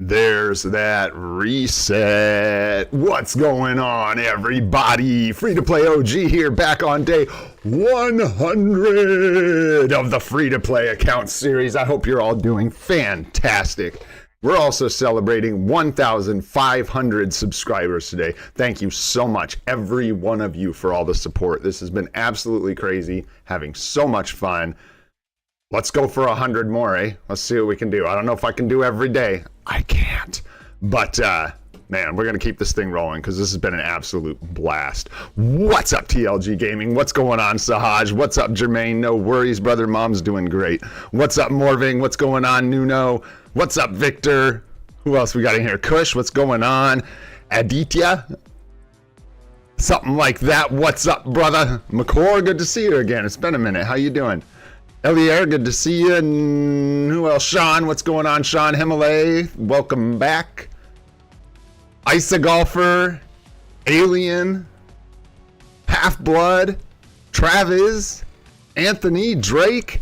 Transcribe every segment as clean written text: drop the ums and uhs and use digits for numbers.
There's that reset. What's going on, everybody? Free-to-play OG here, back on day 100 of the free-to-play account series. I hope you're all doing fantastic. We're also celebrating 1,500 subscribers today. Thank you so much, every one of you, for all the support. This has been absolutely crazy, having so much fun. Let's go for 100 more, eh? Let's see what we can do. I don't know if I can do every day. I can't. But, man, we're going to keep this thing rolling because this has been an absolute blast. What's up, TLG Gaming? What's going on, Sahaj? What's up, Jermaine? No worries, brother. Mom's doing great. What's up, Morving? What's going on, Nuno? What's up, Victor? Who else we got in here? Kush, what's going on? Aditya? Something like that. What's up, brother? McCore, good to see you again. It's been a minute. How you doing? Elier, good to see you. And who else? Sean, what's going on? Sean Himalay, welcome back. Isa Golfer, Alien, Half-Blood, Travis, Anthony, Drake.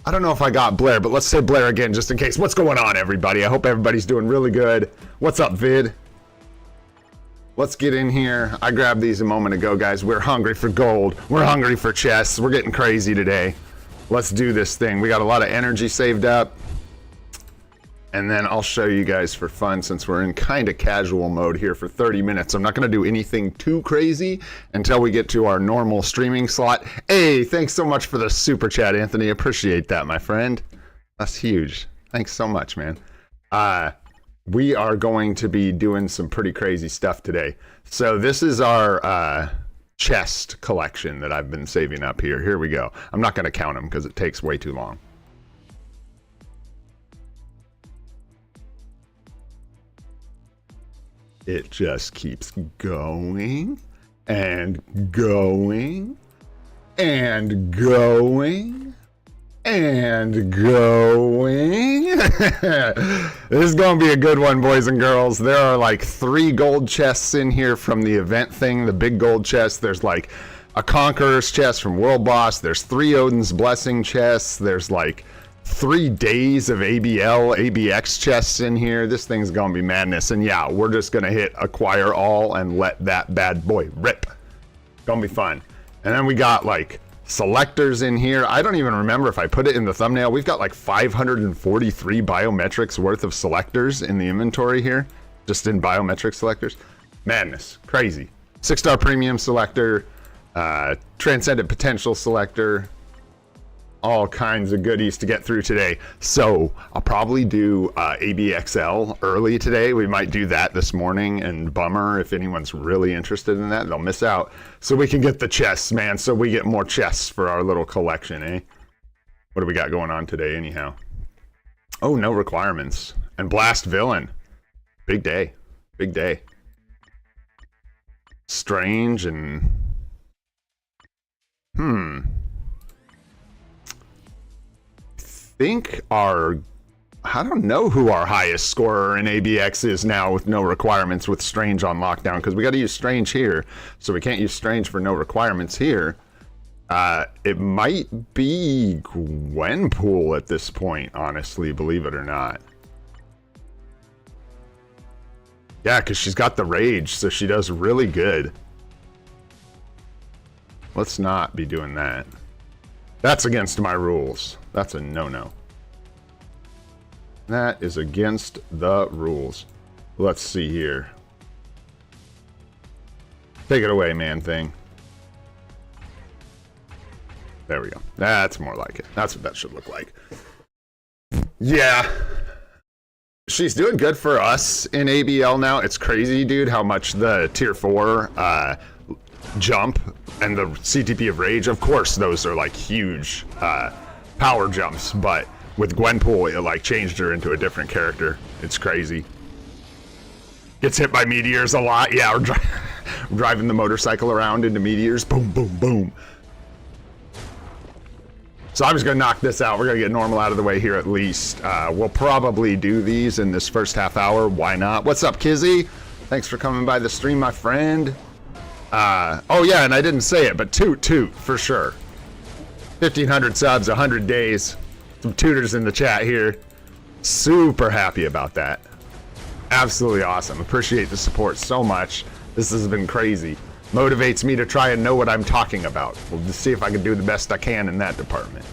I don't know if I got Blair, but let's say Blair again just in case. What's going on, everybody? I hope everybody's doing really good. What's up, Vid? Let's get in here. I grabbed these a moment ago, guys. We're hungry for gold. We're hungry for chests. We're getting crazy today. Let's do this thing. We got a lot of energy saved up. And then I'll show you guys for fun, since we're in kind of casual mode here for 30 minutes. I'm not going to do anything too crazy until we get to our normal streaming slot. Hey, thanks so much for the super chat, Anthony. Appreciate that, my friend. That's huge. Thanks so much, man. We are going to be doing some pretty crazy stuff today. So this is our chest collection that I've been saving up here. Here we go. I'm not going to count them because it takes way too long. It just keeps going and going and going and going. This is gonna be a good one, boys and girls. There are like 3 gold chests in here from the event thing, the big gold chest. There's like a Conqueror's chest from World Boss. There's 3 Odin's Blessing chests. There's like 3 days of ABL, ABX chests in here. This thing's gonna be madness. And yeah, we're just gonna hit acquire all and let that bad boy rip. Gonna be fun. And then we got like selectors in here. I don't even remember if I put it in the thumbnail. We've got like 543 biometrics worth of selectors in the inventory here, just in biometric selectors. Madness, crazy. 6-star premium selector, transcendent potential selector, all kinds of goodies to get through today. So I'll probably do ABXL early today. We might do that this morning, and bummer if anyone's really interested in that, they'll miss out. So we can get the chests, man, so we get more chests for our little collection, eh? What do we got going on today anyhow? Oh, no requirements. And Blast Villain. Big day. Big day. Strange and think I don't know who our highest scorer in ABX is now with no requirements with Strange on lockdown, because we got to use Strange here, so we can't use Strange for no requirements here. It might be Gwenpool at this point, honestly, believe it or not. Yeah, because she's got the rage, so she does really good. Let's not be doing that. That's against my rules. That's a no-no. That is against the rules. Let's see here. Take it away, man thing. There we go. That's more like it. That's what that should look like. Yeah. She's doing good for us in ABL now. It's crazy, dude, how much the tier 4 jump and the CTP of Rage, of course those are like huge power jumps, but with Gwenpool it like changed her into a different character. It's crazy. Gets hit by meteors a lot. Yeah, we're driving the motorcycle around into meteors. Boom, boom, boom. So I'm just gonna knock this out. We're gonna get normal out of the way here at least. We'll probably do these in this first half hour. Why not? What's up, Kizzy? Thanks for coming by the stream, my friend. Oh yeah, and I didn't say it, but toot for sure. 1,500 subs, 100 days. Some tutors in the chat here. Super happy about that. Absolutely awesome. Appreciate the support so much. This has been crazy. Motivates me to try and know what I'm talking about. We'll just see if I can do the best I can in that department.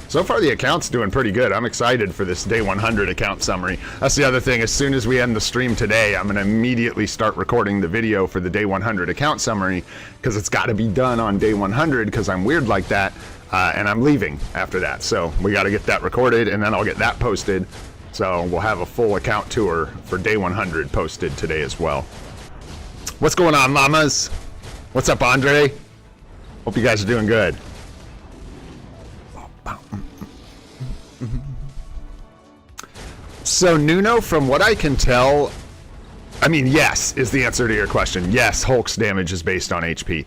So far the account's doing pretty good. I'm excited for this day 100 account summary. That's the other thing. As soon as we end the stream today, I'm going to immediately start recording the video for the day 100 account summary, because it's got to be done on day 100 because I'm weird like that, and I'm leaving after that. So we got to get that recorded, and then I'll get that posted. So we'll have a full account tour for day 100 posted today as well. What's going on, mamas? What's up, Andre? Hope you guys are doing good. So Nuno, from what I can tell, I mean, yes is the answer to your question. Yes, Hulk's damage is based on HP.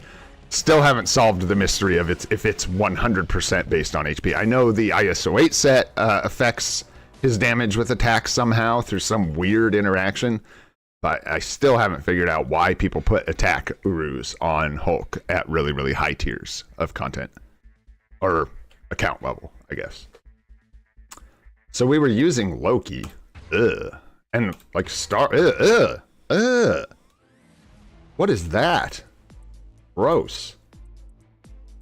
Still haven't solved the mystery of if it's 100% based on HP. I know the ISO 8 set affects his damage with attacks somehow through some weird interaction, but I still haven't figured out why people put attack urus on Hulk at really, really high tiers of content. Or account level, I guess. So we were using Loki, and like what is that? Gross.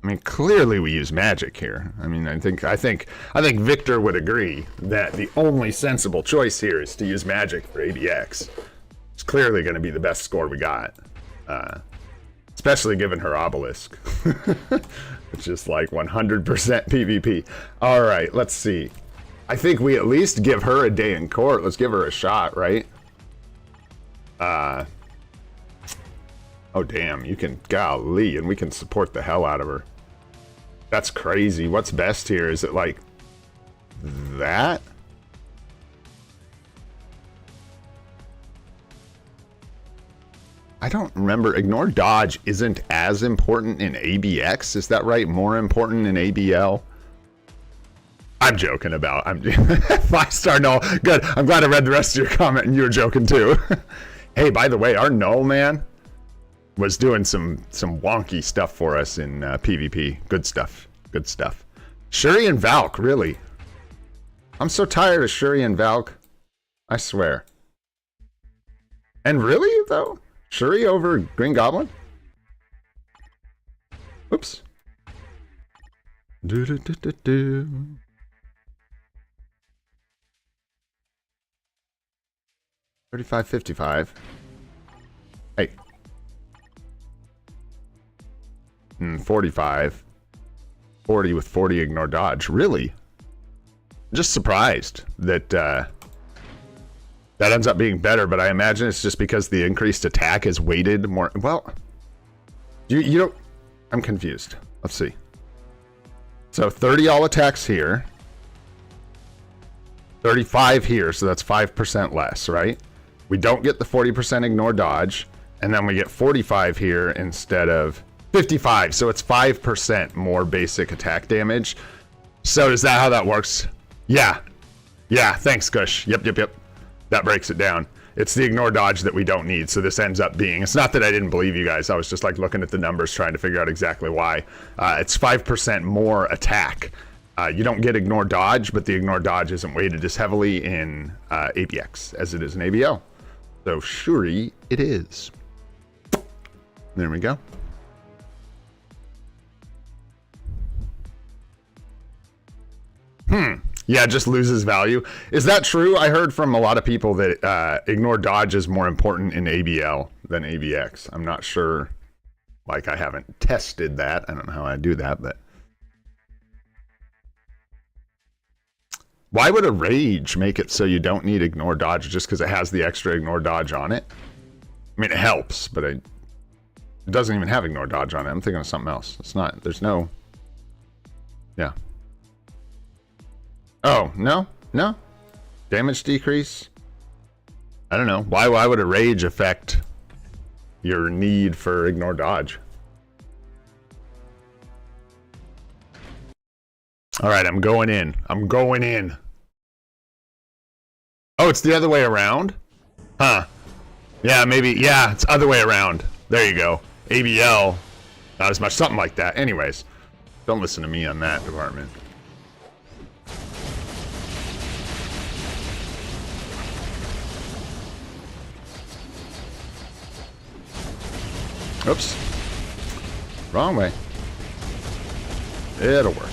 I mean, clearly we use magic here. I mean, I think Victor would agree that the only sensible choice here is to use magic for ABX. It's clearly going to be the best score we got, especially given her obelisk, which is like 100% PvP. All right, let's see. I think we at least give her a day in court. Let's give her a shot, right? Oh, damn. You can, golly, and we can support the hell out of her. That's crazy. What's best here? Is it like that? I don't remember. Ignore dodge isn't as important in ABX. Is that right? More important in ABL? I'm joking about. I'm 5-star Knull. Good. I'm glad I read the rest of your comment and you were joking too. Hey, by the way, our Knull man was doing some wonky stuff for us in PvP. Good stuff. Good stuff. Shuri and Valk, really. I'm so tired of Shuri and Valk. I swear. And really, though? Shuri over Green Goblin? Oops. Do do do do do. 35-55. Hey. 45. 40 with 40 ignore dodge. Really? Just surprised that that ends up being better, but I imagine it's just because the increased attack is weighted more. Well, you don't. I'm confused. Let's see. So 30 all attacks here. 35 here, so that's 5% less, right? We don't get the 40% ignore dodge, and then we get 45 here instead of 55, so it's 5% more basic attack damage. So is that how that works? Yeah. Yeah, thanks, Gush. Yep. That breaks it down. It's the ignore dodge that we don't need, so this ends up being... It's not that I didn't believe you guys. I was just like looking at the numbers, trying to figure out exactly why. It's 5% more attack. You don't get ignore dodge, but the ignore dodge isn't weighted as heavily in ABX as it is in ABL. So Shuri it is. There we go. Yeah, it just loses value. Is that true? I heard from a lot of people that ignore dodge is more important in ABL than ABX. I'm not sure. Like, I haven't tested that. I don't know how I do that, but... Why would a rage make it so you don't need ignore dodge just because it has the extra ignore dodge on it? I mean, it helps, but it doesn't even have ignore dodge on it. I'm thinking of something else. It's not, there's no... Yeah. Oh, no? No? Damage decrease? I don't know. Why would a rage affect your need for ignore dodge? All right, I'm going in. I'm going in. Oh, it's the other way around? Huh. Yeah, maybe. Yeah, it's other way around. There you go. ABL. Not as much, something like that. Anyways, don't listen to me on that department. Oops. Wrong way. It'll work.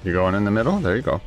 You going in the middle? There you go.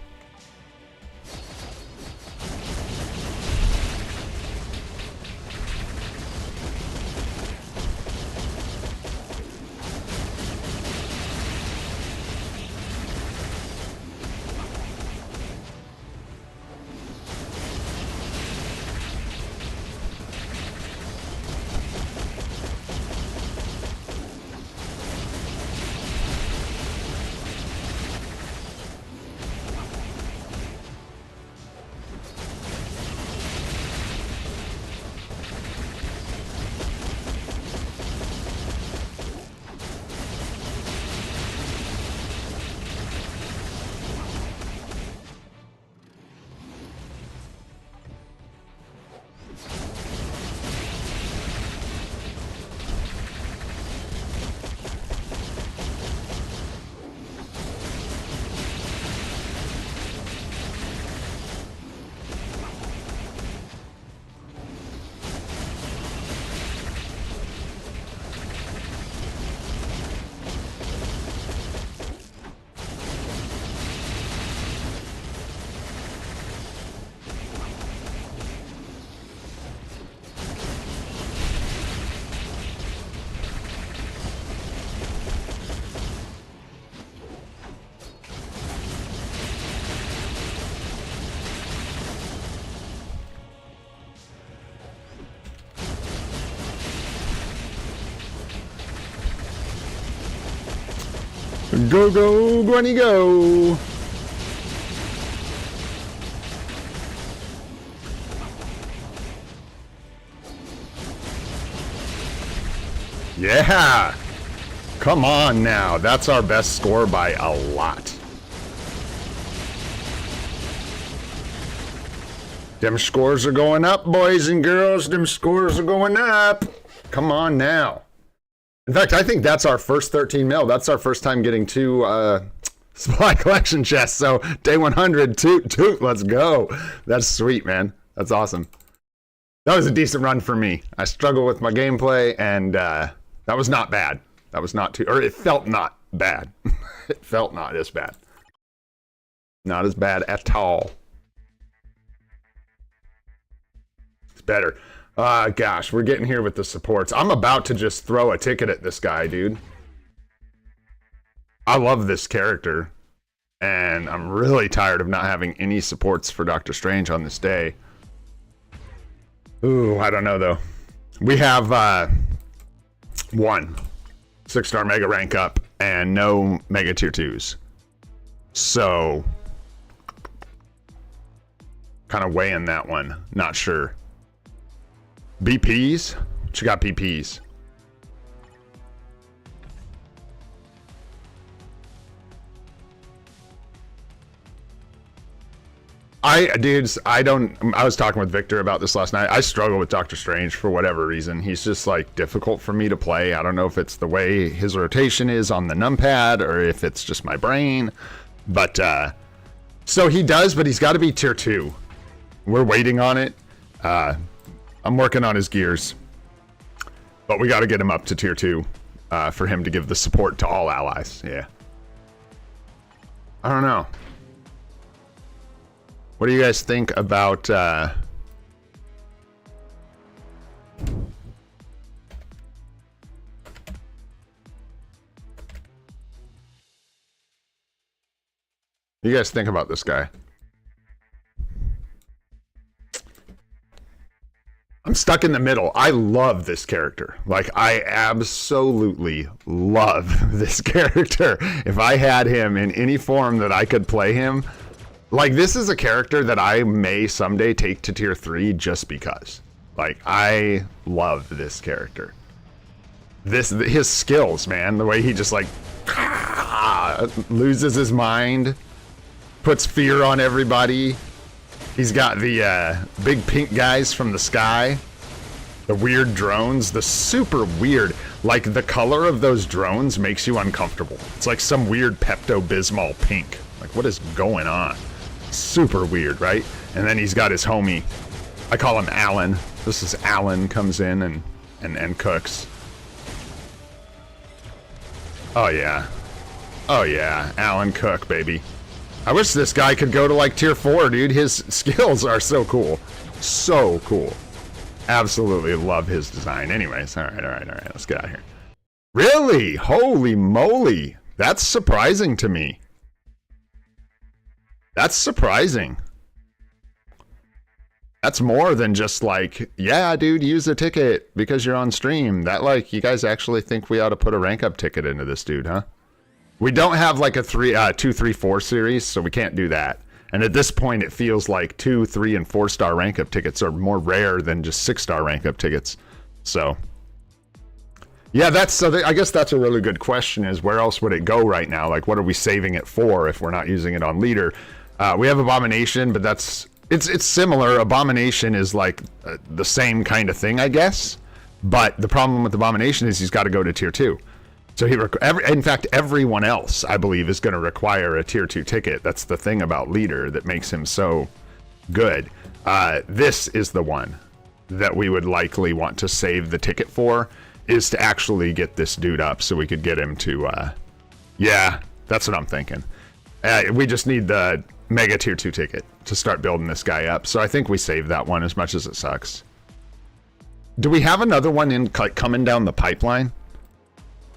Go, go, Gwenny, go! Yeah! Come on now, that's our best score by a lot. Them scores are going up, boys and girls. Them scores are going up. Come on now. In fact, I think that's our first 13 mil. That's our first time getting 2 supply collection chests. So day 100, toot, let's go. That's sweet, man. That's awesome. That was a decent run for me. I struggle with my gameplay, and that was not bad. That was not too, or it felt not bad. It felt not as bad. Not as bad at all. It's better. Gosh, we're getting here with the supports. I'm about to just throw a ticket at this guy, dude. I love this character, and I'm really tired of not having any supports for Doctor Strange on this day. Ooh, I don't know, though. We have 1 6-star mega rank up and no mega tier 2s. So, kind of weighing that one. Not sure. BPs? What you got BPs? Dudes, I was talking with Victor about this last night. I struggle with Doctor Strange for whatever reason. He's just like difficult for me to play. I don't know if it's the way his rotation is on the numpad or if it's just my brain. But, so he does, but he's got to be tier 2. We're waiting on it. I'm working on his gears, but we got to get him up to tier 2 for him to give the support to all allies. Yeah. I don't know. What do you guys think about you guys think about this guy? I'm stuck in the middle. I love this character. Like, I absolutely love this character. If I had him in any form that I could play him, like, this is a character that I may someday take to tier 3 just because. Like, I love this character. His skills, man, the way he just like loses his mind, puts fear on everybody. He's got the big pink guys from the sky, the weird drones, the super weird, like the color of those drones makes you uncomfortable. It's like some weird Pepto-Bismol pink. Like, what is going on? Super weird, right? And then he's got his homie, I call him Alan. This is Alan, comes in and cooks. Oh yeah. Oh yeah, Alan Cook, baby. I wish this guy could go to like tier 4, dude. His skills are so cool. So cool. Absolutely love his design. Anyways, alright, let's get out of here. Really? Holy moly. That's surprising to me. That's surprising. That's more than just like, yeah, dude, use a ticket because you're on stream. That, like, you guys actually think we ought to put a rank up ticket into this dude, huh? We don't have like a 2, 3, 4 series, so we can't do that. And at this point, it feels like 2, 3, and 4 star rank up tickets are more rare than just 6 star rank up tickets. So, yeah, I guess that's a really good question, is where else would it go right now? Like, what are we saving it for if we're not using it on leader? We have Abomination, but it's similar. Abomination is like the same kind of thing, I guess. But the problem with Abomination is he's got to go to tier 2. So in fact, everyone else, I believe, is going to require a tier 2 ticket. That's the thing about leader that makes him so good. This is the one that we would likely want to save the ticket for, is to actually get this dude up so we could get him to, yeah, that's what I'm thinking. We just need the mega tier 2 ticket to start building this guy up. So I think we save that one, as much as it sucks. Do we have another one in coming down the pipeline?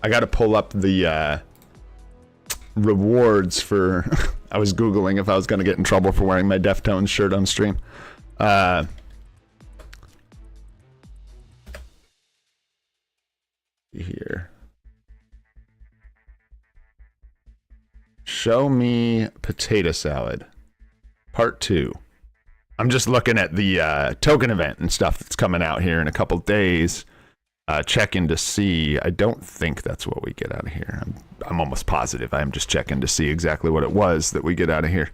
I got to pull up the rewards for... I was Googling if I was going to get in trouble for wearing my Deftones shirt on stream. Here. Show me potato salad. Part 2. I'm just looking at the token event and stuff that's coming out here in a couple days. Checking to see. I don't think that's what we get out of here. I'm almost positive. I'm just checking to see exactly what it was that we get out of here.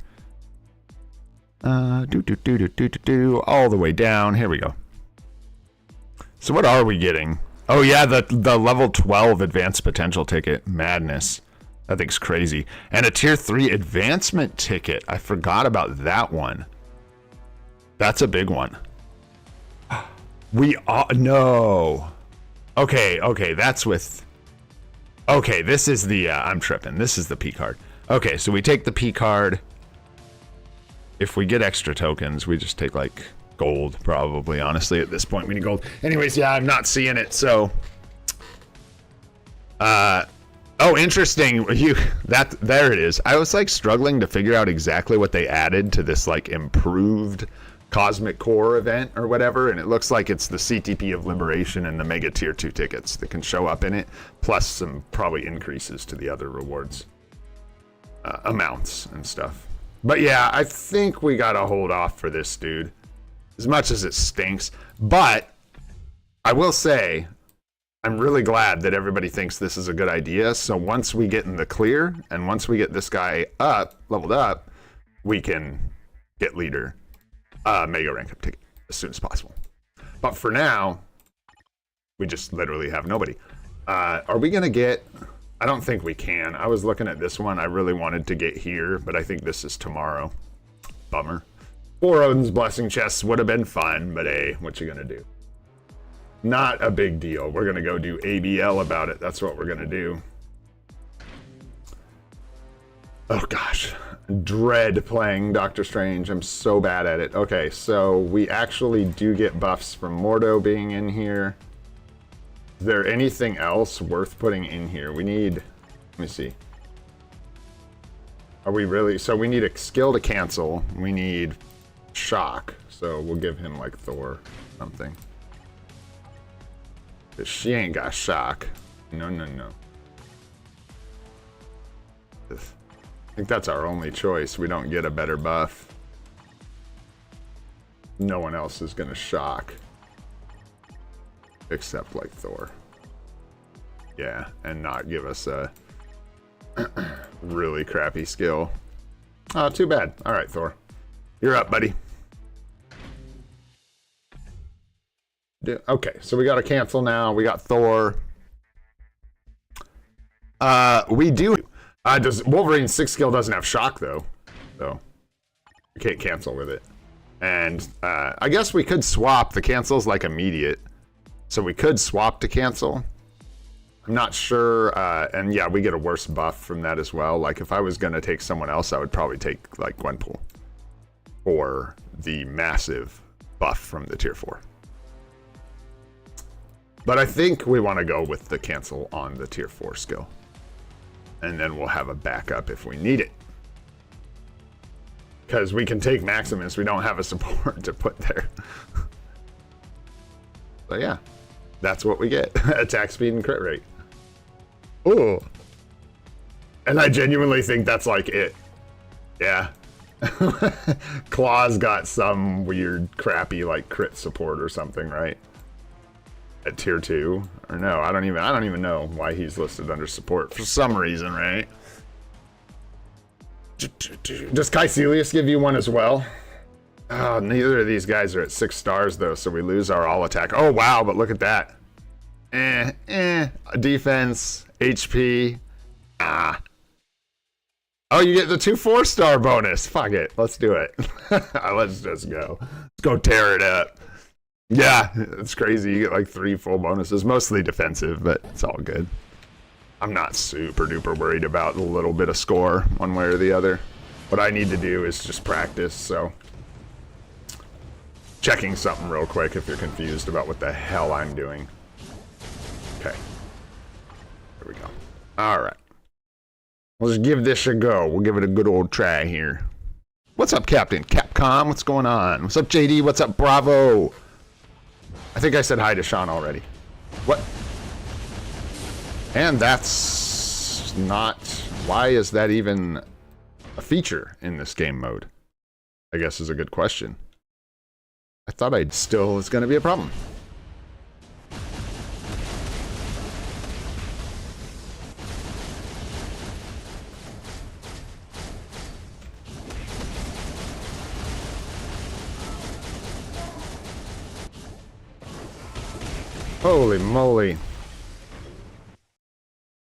All the way down. Here we go. So what are we getting? Oh yeah, the level 12 advanced potential ticket. Madness. That thing's crazy. And a tier 3 advancement ticket. I forgot about that one. That's a big one. We are... No. Okay, that's with... Okay, this is the... I'm tripping. This is the Picard. Okay, so we take the Picard. If we get extra tokens, we just take, like, gold, probably. Honestly, at this point, we need gold. Anyways, yeah, I'm not seeing it, so... Oh, interesting. There it is. I was, like, struggling to figure out exactly what they added to this, like, improved Cosmic Core event or whatever, and it looks like it's the CTP of Liberation and the Mega Tier 2 tickets that can show up in it, plus some probably increases to the other rewards amounts and stuff. But yeah, I think we gotta hold off for this dude, as much as it stinks. But I will say, I'm really glad that everybody thinks this is a good idea. So once we get in the clear, and once we get this guy leveled up, we can get leader. Mega rank up ticket as soon as possible. But for now, we just literally have nobody. Are we gonna get... I don't think we can. I was looking at this one. I really wanted to get here, but I think this is tomorrow. Bummer. 4 Odin's Blessing Chests would have been fun, but hey, what you gonna do? Not a big deal. We're gonna go do ABL about it. That's what we're gonna do. Oh gosh. Dread playing Doctor Strange. I'm so bad at it. Okay, so we actually do get buffs from Mordo being in here. Is there anything else worth putting in here? We need... Let me see. Are we really... So we need a skill to cancel. We need shock. So we'll give him like Thor something. She ain't got shock. No, no, no. I think that's our only choice. We don't get a better buff. No one else is gonna shock. Except like Thor. Yeah, and not give us a really crappy skill. Oh, too bad. All right, Thor. You're up, buddy. Okay, so we got to cancel now. We got Thor. We do. Does Wolverine's 6 skill doesn't have shock, though. So we can't cancel with it. And I guess we could swap. The cancel's like immediate. So we could swap to cancel. I'm not sure. And yeah, we get a worse buff from that as well. Like if I was going to take someone else, I would probably take like Gwenpool. Or the massive buff from the tier 4. But I think we want to go with the cancel on the tier 4 skill. And then we'll have a backup if we need it. Because we can take Maximus, we don't have a support to put there. So yeah, that's what we get. Attack speed and crit rate. Ooh. And I genuinely think that's like it. Yeah. Claw's got some weird crappy like crit support or something, right? At tier 2. Or no, I don't even know why he's listed under support for some reason, right? Does Caecilius give you one as well? Oh, neither of these guys are at 6 stars though, so we lose our all attack. Oh wow, but look at that. Defense, HP. Oh, you get the 2 4-star bonus. Fuck it. Let's do it. Let's just go. Let's go tear it up. Yeah, it's crazy. You get like 3 full bonuses, mostly defensive, but it's all good. I'm not super duper worried about a little bit of score one way or the other. What I need to do is just practice, so. Checking something real quick if you're confused about what the hell I'm doing. Okay. There we go. All right. Let's give this a go. We'll give it a good old try here. What's up, Captain? Capcom, what's going on? What's up, JD? What's up, Bravo? I think I said hi to Sean already. What? And that's not... Why is that even a feature in this game mode? I guess is a good question. I thought I'd still was going to be a problem. Holy moly.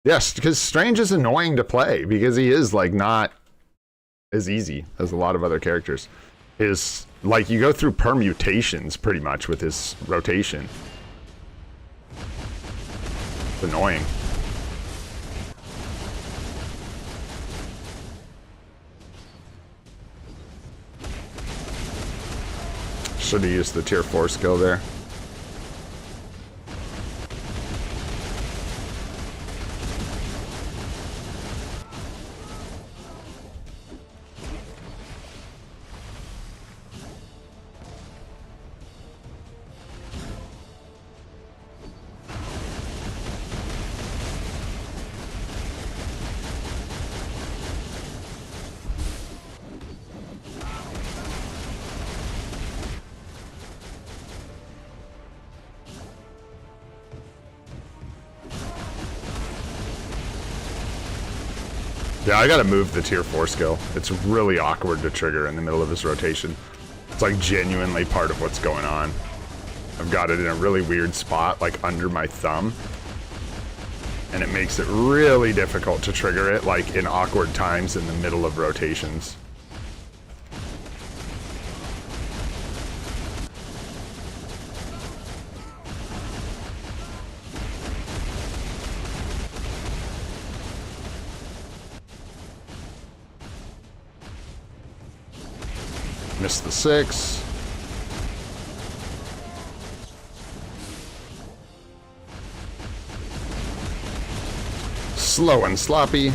Yes, because Strange is annoying to play because he is like not as easy as a lot of other characters. His, like, you go through permutations pretty much with his rotation. It's annoying. Should have used the tier 4 skill there. Yeah, I gotta move the tier 4 skill. It's really awkward to trigger in the middle of his rotation. It's like genuinely part of what's going on. I've got it in a really weird spot, like under my thumb. And it makes it really difficult to trigger it, like in awkward times in the middle of rotations. Missed the 6. Slow and sloppy.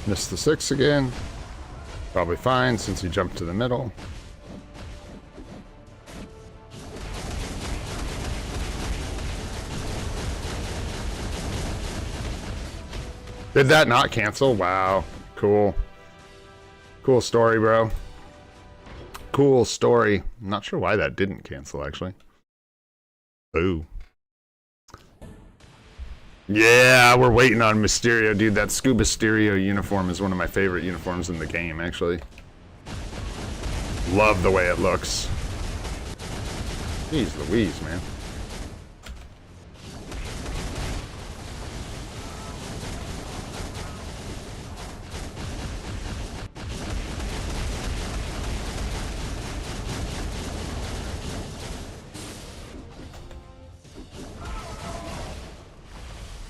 Missed the 6 again. Probably fine since he jumped to the middle. Did that not cancel? Wow. Cool. Cool story, bro. Cool story. I'm not sure why that didn't cancel, actually. Ooh. Yeah, we're waiting on Mysterio, dude. That Scuba Stereo uniform is one of my favorite uniforms in the game, actually. Love the way it looks. Jeez Louise, man.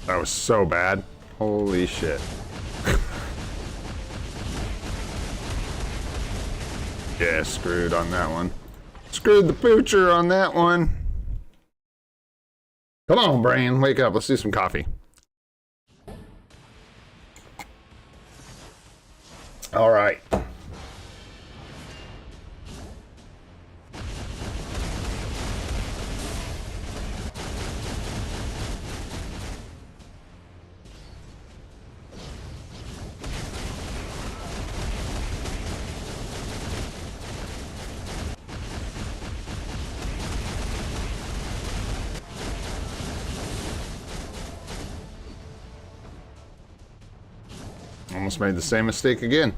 That was so bad. Holy shit. Yeah, screwed on that one. Screwed the poocher on that one. Come on, brain. Wake up. Let's do some coffee. All right. Almost made the same mistake again.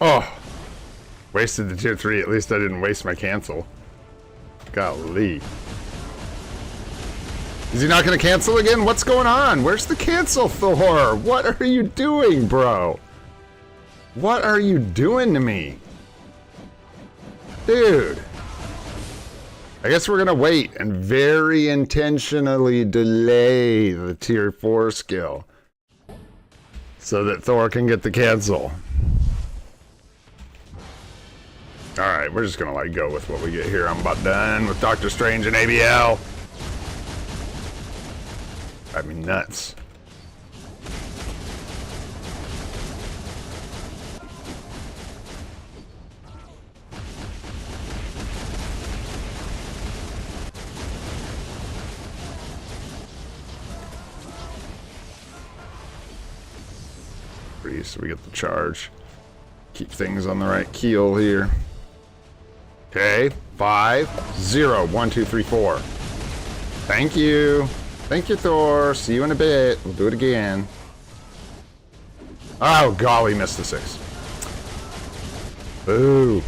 Oh, wasted the tier 3. At least I didn't waste my cancel. Golly. Is he not going to cancel again? What's going on? Where's the cancel, Thor? What are you doing, bro? What are you doing to me? Dude. I guess we're going to wait and very intentionally delay the tier 4 skill so that Thor can get the cancel. Alright, we're just gonna like go with what we get here. I'm about done with Doctor Strange and ABL. Drive me nuts. So we get the charge. Keep things on the right keel here. Okay, 5, 0, 1, 2, 3, 4. Thank you. Thank you, Thor. See you in a bit. We'll do it again. Oh, golly, missed the 6. Boo.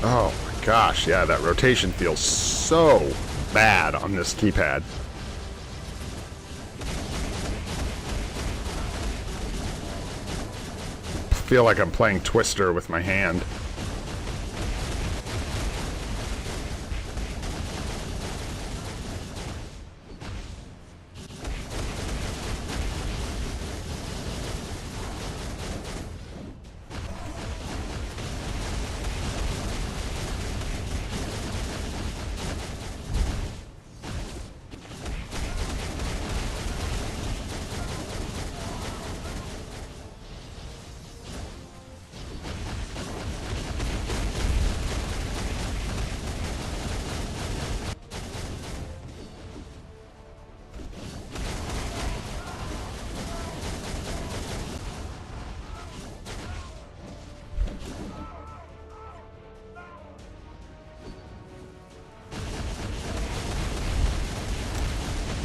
Oh my gosh, yeah, that rotation feels so bad on this keypad. I feel like I'm playing Twister with my hand.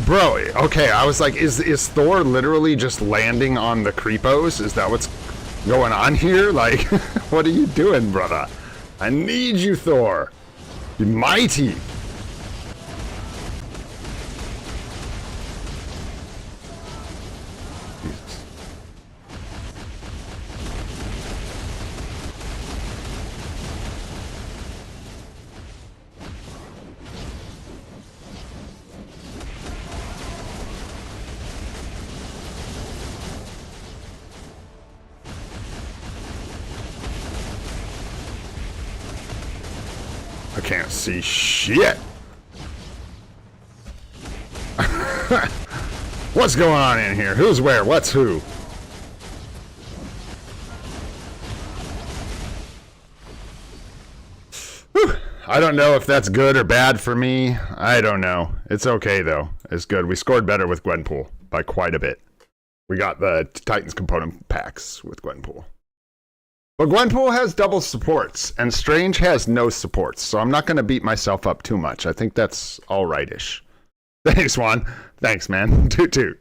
Bro, okay, I was like, is Thor literally just landing on the creepos? Is that what's going on here? Like, what are you doing, brother? I need you, Thor. Be mighty. Jesus. I can't see shit. What's going on in here? Who's where? What's who? Whew. I don't know if that's good or bad for me. I don't know. It's okay, though. It's good. We scored better with Gwenpool by quite a bit. We got the Titans component packs with Gwenpool. But Gwenpool has double supports, and Strange has no supports, so I'm not going to beat myself up too much. I think that's all-right-ish. Thanks, Juan. Thanks, man. Toot toot.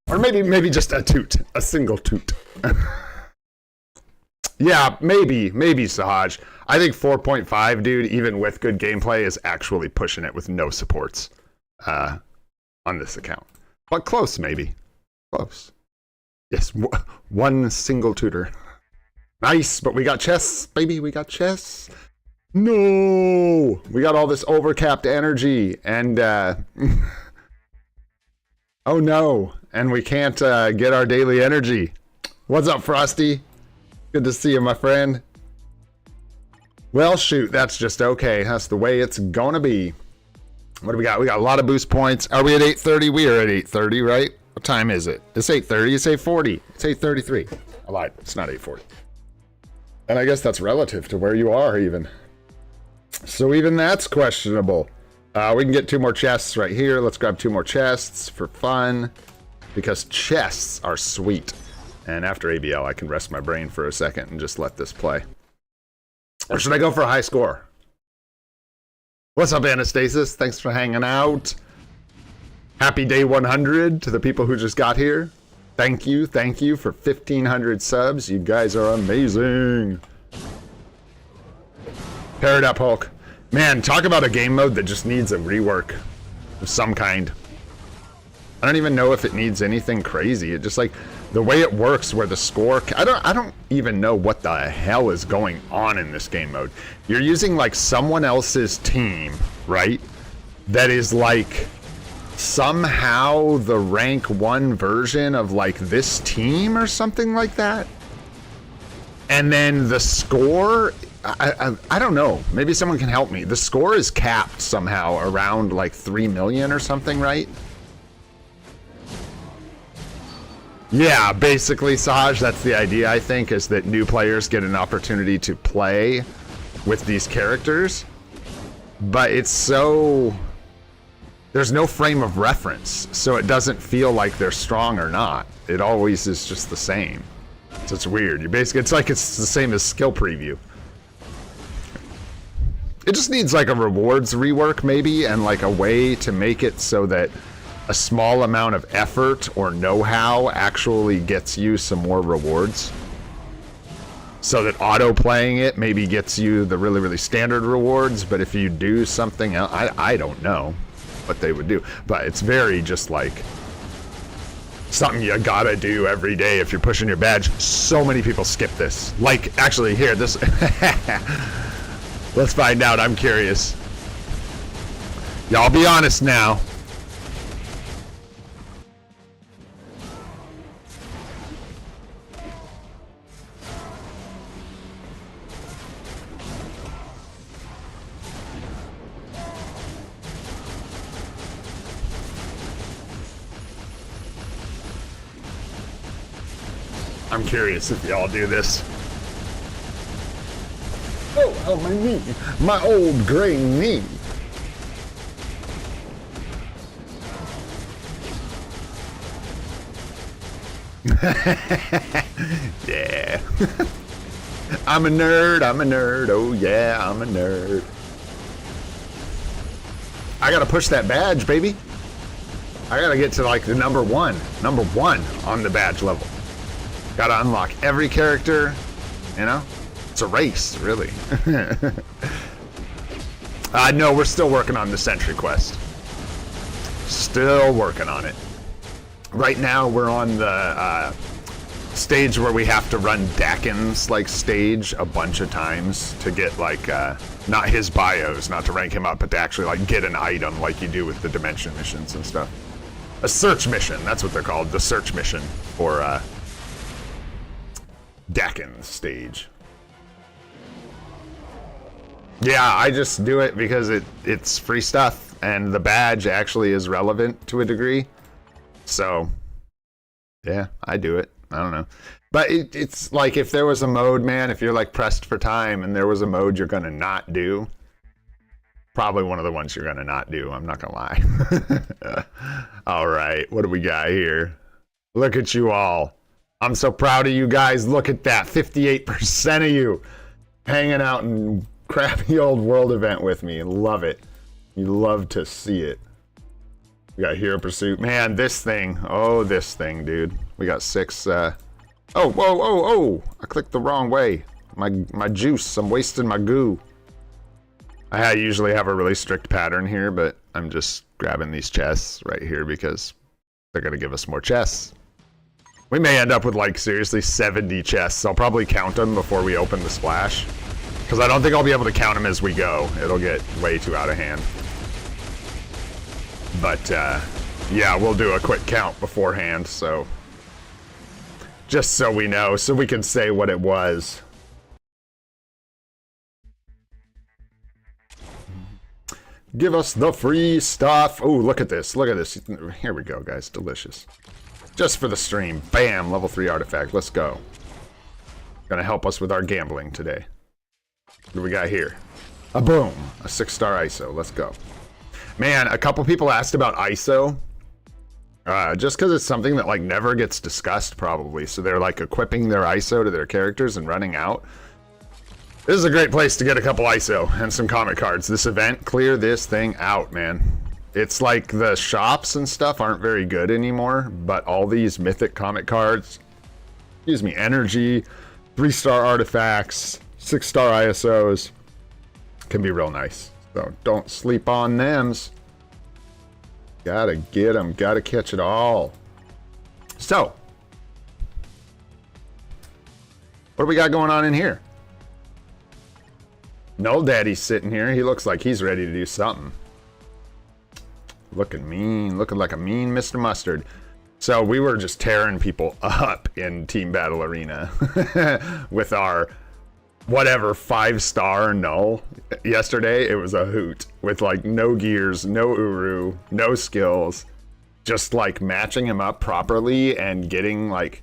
Or maybe just a toot. A single toot. Yeah, maybe, Sahaj. I think 4.5, dude, even with good gameplay, is actually pushing it with no supports on this account. But close, maybe. Close. Yes, one single tutor. Nice, but we got chests, baby. We got chests. No! We got all this overcapped energy, and, oh no. And we can't get our daily energy. What's up, Frosty? Good to see you, my friend. Well, shoot, that's just okay. That's the way it's gonna be. What do we got? We got a lot of boost points. Are we at 8:30? We are at 8:30, right? What time is it? It's 8:30. It's 8:40. It's 8:33. I lied. It's not 8:40. And I guess that's relative to where you are, even. So even that's questionable. We can get 2 more chests right here. Let's grab 2 more chests for fun. Because chests are sweet. And after ABL, I can rest my brain for a second and just let this play. Or should I go for a high score? What's up, Anastasis? Thanks for hanging out. Happy day 100 to the people who just got here. Thank you for 1,500 subs. You guys are amazing. Pair it up, Hulk. Man, talk about a game mode that just needs a rework of some kind. I don't even know if it needs anything crazy. It just like the way it works, where the score. I don't even know what the hell is going on in this game mode. You're using like someone else's team, right? That is like somehow the rank 1 version of like this team or something like that. And then the score, I don't know. Maybe someone can help me. The score is capped somehow around like 3 million or something, right? Yeah, basically, Saj, that's the idea, I think, is that new players get an opportunity to play with these characters. But it's so... there's no frame of reference, so it doesn't feel like they're strong or not. It always is just the same. So it's weird. You basically, it's like it's the same as skill preview. It just needs like a rewards rework maybe, and like a way to make it so that a small amount of effort or know-how actually gets you some more rewards. So that auto-playing it maybe gets you the really, really standard rewards, but if you do something else, I don't know what they would do. But it's very just like something you gotta do every day if you're pushing your badge. So many people skip this. Like, actually, here, this... Let's find out, I'm curious. Y'all be honest now. I'm curious if y'all do this. Oh, my knee. My old gray knee. Yeah. I'm a nerd. Oh yeah, I'm a nerd. I gotta push that badge, baby. I gotta get to like the number one on the badge level. Gotta unlock every character, you know? It's a race, really. No, we're still working on the Sentry quest. Still working on it. Right now, we're on the stage where we have to run Dakin's like stage a bunch of times to get like not his bios, not to rank him up, but to actually like get an item like you do with the Dimension missions and stuff. A search mission, that's what they're called, the search mission for Dakin's stage. Yeah, I just do it because it's free stuff, and the badge actually is relevant to a degree. So, yeah, I do it. I don't know. But it's like if there was a mode, man, if you're like pressed for time and there was a mode you're gonna not do, probably one of the ones you're gonna not do, I'm not gonna lie. All right, what do we got here? Look at you all. I'm so proud of you guys. Look at that, 58% of you hanging out in crappy old world event with me. Love it. You love to see it. We got Hero Pursuit. Man, this thing. Oh, this thing, dude. We got 6. Oh, whoa. I clicked the wrong way. My juice. I'm wasting my goo. I usually have a really strict pattern here, but I'm just grabbing these chests right here because they're going to give us more chests. We may end up with, like, seriously 70 chests. I'll probably count them before we open the splash. Because I don't think I'll be able to count them as we go. It'll get way too out of hand. But, yeah, we'll do a quick count beforehand, so... just so we know, so we can say what it was. Give us the free stuff. Oh, look at this. Look at this. Here we go, guys. Delicious. Just for the stream. Bam, level 3 artifact. Let's go. Gonna help us with our gambling today. What do we got here? A boom. A 6-star ISO. Let's go. Man, a couple people asked about ISO. Just because it's something that like never gets discussed probably. So they're like equipping their ISO to their characters and running out. This is a great place to get a couple ISO and some comic cards. This event, clear this thing out, man. It's like the shops and stuff aren't very good anymore, but all these mythic comic cards, excuse me, energy, 3-star artifacts, 6-star ISOs can be real nice. So don't sleep on thems. Gotta get them, gotta catch it all. So, what do we got going on in here? Knull Daddy's sitting here. He looks like he's ready to do something. Looking mean, looking like a mean Mr. Mustard. So we were just tearing people up in Team Battle Arena with our whatever 5-star Knull. Yesterday, it was a hoot with like no gears, no Uru, no skills, just like matching him up properly and getting like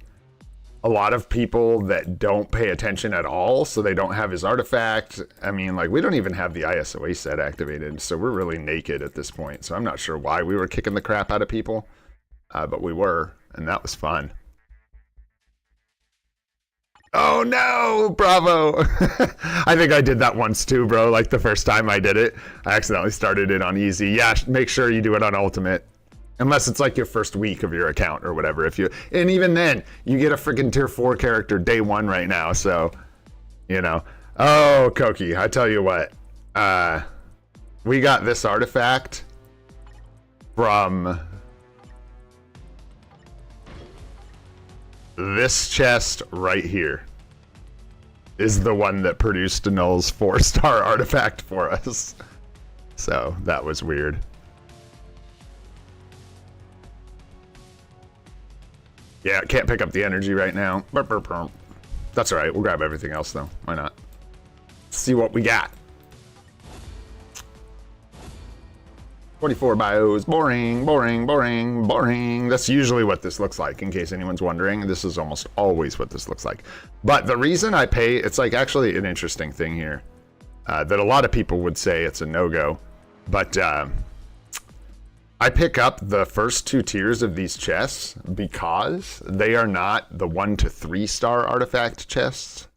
a lot of people that don't pay attention at all, so they don't have his artifact. I mean, like, we don't even have the ISOA set activated, so we're really naked at this point. So I'm not sure why we were kicking the crap out of people, but we were, and that was fun. Oh no, bravo. I think I did that once too, bro. Like the first time I did it, I accidentally started it on easy. Yeah, make sure you do it on ultimate. Unless it's like your first week of your account or whatever. And even then, you get a freaking tier 4 character day 1 right now, so, you know. Oh, Koki, I tell you what. We got this artifact from this chest right here. Is the one that produced Knull's 4-star artifact for us. So, that was weird. Yeah, can't pick up the energy right now. That's all right. We'll grab everything else, though. Why not? Let's see what we got. 44 bios. Boring, boring, boring, boring. That's usually what this looks like, in case anyone's wondering. This is almost always what this looks like. But the reason I pay, it's like actually an interesting thing here. That a lot of people would say it's a no-go. But I pick up the first 2 tiers of these chests because they are not the 1 to 3-star artifact chests.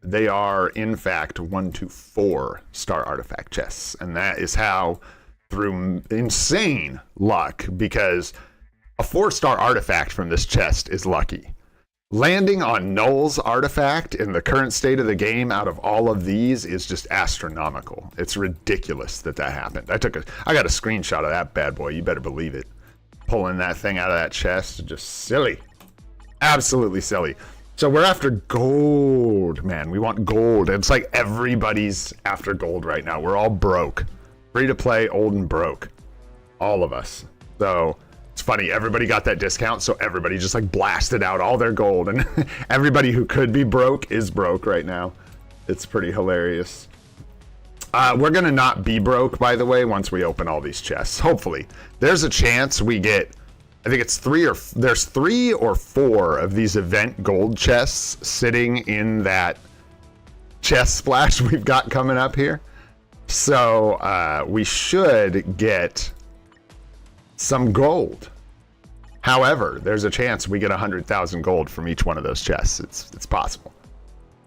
They are, in fact, 1 to 4-star artifact chests. And that is how through insane luck, because a 4-star artifact from this chest is lucky. Landing on Knull's artifact in the current state of the game out of all of these is just astronomical. It's ridiculous that happened. I got a screenshot of that bad boy. You better believe it. Pulling that thing out of that chest, just silly. Absolutely silly. So we're after gold, man. We want gold. It's like everybody's after gold right now. We're all broke. Free to play, old and broke. All of us. So it's funny, everybody got that discount, so everybody just like blasted out all their gold, and everybody who could be broke is broke right now. It's pretty hilarious. We're gonna not be broke, by the way, once we open all these chests. Hopefully. There's a chance we get, I think it's there's 3 or 4 of these event gold chests sitting in that chest splash we've got coming up here. So we should get some gold. However, there's a chance we get 100,000 gold from each one of those chests. It's possible.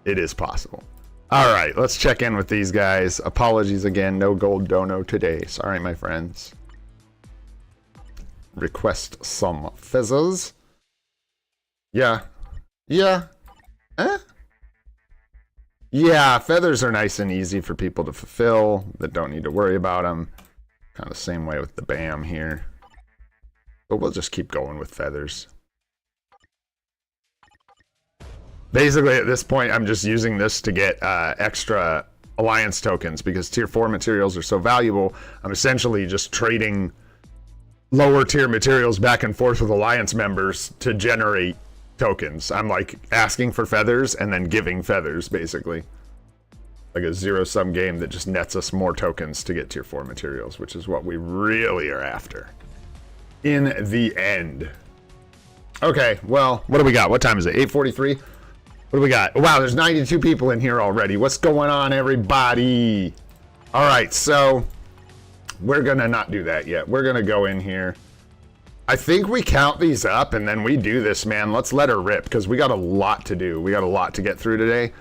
It is possible. All right, let's check in with these guys. Apologies again, no gold dono today. Sorry, my friends. Request some feathers. Yeah. Yeah. Eh? Yeah, feathers are nice and easy for people to fulfill that don't need to worry about them. Kind of the same way with the BAM here. But we'll just keep going with feathers. Basically, at this point, I'm just using this to get extra alliance tokens, because tier 4 materials are so valuable. I'm essentially just trading lower tier materials back and forth with alliance members to generate tokens. I'm like asking for feathers and then giving feathers, basically. Like a zero-sum game that just nets us more tokens to get tier 4 materials, which is what we really are after in the end. Okay, well, what do we got? What time is it? 8:43? What do we got? Wow, there's 92 people in here already. What's going on, everybody? All right, so we're gonna not do that yet. We're gonna go in here. I think we count these up and then we do this, man. Let's let her rip, because we got a lot to do. We got a lot to get through today.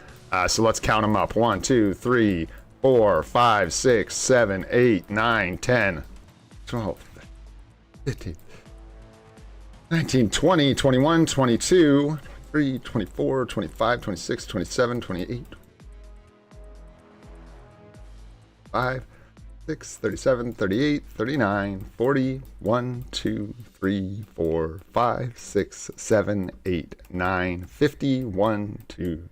So let's count them up. 1, 2, 3, 4, 5, 6, 7, 8, 9, 10, 12, 15, 19, 20, 21, 22, 23, 24, 25, 26, 27, 28, 5, 6, 37, 38, 39, 40, 1, 2, 3, 4, 5, 6, 7, 8, 9, 50, 1, 2,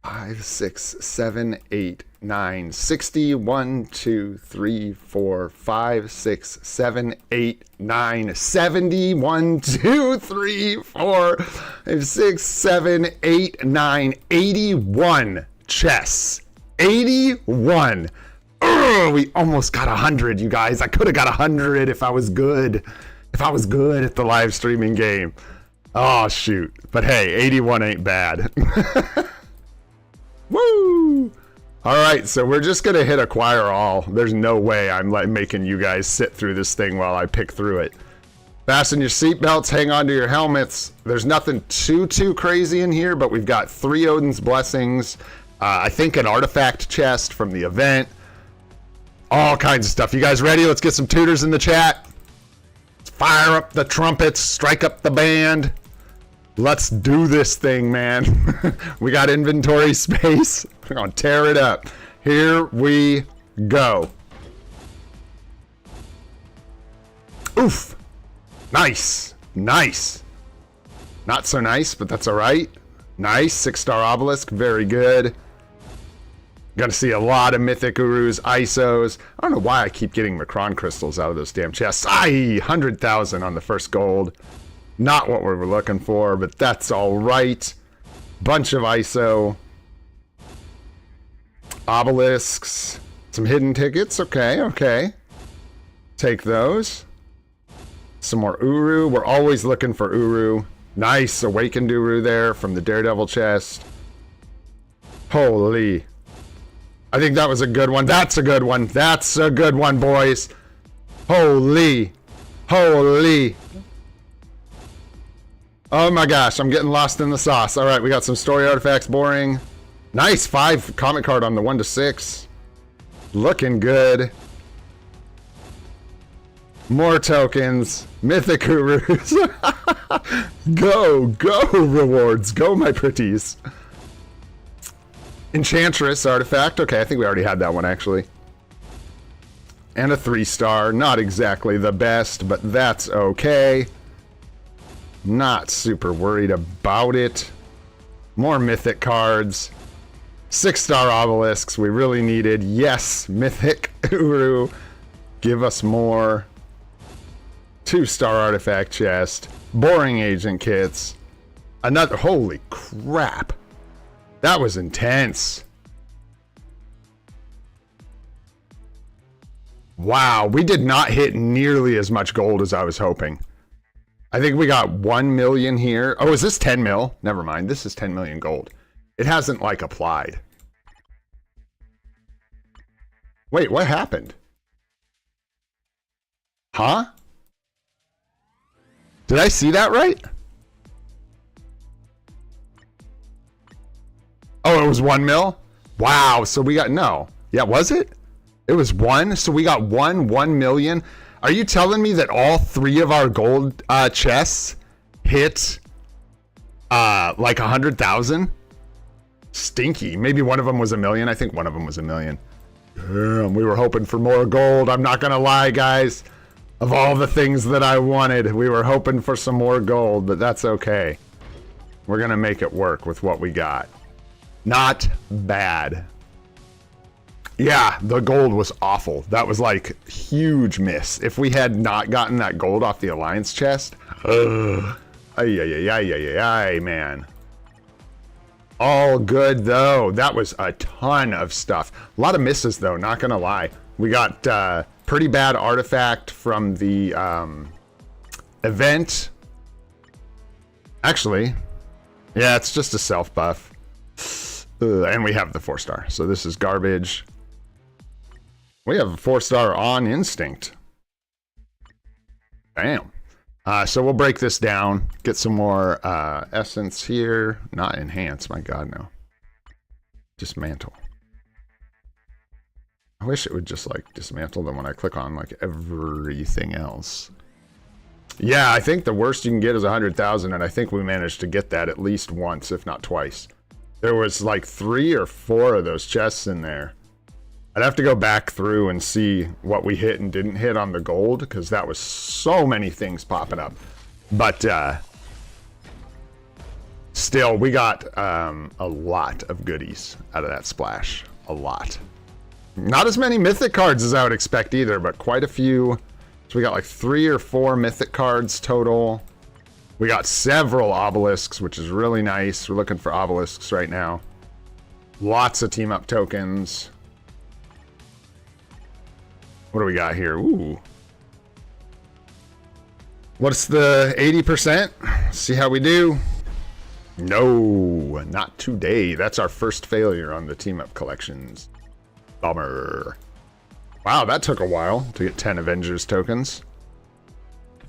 5, 6, 7, 8, 9, 60, 1, 2, 3, 4, 5, 6, 7, 8, 9, 70, 1, 2, 3, 4, 5, 6, 7, 8, 9, 81 chests. 81. Ugh, we almost got 100, you guys. I could have got 100 if I was good. If I was good at the live streaming game. Oh, shoot. But hey, 81 ain't bad. Woo! All right, so we're just gonna hit acquire all. There's no way I'm like making you guys sit through this thing while I pick through it. Fasten your seatbelts, hang on to your helmets. There's nothing too crazy in here, but we've got 3 Odin's Blessings. I think an artifact chest from the event. All kinds of stuff. You guys ready? Let's get some tutors in the chat. Let's fire up the trumpets, strike up the band. Let's do this thing, man. We got inventory space. We're gonna tear it up. Here we go. Oof. Nice. Nice. Not so nice, but that's all right. Nice. 6-star obelisk. Very good. Gonna see a lot of mythic urus, ISOs. I don't know why I keep getting Macron crystals out of those damn chests. 100,000 on the first gold. Not what we were looking for, but that's all right. Bunch of ISO. Obelisks. Some hidden tickets. Okay, okay. Take those. Some more Uru. We're always looking for Uru. Nice awakened Uru there from the Daredevil chest. Holy. I think that was a good one. That's a good one. That's a good one, boys. Holy. Holy. Oh my gosh, I'm getting lost in the sauce. All right, we got some story artifacts, boring. Nice 5 comic card on the 1 to 6. Looking good. More tokens. Mythic Gurus. Go, go, rewards. Go, my pretties. Enchantress artifact. Okay, I think we already had that one, actually. And a 3-star. Not exactly the best, but that's okay. Not super worried about it. More mythic cards. 6-star obelisks we really needed. Yes, mythic Uru. Give us more. 2-star artifact chest. Boring agent kits. Another. Holy crap. That was intense. Wow, we did not hit nearly as much gold as I was hoping. I think we got 1 million here. Oh, is this 10 mil? Never mind. This is 10 million gold. It hasn't, like, applied. Wait, what happened? Huh? Did I see that right? Oh, it was 1 mil? Wow, so we got, no. Yeah, was it? It was 1, so we got 1 million. Are you telling me that all 3 of our gold chests hit like 100,000? Stinky. Maybe one of them was 1 million. I think one of them was 1 million. Damn, we were hoping for more gold. I'm not gonna lie, guys. Of all the things that I wanted, we were hoping for some more gold, but that's okay. We're gonna make it work with what we got. Not bad. Yeah, the gold was awful. That was like huge miss. If we had not gotten that gold off the Alliance chest, man. All good though. That was a ton of stuff. A lot of misses though, not gonna lie. We got pretty bad artifact from the event. Actually, yeah, it's just a self buff. And we have the 4-star, so this is garbage. We have a 4-star on instinct. Damn. So we'll break this down, get some more essence here. Not enhance, my god, no. Dismantle. I wish it would just like dismantle them when I click on like everything else. Yeah, I think the worst you can get is 100,000, and I think we managed to get that at least once, if not twice. There was like 3 or 4 of those chests in there. I'd have to go back through and see what we hit and didn't hit on the gold, because that was so many things popping up. But still, we got a lot of goodies out of that splash. A lot. Not as many mythic cards as I would expect either, but quite a few. So we got like 3 or 4 mythic cards total. We got several obelisks, which is really nice. We're looking for obelisks right now. Lots of team up tokens. What do we got here? Ooh. What's the 80%? See how we do. No, not today. That's our first failure on the team up collections. Bummer. Wow, that took a while to get 10 Avengers tokens.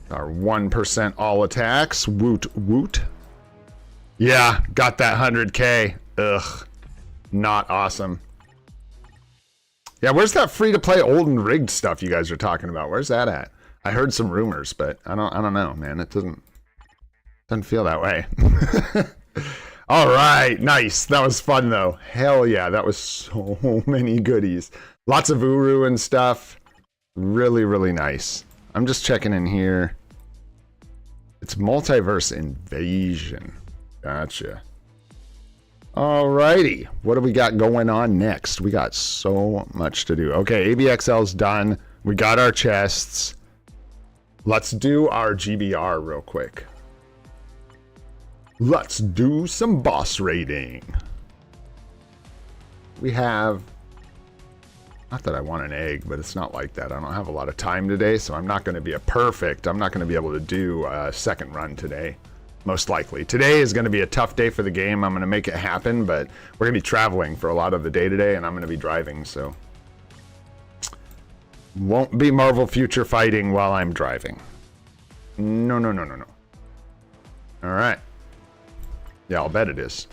Our 1% all attacks. Woot woot. Yeah, got that 100k. Ugh. Not awesome. Yeah, where's that free-to-play old and rigged stuff you guys are talking about? Where's that at? I heard some rumors, but I don't know, man. It doesn't feel that way. All right, nice. That was fun though. Hell yeah, that was so many goodies. Lots of Uru and stuff. Really, really nice. I'm just checking in here. It's Multiverse Invasion. Gotcha. Alrighty, what do we got going on next? We got so much to do. Okay, ABXL's done. We got our chests. Let's do our GBR real quick. Let's do some boss raiding. We have... Not that I want an egg, but it's not like that. I don't have a lot of time today, so I'm not going to be I'm not going to be able to do a second run today. Most likely. Today is going to be a tough day for the game. I'm going to make it happen, but we're going to be traveling for a lot of the day today, and I'm going to be driving, so... Won't be Marvel Future fighting while I'm driving. No, no, no, no, no. Alright. Yeah, I'll bet it is.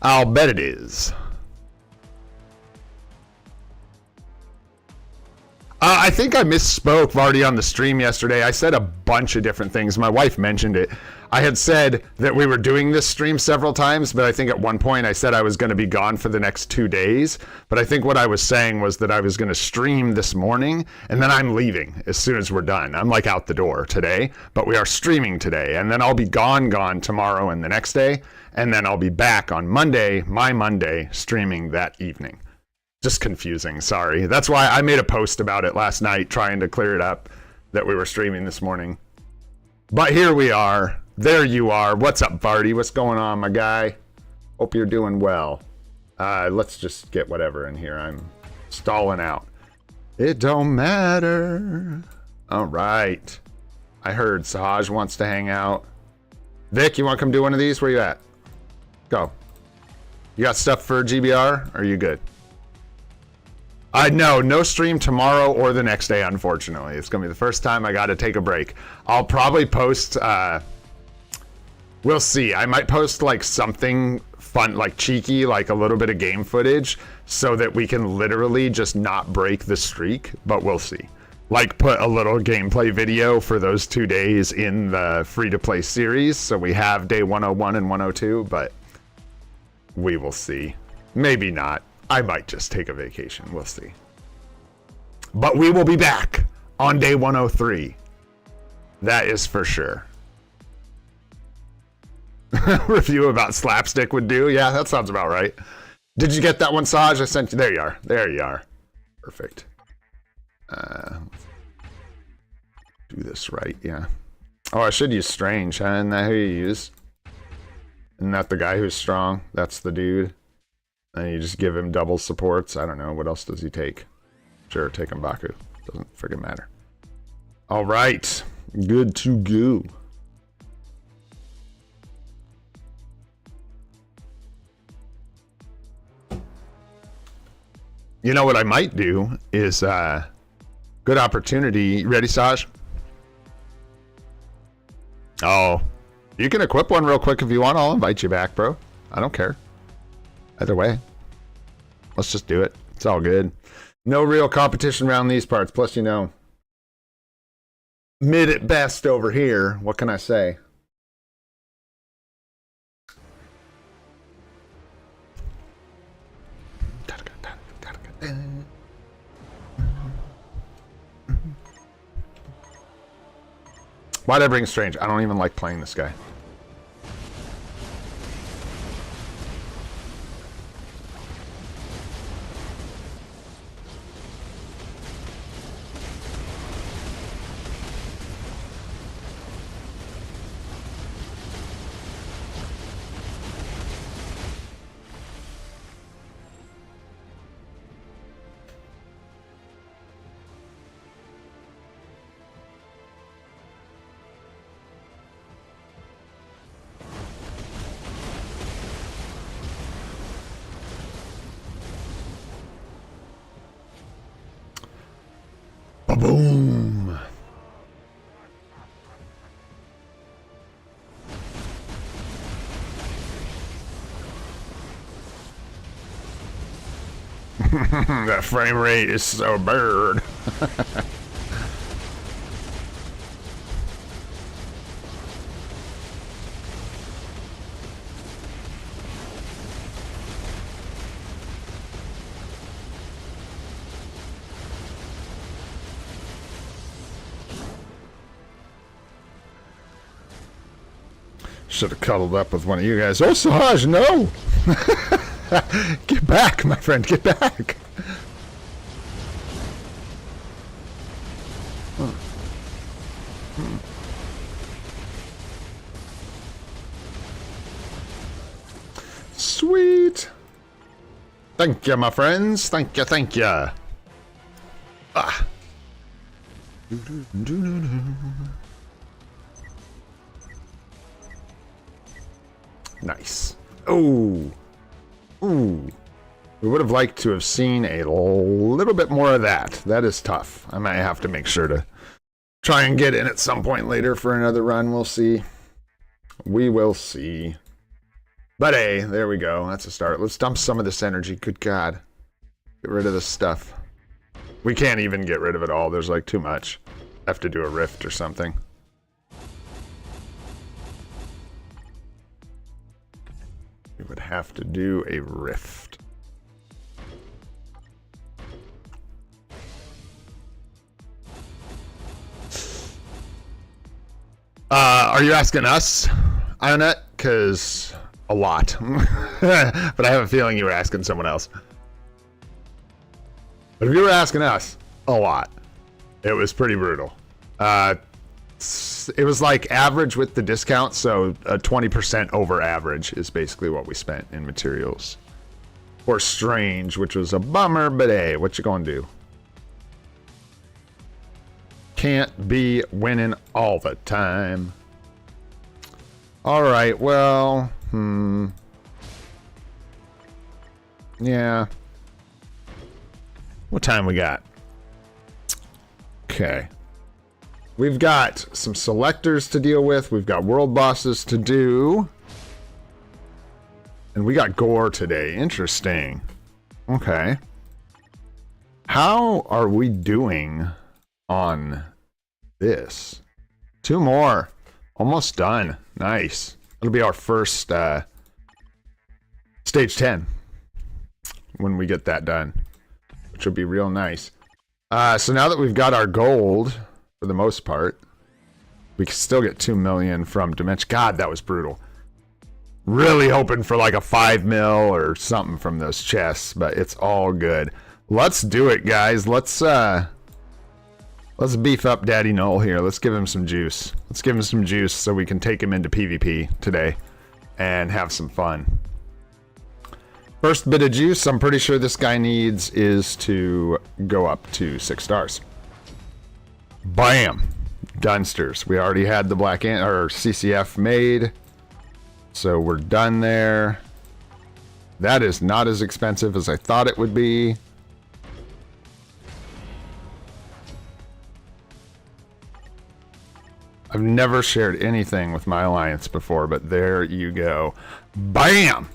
I'll bet it is. I think I misspoke, Vardy, on the stream yesterday. I said a bunch of different things. My wife mentioned it. I had said that we were doing this stream several times, but I think at one point I said I was going to be gone for the next 2 days. But I think what I was saying was that I was going to stream this morning, and then I'm leaving as soon as we're done. I'm like out the door today, but we are streaming today. And then I'll be gone tomorrow and the next day. And then I'll be back on Monday, my Monday, streaming that evening. Just confusing, sorry. That's why I made a post about it last night, trying to clear it up, that we were streaming this morning. But here we are. There you are. What's up, Vardy? What's going on, my guy? Hope you're doing well. Let's just get whatever in here. I'm stalling out. It don't matter. All right. I heard Sahaj wants to hang out. Vic, you want to come do one of these? Where you at? Go. You got stuff for GBR? Or are you good? No stream tomorrow or the next day, unfortunately. It's going to be the first time I got to take a break. I'll probably post, we'll see. I might post like something fun, like cheeky, like a little bit of game footage so that we can literally just not break the streak, but we'll see. Like put a little gameplay video for those 2 days in the free-to-play series. So we have day 101 and 102, but we will see. Maybe not. I might just take a vacation. We'll see. But we will be back on day 103. That is for sure. Review about slapstick would do. Yeah, that sounds about right. Did you get that one, Saj? I sent you. There you are. There you are. Perfect. Do this right. Yeah. Oh, I should use Strange. Huh? Isn't that who you use? Isn't that the guy who's strong? That's the dude. And you just give him double supports. I don't know. What else does he take? Sure, take him Baku. Doesn't friggin' matter. All right. Good to go. You know what I might do is good opportunity. You ready, Saj? Oh, you can equip one real quick if you want. I'll invite you back, bro. I don't care. Either way, let's just do it. It's all good. No real competition around these parts. Plus, you know, mid at best over here. What can I say? Why'd I bring Strange? I don't even like playing this guy. Boom. That frame rate is so bird. Should have cuddled up with one of you guys. Oh, Sahaj, no! Get back, my friend, get back! Sweet! Thank you, my friends. Thank you, thank you. Ah. Nice. Oh. Ooh. We would have liked to have seen a little bit more of that. That is tough. I might have to make sure to try and get in at some point later for another run. We'll see. We will see. But hey, there we go. That's a start. Let's dump some of this energy. Good God. Get rid of this stuff. We can't even get rid of it all. There's like too much. Have to do a rift or something. We would have to do a rift. Are you asking us, Ionet? Because a lot. But I have a feeling you were asking someone else. But if you were asking us, a lot. It was pretty brutal. It was like average with the discount, so 20% over average is basically what we spent in materials. For Strange, which was a bummer, but hey, what you gonna do? Can't be winning all the time. Alright, well, yeah. What time we got? Okay. We've got some selectors to deal with. We've got world bosses to do. And we got gore today. Interesting. Okay. How are we doing on this? 2 more. Almost done. Nice. It'll be our first stage 10 when we get that done, which will be real nice. So now that we've got our gold, for the most part, we can still get 2 million from Dimension. God, that was brutal. Really hoping for like a 5 mil or something from those chests, but it's all good. Let's do it, guys. Let's beef up Daddy Knull here. Let's give him some juice. Let's give him some juice so we can take him into PvP today and have some fun. First bit of juice I'm pretty sure this guy needs is to go up to 6 stars. Bam! Dunsters. We already had the black or CCF made, so we're done there. That is not as expensive as I thought it would be. I've never shared anything with my alliance before, but there you go. Bam!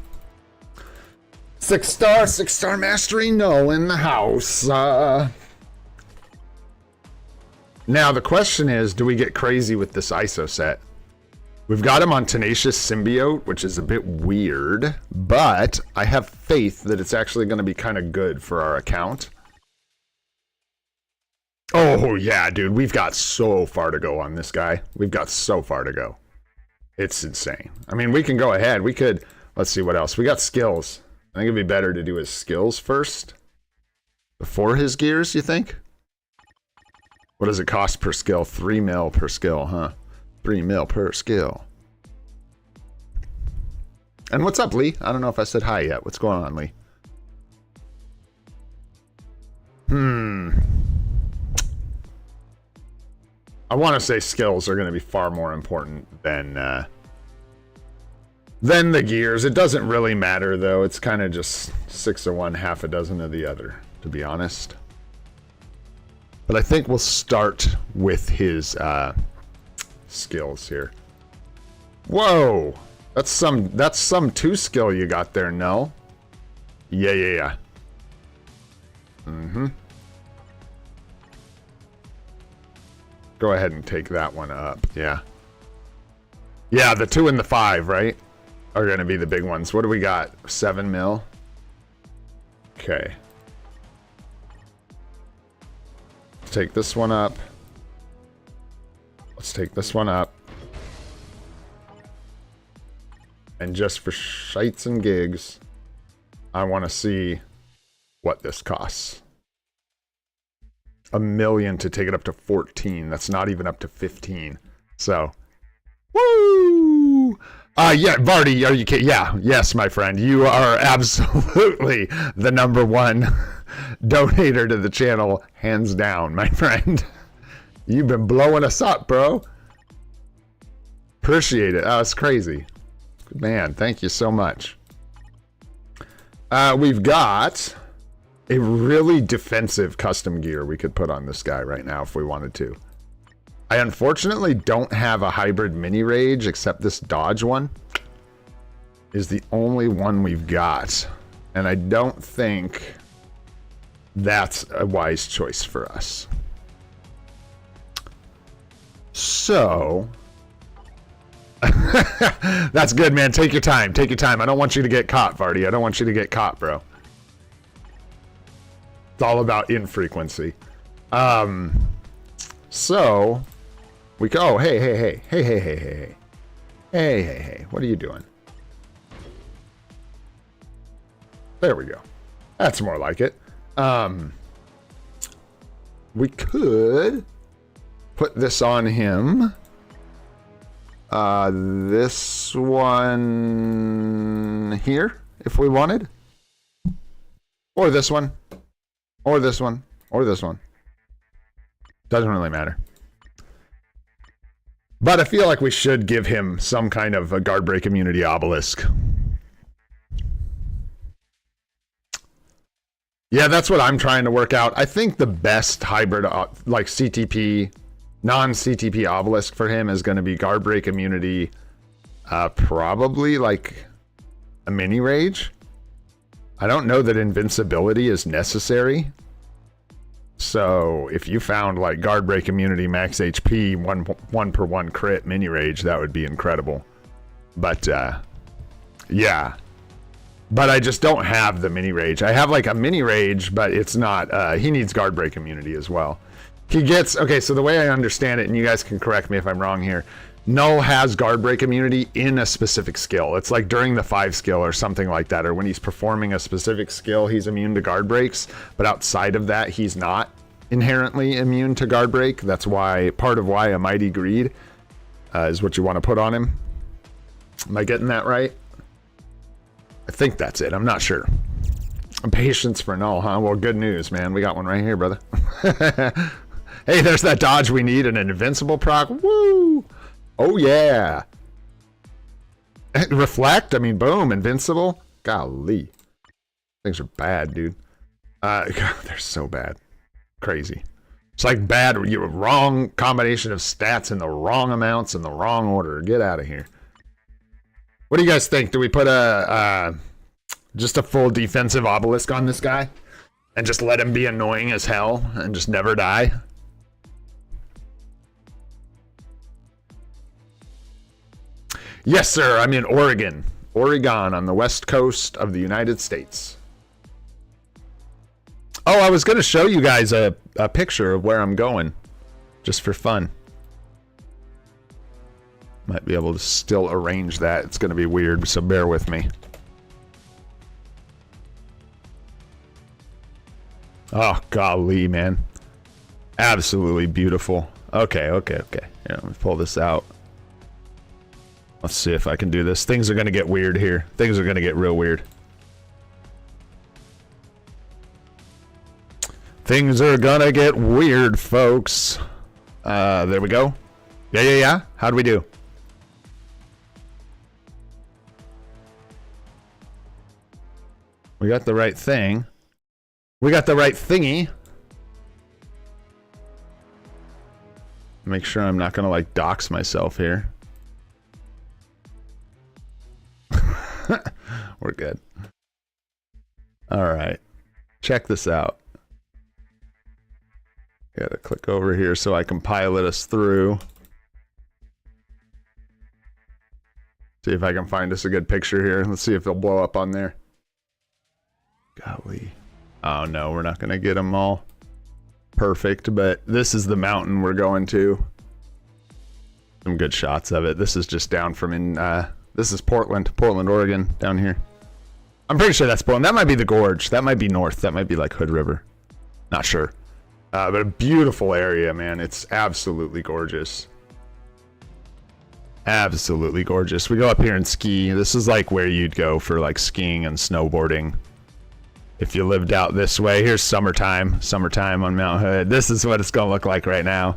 6 star mastery Knull in the house. Now the question is, do we get crazy with this ISO set? We've got him on Tenacious Symbiote, which is a bit weird, but I have faith that it's actually going to be kind of good for our account. Oh yeah, dude, we've got so far to go on this guy. We've got so far to go. It's insane. I mean, we can go ahead. We could, let's see what else. We got skills. I think it'd be better to do his skills first before his gears, you think? What does it cost per skill? 3 mil per skill, huh? 3 mil per skill. And what's up, Lee? I don't know if I said hi yet. What's going on, Lee? I want to say skills are going to be far more important than the gears. It doesn't really matter, though. It's kind of just 6 of one, half a dozen of the other, to be honest. But I think we'll start with his skills here. Whoa! That's some 2 skill you got there, Knull. Yeah. Go ahead and take that one up. Yeah. Yeah, the 2 and the 5, right? Are going to be the big ones. What do we got? 7 mil? Okay. Let's take this one up. Let's take this one up. And just for shites and gigs, I want to see what this costs. 1 million to take it up to 14. That's not even up to 15. So, woo! Yeah, Vardy, are you kidding? Yeah, yes, my friend. You are absolutely the #1 donator to the channel, hands down, my friend. You've been blowing us up, bro. Appreciate it. Oh, it's crazy. Man, thank you so much. We've got a really defensive custom gear we could put on this guy right now if we wanted to. I unfortunately don't have a hybrid mini rage, except this dodge one is the only one we've got. And I don't think That's a wise choice for us. So that's good, man. Take your time. Take your time. I don't want you to get caught, Vardy. I don't want you to get caught, bro. It's all about infrequency. So we go. Oh, hey. What are you doing? There we go. That's more like it. We could put this on him. This one here, if we wanted. Or this one. Or this one. Or this one. Doesn't really matter. But I feel like we should give him some kind of a guard break immunity obelisk. Yeah, that's what I'm trying to work out. I think the best hybrid, like CTP, non-CTP obelisk for him is going to be guard break immunity, probably like a mini rage. I don't know that invincibility is necessary. So if you found like guard break immunity, max HP, one per one crit mini rage, that would be incredible. But yeah. But I just don't have the mini rage. I have like a mini rage, but it's not, he needs guard break immunity as well. He gets, okay, so the way I understand it, and you guys can correct me if I'm wrong here, Knull has guard break immunity in a specific skill. It's like during the 5 skill or something like that, or when he's performing a specific skill, he's immune to guard breaks, but outside of that, he's not inherently immune to guard break. That's why, part of why a Mighty Greed is what you want to put on him. Am I getting that right? I think that's it. I'm not sure. Patience for Knull, huh? Well, good news, man. We got one right here, brother. Hey, there's that dodge we need, an invincible proc. Woo! Oh, yeah. Reflect? I mean, boom, invincible. Golly. Things are bad, dude. God, they're so bad. Crazy. It's like bad, you're wrong combination of stats in the wrong amounts in the wrong order. Get out of here. What do you guys think? Do we put just a full defensive obelisk on this guy and just let him be annoying as hell and just never die? Yes, sir. I'm in Oregon. Oregon on the west coast of the United States. Oh, I was going to show you guys a picture of where I'm going just for fun. Might be able to still arrange that. It's going to be weird, so bear with me. Oh, golly, man. Absolutely beautiful. Okay. Yeah, let me pull this out. Let's see if I can do this. Things are going to get weird here. Things are going to get real weird. Things are going to get weird, folks. There we go. Yeah. How'd we do? We got the right thing. We got the right thingy. Make sure I'm not going to like dox myself here. We're good. All right. Check this out. Gotta click over here so I can pilot us through. See if I can find us a good picture here. Let's see if it'll blow up on there. Golly. Oh no, we're not gonna get them all perfect, but this is the mountain we're going to. Some good shots of it. This is just down from in, this is Portland, Oregon, down here. I'm pretty sure that's Portland. That might be the gorge. That might be north. That might be like Hood River. Not sure. But a beautiful area, man. It's absolutely gorgeous. Absolutely gorgeous. We go up here and ski. This is like where you'd go for like skiing and snowboarding. If you lived out this way. Here's summertime. Summertime on Mount Hood. This is what it's going to look like right now.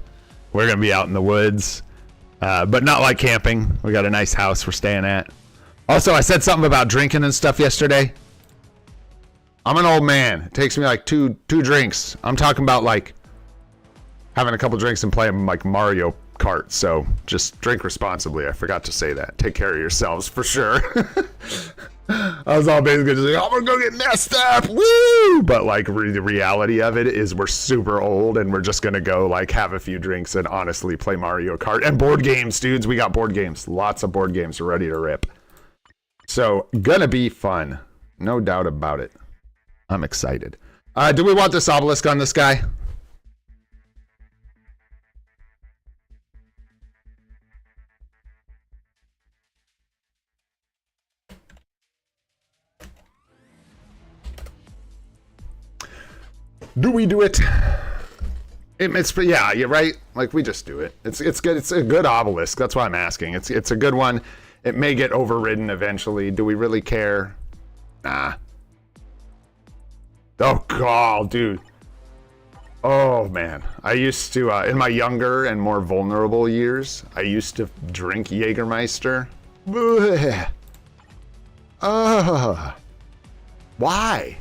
We're going to be out in the woods. But not like camping. We got a nice house we're staying at. Also, I said something about drinking and stuff yesterday. I'm an old man. It takes me like two drinks. I'm talking about like having a couple drinks and playing like Mario cart, so just drink responsibly. I forgot to say that. Take care of yourselves for sure. I was all basically just like, I'm gonna go get messed up, woo! But like the reality of it is we're super old and we're just gonna go like have a few drinks and honestly play Mario Kart and board games, dudes. We got board games, lots of board games ready to rip. So gonna be fun, no doubt about it. I'm excited. Do we want this obelisk on this guy? Do we do it? It's yeah, you're right. Like we just do it. It's good. It's a good obelisk. That's why I'm asking. It's a good one. It may get overridden eventually. Do we really care? Nah. Oh god, dude. Oh man, I used to in my younger and more vulnerable years, I used to drink Jägermeister. Why?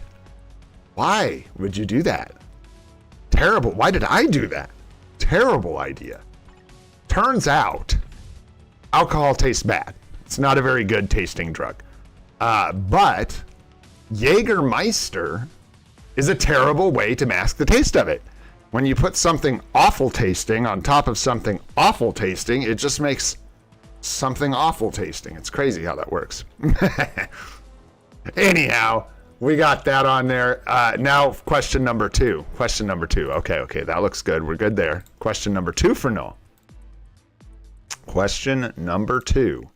Why would you do that? Terrible. Why did I do that? Terrible idea. Turns out, alcohol tastes bad. It's not a very good tasting drug. But Jägermeister is a terrible way to mask the taste of it. When you put something awful tasting on top of something awful tasting, it just makes something awful tasting. It's crazy how that works. Anyhow, we got that on there. Now, question number two. Question number two. Okay, that looks good. We're good there. Question number two for Knull. Question number two.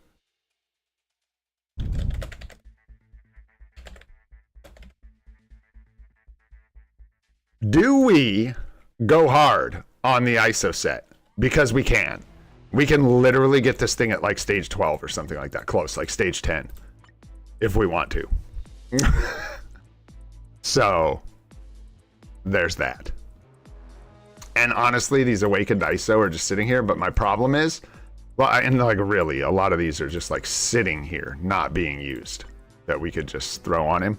Do we go hard on the ISO set? Because we can. We can literally get this thing at like stage 12 or something like that. Close, like stage 10. If we want to. So, there's that. And honestly, these awakened ISO are just sitting here, but my problem is, well, and like really, a lot of these are just like sitting here, not being used, that we could just throw on him.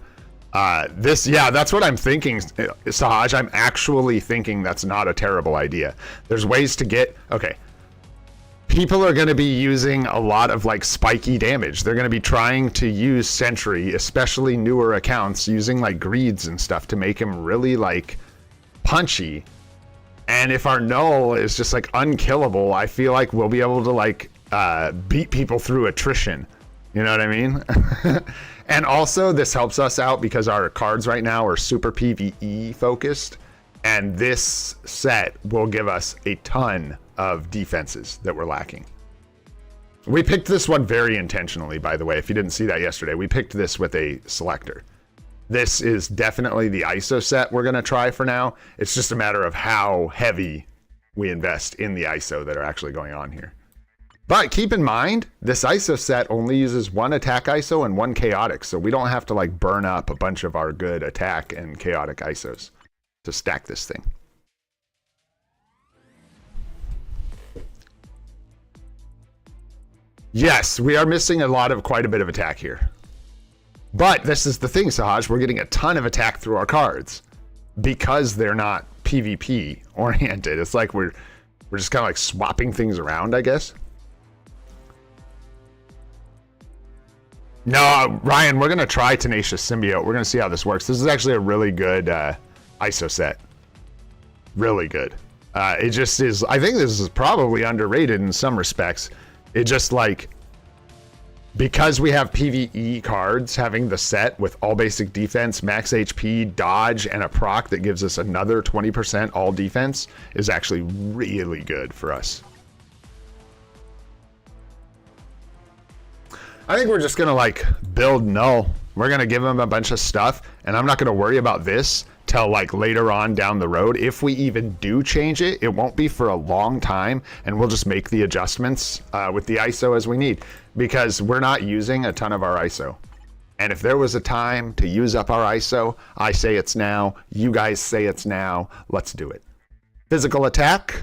Yeah, that's what I'm thinking, Sahaj. I'm actually thinking that's not a terrible idea. There's ways to get, okay. People are going to be using a lot of like spiky damage. They're going to be trying to use Sentry, especially newer accounts, using like greeds and stuff to make him really like punchy. And if our Knull is just like unkillable, I feel like we'll be able to like beat people through attrition. You know what I mean? And also this helps us out because our cards right now are super PvE focused. And this set will give us a ton of defenses that we're lacking. We picked this one very intentionally, by the way. If you didn't see that yesterday, we picked this with a selector. This is definitely the ISO set we're going to try for now. It's just a matter of how heavy we invest in the ISO that are actually going on here. But keep in mind, this ISO set only uses one attack ISO and one chaotic, so we don't have to like burn up a bunch of our good attack and chaotic ISOs to stack this thing. Yes, we are missing quite a bit of attack here. But this is the thing, Sahaj, we're getting a ton of attack through our cards because they're not PvP oriented. It's like we're just kind of like swapping things around, I guess. No, Ryan, we're going to try Tenacious Symbiote. We're going to see how this works. This is actually a really good ISO set. Really good. It just is, I think this is probably underrated in some respects. It just like, because we have PvE cards, having the set with all basic defense, max HP, dodge, and a proc that gives us another 20% all defense is actually really good for us. I think we're just gonna like build Knull. We're gonna give him a bunch of stuff, and I'm not gonna worry about this till like later on down the road. If we even do change it, it won't be for a long time, and we'll just make the adjustments with the ISO as we need, because we're not using a ton of our ISO. And if there was a time to use up our ISO, I say it's now, you guys say it's now, let's do it. Physical attack.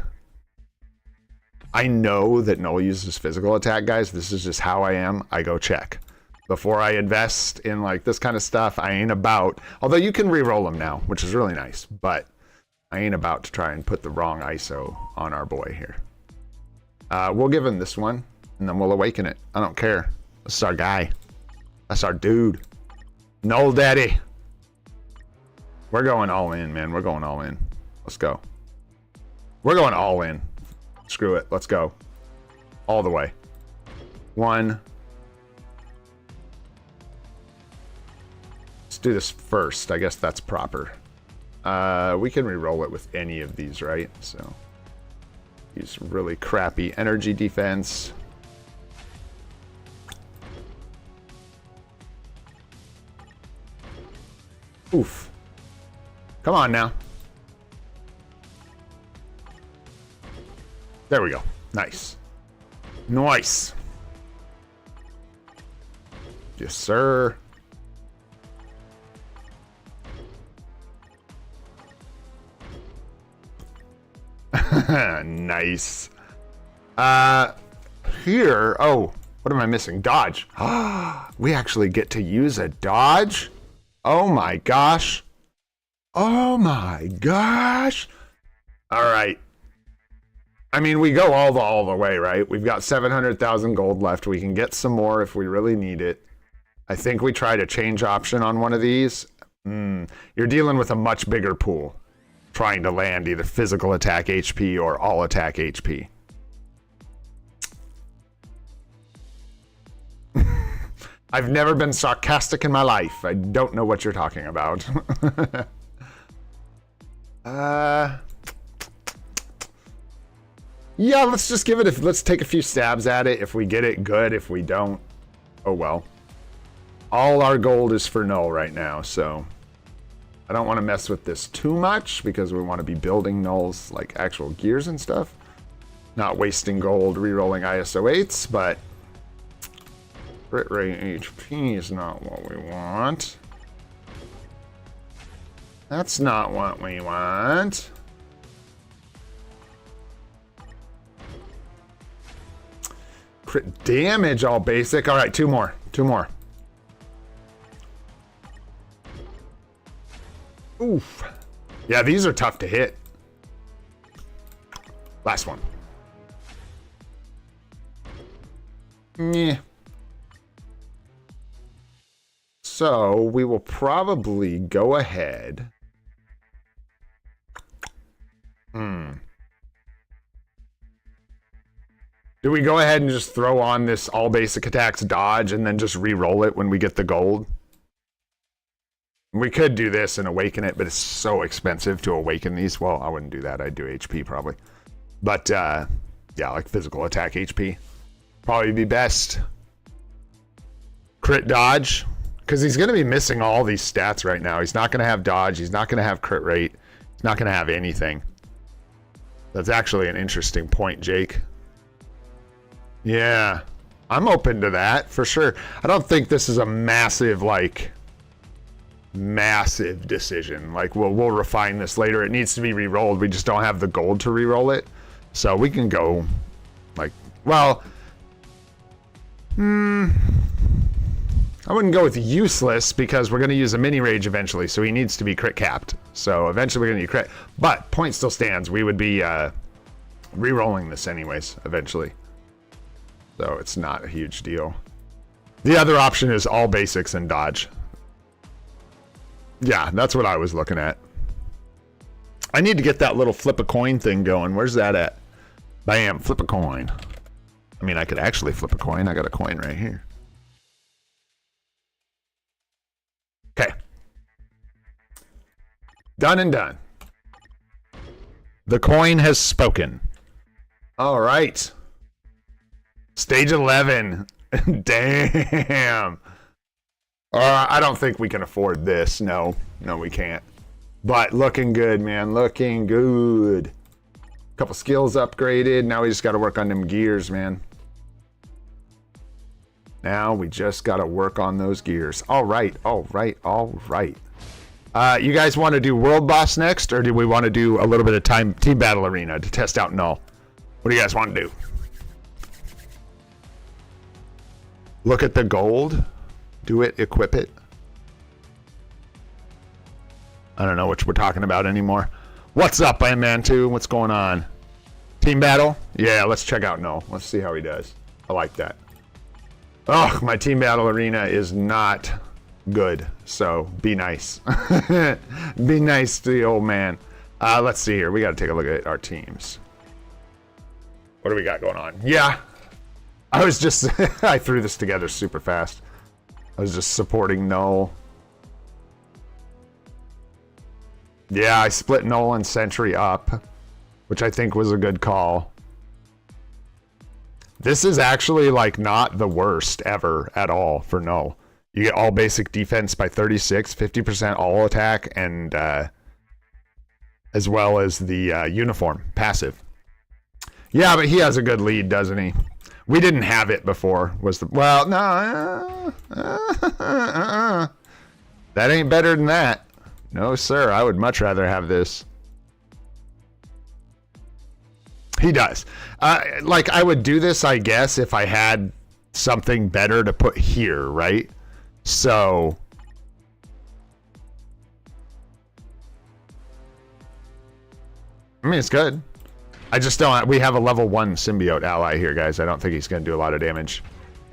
I know that Knull uses physical attack, guys. This is just how I am. I go check. Before I invest in like this kind of stuff, I ain't about, although you can re-roll them now, which is really nice, but I ain't about to try and put the wrong ISO on our boy here. We'll give him this one, and then we'll awaken it. I don't care. That's our guy. That's our dude. Knull Daddy. We're going all in, man. We're going all in. Let's go. We're going all in. Screw it. Let's go. All the way. 1. Let's do this first. I guess that's proper. We can re-roll it with any of these, right? So use really crappy energy defense. Oof. Come on now. There we go. Nice. Nice. Yes, sir. Nice. Here. Oh, what am I missing? Dodge. We actually get to use a dodge? Oh my gosh. Oh my gosh. All right. I mean, we go all the way, right? We've got 700,000 gold left. We can get some more if we really need it. I think we tried a change option on one of these. You're dealing with a much bigger pool, trying to land either physical attack HP or all attack HP. I've never been sarcastic in my life. I don't know what you're talking about. Yeah, let's just give it let's take a few stabs at it. If we get it, good. If we don't, oh well. All our gold is for Knull right now, so I don't want to mess with this too much because we want to be building Knull's like actual gears and stuff. Not wasting gold re-rolling ISO 8s, but crit rate HP is not what we want. That's not what we want. Crit damage, all basic. All right, 2 more. 2 more. Oof. Yeah, these are tough to hit. Last one. Yeah. So we will probably go ahead. Do we go ahead and just throw on this all basic attacks dodge and then just re-roll it when we get the gold? We could do this and awaken it, but it's so expensive to awaken these. Well, I wouldn't do that. I'd do HP probably. But yeah, like physical attack HP. Probably be best. Crit dodge. Because he's going to be missing all these stats right now. He's not going to have dodge. He's not going to have crit rate. He's not going to have anything. That's actually an interesting point, Jake. Yeah, I'm open to that for sure. I don't think this is a massive, like, massive decision. Like, we'll refine this later. It needs to be re-rolled. We just don't have the gold to re-roll it. So we can go, like, well, I wouldn't go with useless because we're going to use a mini rage eventually. So he needs to be crit capped. So eventually we're going to need crit. But point still stands. We would be re-rolling this anyways, eventually. So it's not a huge deal. The other option is all basics and dodge. Yeah, that's what I was looking at. I need to get that little flip a coin thing going. Where's that at? Bam, flip a coin. I mean, I could actually flip a coin. I got a coin right here. Okay. Done and done. The coin has spoken. All right. Stage 11. Damn. I don't think we can afford this. No, we can't. But looking good, man. Looking good. Couple skills upgraded. Now we just got to work on them gears, man. Now we just got to work on those gears. All right. You guys want to do World Boss next, or do we want to do a little bit of Team Battle Arena to test out Knull? What do you guys want to do? Look at the gold. Do it, equip it. I don't know what we're talking about anymore. What's up, Man 2? What's going on? Team battle? Yeah, let's check out Knull. Let's see how he does. I like that. Oh, my team battle arena is not good, so be nice. Be nice to the old man. Let's see here. We got to take a look at our teams. What do we got going on? Yeah, I was just... I threw this together super fast. I was just supporting Knull. Yeah, I split Knull and Sentry up, which I think was a good call. This is actually like not the worst ever at all for Knull. You get all basic defense by 36, 50% all attack, and as well as the uniform passive. Yeah, but he has a good lead, doesn't he? We didn't have it before. Was the well? No, that ain't better than that. No, sir. I would much rather have this. He does. Like, I would do this, I guess, if I had something better to put here, right? So... I mean, it's good. I just don't... We have a level 1 symbiote ally here, guys. I don't think he's going to do a lot of damage.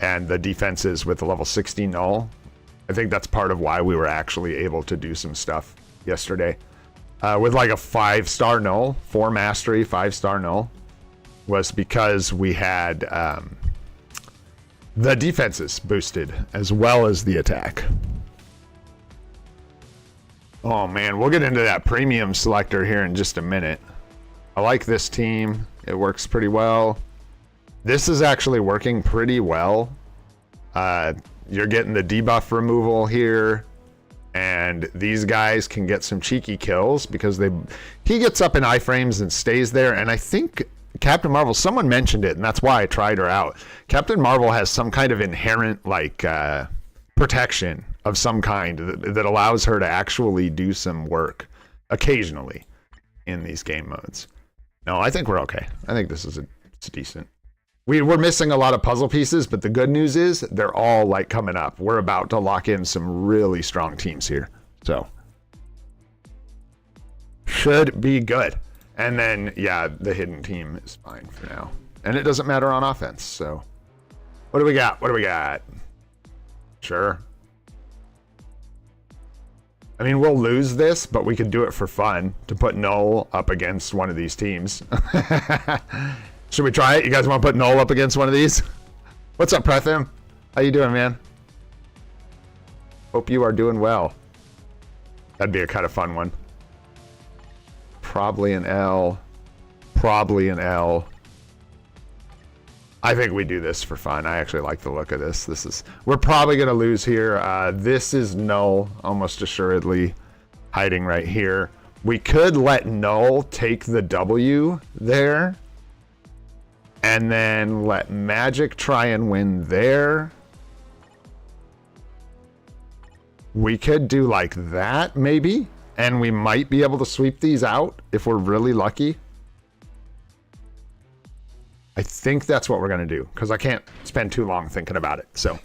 And the defenses with the level 16 Knull, I think that's part of why we were actually able to do some stuff yesterday. With like a 5-star Knull, 4 mastery, 5-star Knull, was because we had the defenses boosted as well as the attack. Oh man, we'll get into that premium selector here in just a minute. I like this team. It works pretty well. This is actually working pretty well. You're getting the debuff removal here. And these guys can get some cheeky kills because he gets up in iframes and stays there. And I think Captain Marvel, someone mentioned it, and that's why I tried her out. Captain Marvel has some kind of inherent like protection of some kind that allows her to actually do some work occasionally in these game modes. No, I think we're okay. I think this is it's decent. We're missing a lot of puzzle pieces, but the good news is they're all like coming up. We're about to lock in some really strong teams here. So should be good. And then, yeah, the hidden team is fine for now. And it doesn't matter on offense. So what do we got? What do we got? Sure. I mean, we'll lose this, but we could do it for fun to put Knull up against one of these teams. Should we try it? You guys want to put Knull up against one of these? What's up, Prethim? How you doing, man? Hope you are doing well. That'd be a kind of fun one. Probably an L. Probably an L. I think we do this for fun. I actually like the look of this. We're probably going to lose here. This is Knull, almost assuredly, hiding right here. We could let Knull take the W there. And then let Magic try and win there. We could do like that, maybe. And we might be able to sweep these out if we're really lucky. I think that's what we're going to do. Because I can't spend too long thinking about it. So,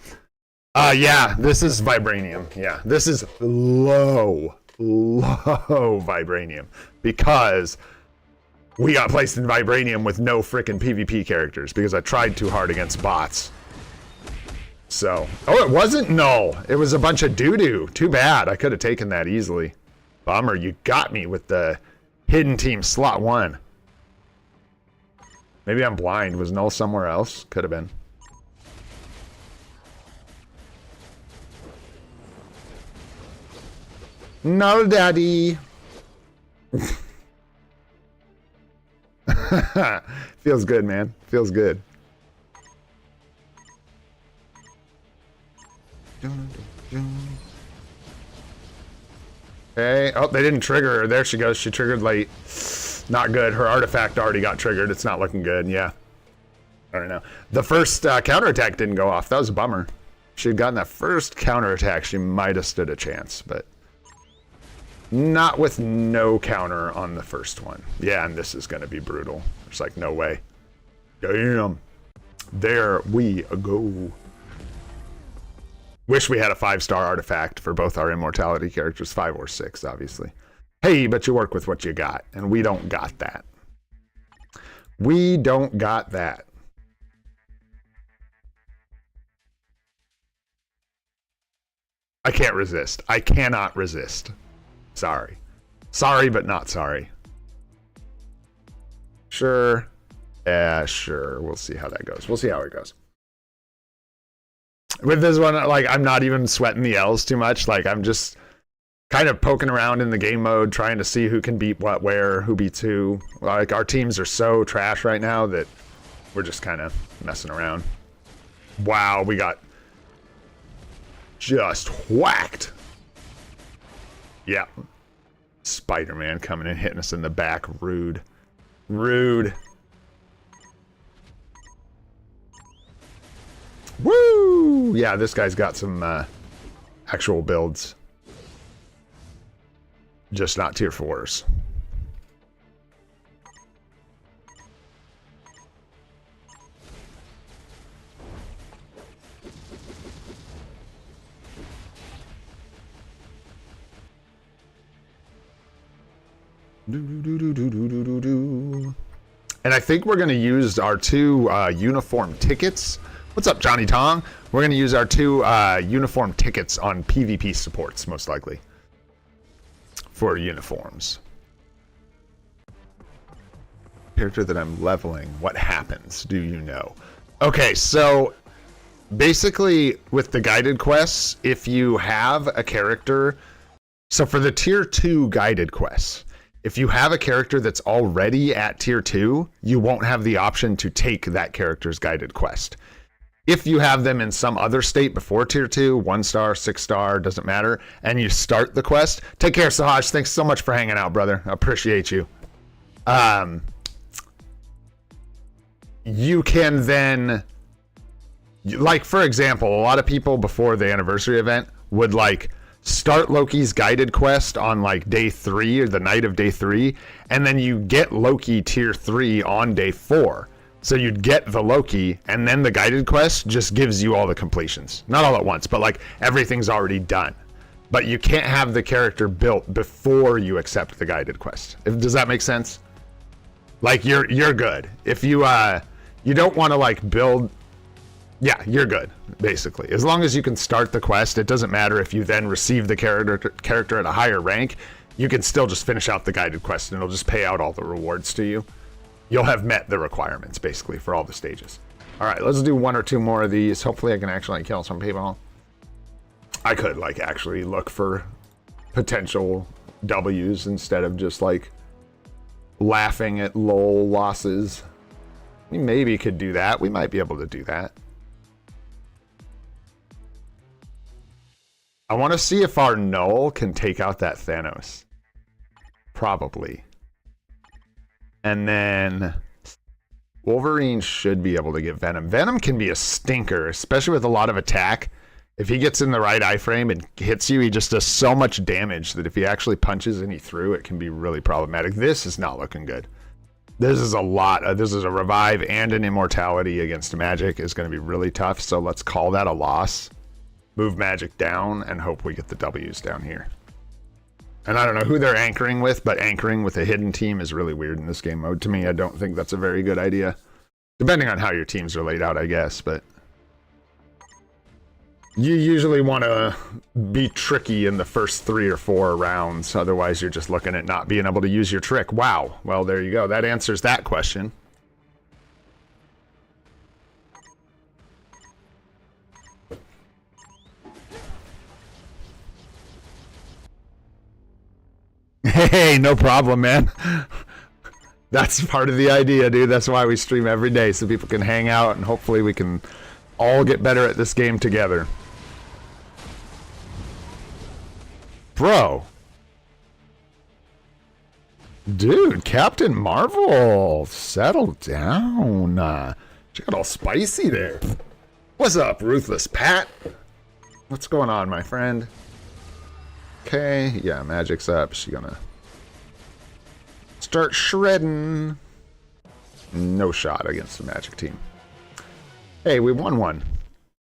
yeah, this is Vibranium. Yeah, this is low Vibranium. Because... we got placed in Vibranium with no frickin' PvP characters because I tried too hard against bots. So, oh, it wasn't Knull. It was a bunch of doo-doo. Too bad. I could have taken that easily. Bummer, you got me with the hidden team slot 1. Maybe I'm blind. Was Knull somewhere else? Could have been. Knull daddy. Feels good, man. Feels good. Okay. Oh, they didn't trigger her. There she goes. She triggered late. Not good. Her artifact already got triggered. It's not looking good. Yeah. I don't know. The first counterattack didn't go off. That was a bummer. If she had gotten that first counterattack, she might have stood a chance, but not with no counter on the first one. Yeah, and this is going to be brutal. There's like no way. Damn. There we go. Wish we had a 5-star artifact for both our immortality characters, 5 or 6, obviously. Hey, but you work with what you got, and we don't got that. We don't got that. I can't resist. I cannot resist. Sorry. Sorry, but not sorry. Sure. Yeah, sure. We'll see how that goes. We'll see how it goes. With this one, like, I'm not even sweating the L's too much. Like, I'm just kind of poking around in the game mode, trying to see who can beat what, where, who beats who. Like, our teams are so trash right now that we're just kind of messing around. Wow, we got just whacked. Yeah. Spider-Man coming and hitting us in the back. Rude. Rude. Woo! Yeah, this guy's got some actual builds. Just not tier 4s. And I think we're going to use our 2 uniform tickets. What's up, Johnny Tong? We're going to use our 2 uniform tickets on PvP supports, most likely, for uniforms. Character that I'm leveling, what happens? Do you know? Okay, so basically with the guided quests, if you have a character, so for the tier 2 guided quests, if you have a character that's already at tier 2, you won't have the option to take that character's guided quest. If you have them in some other state before tier 2, 1 star, 6 star, doesn't matter, and you start the quest, take care, Sahaj. Thanks so much for hanging out, brother. I appreciate you. You can then, like, for example, a lot of people before the anniversary event would, like, start Loki's guided quest on, like, day 3 or the night of day 3, and then you get Loki tier 3 on day 4. So you'd get the Loki, and then the guided quest just gives you all the completions. Not all at once, but, like, everything's already done. But you can't have the character built before you accept the guided quest. Does that make sense? Like, you're good. If you you don't want to, like, build... Yeah, you're good, basically. As long as you can start the quest, it doesn't matter if you then receive the character at a higher rank. You can still just finish out the guided quest, and it'll just pay out all the rewards to you. You'll have met the requirements, basically, for all the stages. All right, let's do 1 or 2 more of these. Hopefully I can actually kill some people. I could, like, actually look for potential W's instead of just, like, laughing at lol losses. We maybe could do that. We might be able to do that. I want to see if our Knull can take out that Thanos. Probably. And then Wolverine should be able to get Venom. Venom can be a stinker, especially with a lot of attack. If he gets in the right iframe and hits you, he just does so much damage that if he actually punches any through, it can be really problematic. This is not looking good. This is a lot. This is a revive and an immortality against magic is going to be really tough. So let's call that a loss. Move magic down and hope we get the W's down here. And I don't know who they're anchoring with, but anchoring with a hidden team is really weird in this game mode. To me, I don't think that's a very good idea. Depending on how your teams are laid out, I guess, but... You usually want to be tricky in the first 3 or 4 rounds. Otherwise, you're just looking at not being able to use your trick. Wow. Well, there you go. That answers that question. Hey, no problem, man. That's part of the idea, dude. That's why we stream every day, so people can hang out and hopefully we can all get better at this game together. Bro. Dude, Captain Marvel, settle down. She got all spicy there. What's up, Ruthless Pat? What's going on, my friend? Okay, yeah, magic's up. She's gonna start shredding. No shot against the magic team. Hey, we won one.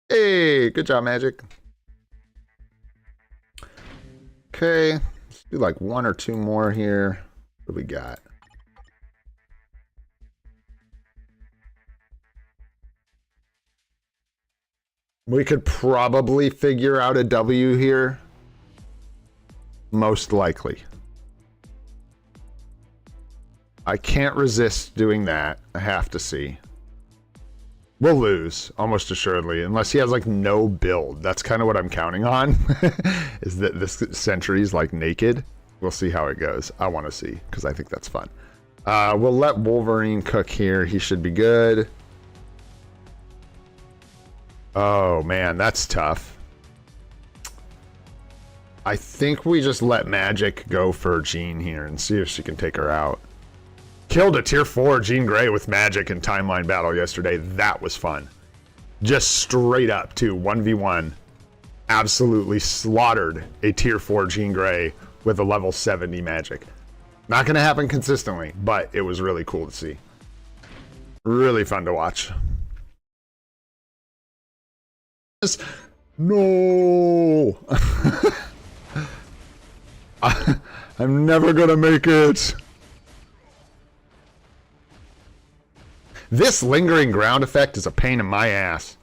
Hey, good job, magic. Okay, let's do like 1 or 2 more here. What do we got? We could probably figure out a W here. Most likely. I can't resist doing that. I have to see. We'll lose, almost assuredly, unless he has, like, no build. That's kind of what I'm counting on, is that this sentry's, like, naked. We'll see how it goes. I want to see, because I think that's fun. We'll let Wolverine cook here. He should be good. Oh, man, that's tough. I think we just let Magic go for Jean here and see if she can take her out. Killed a tier 4 Jean Grey with Magic in Timeline Battle yesterday. That was fun. Just straight up, too. 1v1. Absolutely slaughtered a tier 4 Jean Grey with a level 70 Magic. Not going to happen consistently, but it was really cool to see. Really fun to watch. No! I'm never going to make it. This lingering ground effect is a pain in my ass.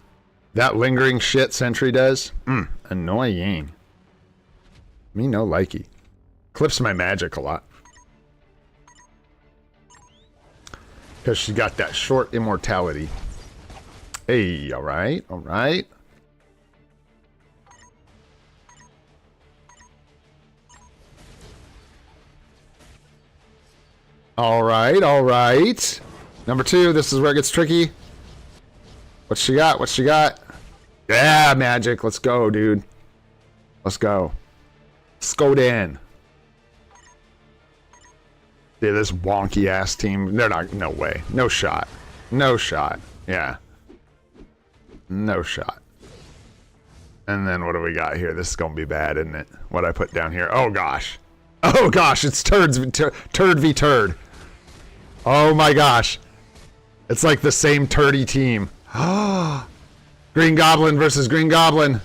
That lingering shit Sentry does? Annoying. Me no likey. Clips my Magic a lot. Because she got that short immortality. Hey, alright, alright. Alright, alright. Number 2, this is where it gets tricky. What's she got? What's she got? Yeah, Magic. Let's go, dude. Let's go. Let's go Dan. Yeah, this wonky ass team. They're not. No way. No shot. No shot. Yeah. No shot. And then what do we got here? This is gonna be bad, isn't it? What I put down here. Oh gosh. Oh gosh. It's turd v turd. Oh my gosh. It's like the same turdy team. Green Goblin versus Green Goblin.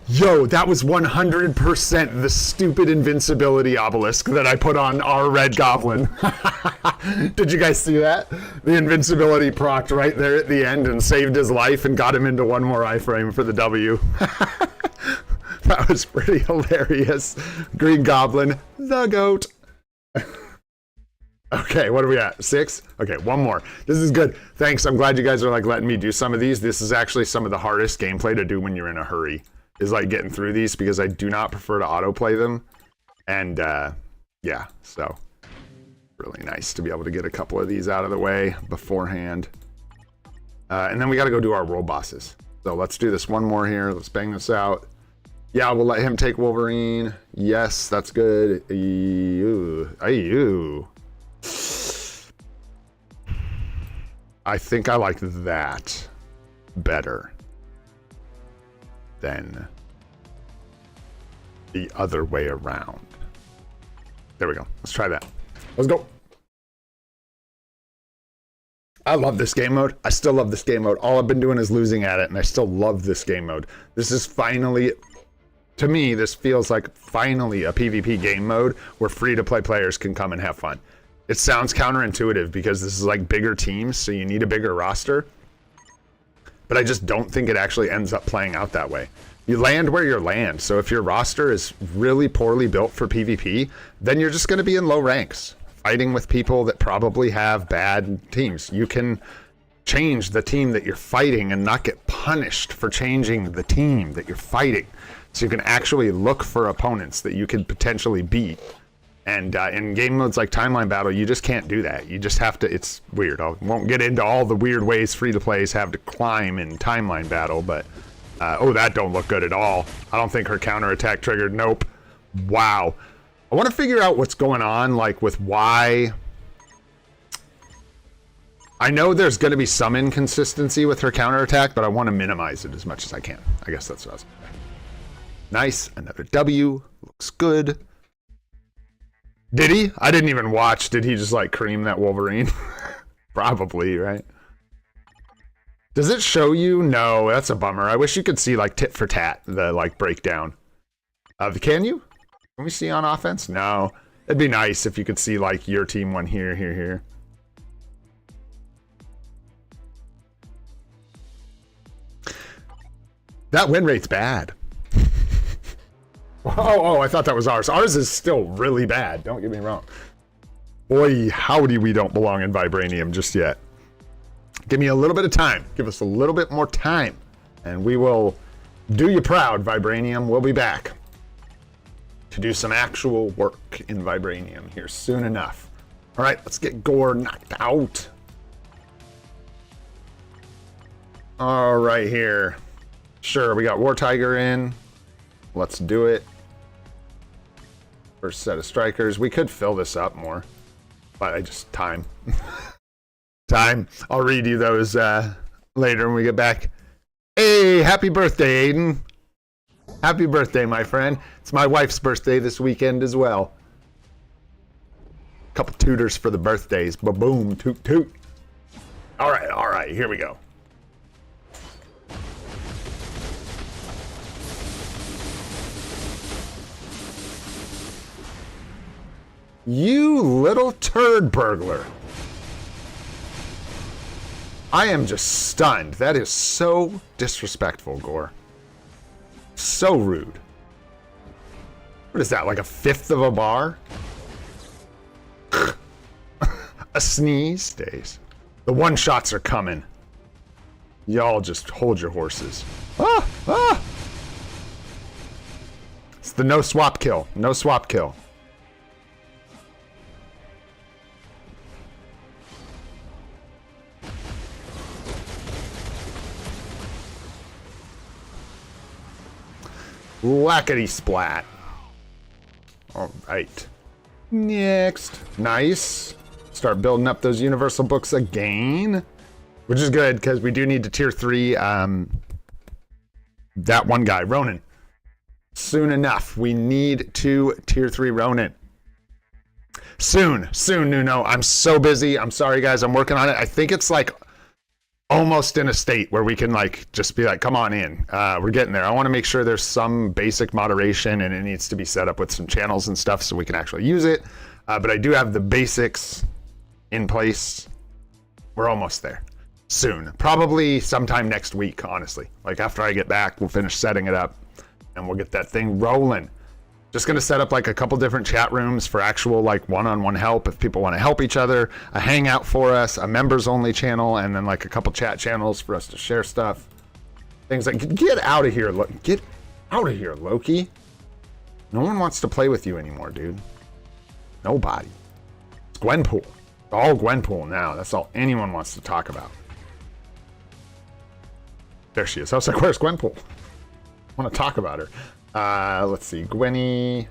Yo, that was 100% the stupid invincibility obelisk that I put on our Red Goblin. Did you guys see that? The invincibility procced right there at the end and saved his life and got him into one more iframe for the W. That was pretty hilarious. Green Goblin, the GOAT. Okay, what are we at? 6? Okay, one more. This is good. Thanks. I'm glad you guys are like letting me do some of these. This is actually some of the hardest gameplay to do when you're in a hurry. Is like getting through these because I do not prefer to autoplay them. And yeah, so really nice to be able to get a couple of these out of the way beforehand. And then we got to go do our world bosses. So let's do this one more here. Let's bang this out. Yeah, we'll let him take Wolverine. Yes, that's good. I think I like that better than the other way around. There we go. Let's try that. Let's go. I love this game mode. I still love this game mode. All I've been doing is losing at it, and I still love this game mode. This is finally, to me, this feels like finally a PvP game mode where free-to-play players can come and have fun. It sounds counterintuitive because this is like bigger teams, so you need a bigger roster. But I just don't think it actually ends up playing out that way. You land where you land, so if your roster is really poorly built for PvP, then you're just going to be in low ranks, fighting with people that probably have bad teams. You can change the team that you're fighting and not get punished for changing the team that you're fighting. So you can actually look for opponents that you could potentially beat. And in game modes like Timeline Battle, you just can't do that. You just have to, it's weird. I won't get into all the weird ways free-to-plays have to climb in Timeline Battle, but, oh, that don't look good at all. I don't think her counterattack triggered. Nope. Wow. I want to figure out what's going on, like, with why. I know there's going to be some inconsistency with her counterattack, but I want to minimize it as much as I can. I guess that's what I was. Nice. Another W. Looks good. Did he? I didn't even watch. Did he just like cream that Wolverine? Probably, right? Does it show you? No, that's a bummer. I wish you could see like tit for tat, the like breakdown. Can you? Can we see on offense? No. It'd be nice if you could see like your team one here, here, here. That win rate's bad. Oh, I thought that was ours. Ours is still really bad. Don't get me wrong. Boy, howdy, we don't belong in Vibranium just yet. Give me a little bit of time. Give us a little bit more time. And we will do you proud, Vibranium. We'll be back to do some actual work in Vibranium here soon enough. All right, let's get Gore knocked out. All right, here. Sure, we got War Tiger in. Let's do it. First set of strikers. We could fill this up more, but I just time. Time. I'll read you those later when we get back. Hey, happy birthday, Aiden. Happy birthday, my friend. It's my wife's birthday this weekend as well. Couple tutors for the birthdays. Ba-boom, toot, toot. All right, here we go. You little turd burglar. I am just stunned. That is so disrespectful, Gore. So rude. What is that, like a fifth of a bar? A sneeze stays. The one-shots are coming. Y'all just hold your horses. Ah! Ah! It's the no swap kill. No swap kill. Whackety splat. All right. Next. Nice. Start building up those universal books again, which is good because we do need to tier 3 that one guy, Ronin. Soon enough. We need to tier 3 Ronin. Soon, Nuno. I'm so busy. I'm sorry, guys. I'm working on it. I think it's like almost in a state where we can like just be like, come on in. We're getting there. I want to make sure there's some basic moderation and it needs to be set up with some channels and stuff so we can actually use it. But I do have the basics in place. We're almost there. Soon. Probably sometime next week, honestly. Like after I get back, we'll finish setting it up and we'll get that thing rolling. Just going to set up like a couple different chat rooms for actual like one-on-one help if people want to help each other, a hangout for us, a members only channel, and then like a couple chat channels for us to share stuff. Things like, get out of here, get out of here, Loki. No one wants to play with you anymore, dude. Nobody. It's Gwenpool. It's all Gwenpool now. That's all anyone wants to talk about. There she is. I was like, where's Gwenpool? I want to talk about her. Let's see, Gwenny.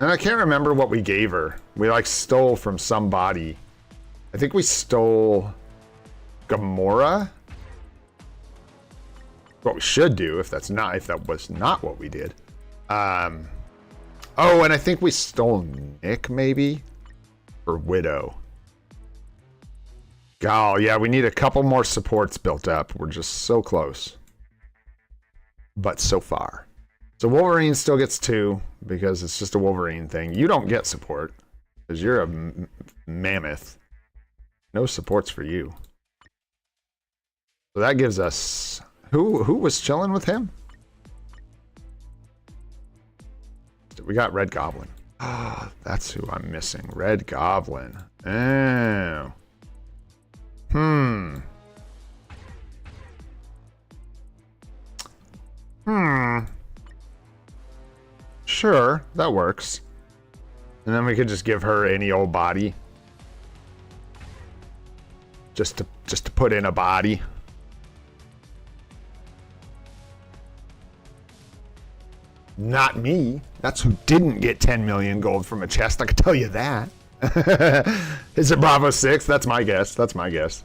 And I can't remember what we gave her. We like stole from somebody. I think we stole Gamora. What we should do if that was not what we did. Oh, and I think we stole Nick maybe, or Widow. Oh yeah, we need a couple more supports built up. We're just so close, but so far. So Wolverine still gets 2 because it's just a Wolverine thing. You don't get support because you're a mammoth. No supports for you. So that gives us... Who was chilling with him? We got Red Goblin. Ah, that's who I'm missing. Red Goblin. Oh. Sure, that works. And then we could just give her any old body. Just to put in a body. Not me. That's who didn't get 10 million gold from a chest, I can tell you that. Is it Bravo 6? That's my guess. That's my guess.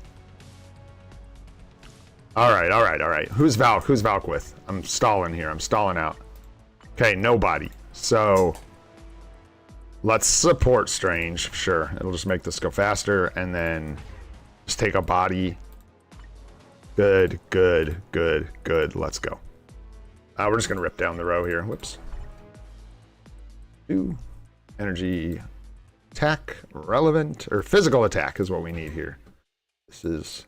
Alright. Who's Valk? Who's Valk with? I'm stalling here. I'm stalling out. Okay, nobody. So let's support Strange. Sure, it'll just make this go faster, and then just take a body. Good. Let's go. We're just gonna rip down the row here. Whoops. 2 energy attack, relevant, or physical attack is what we need here. This is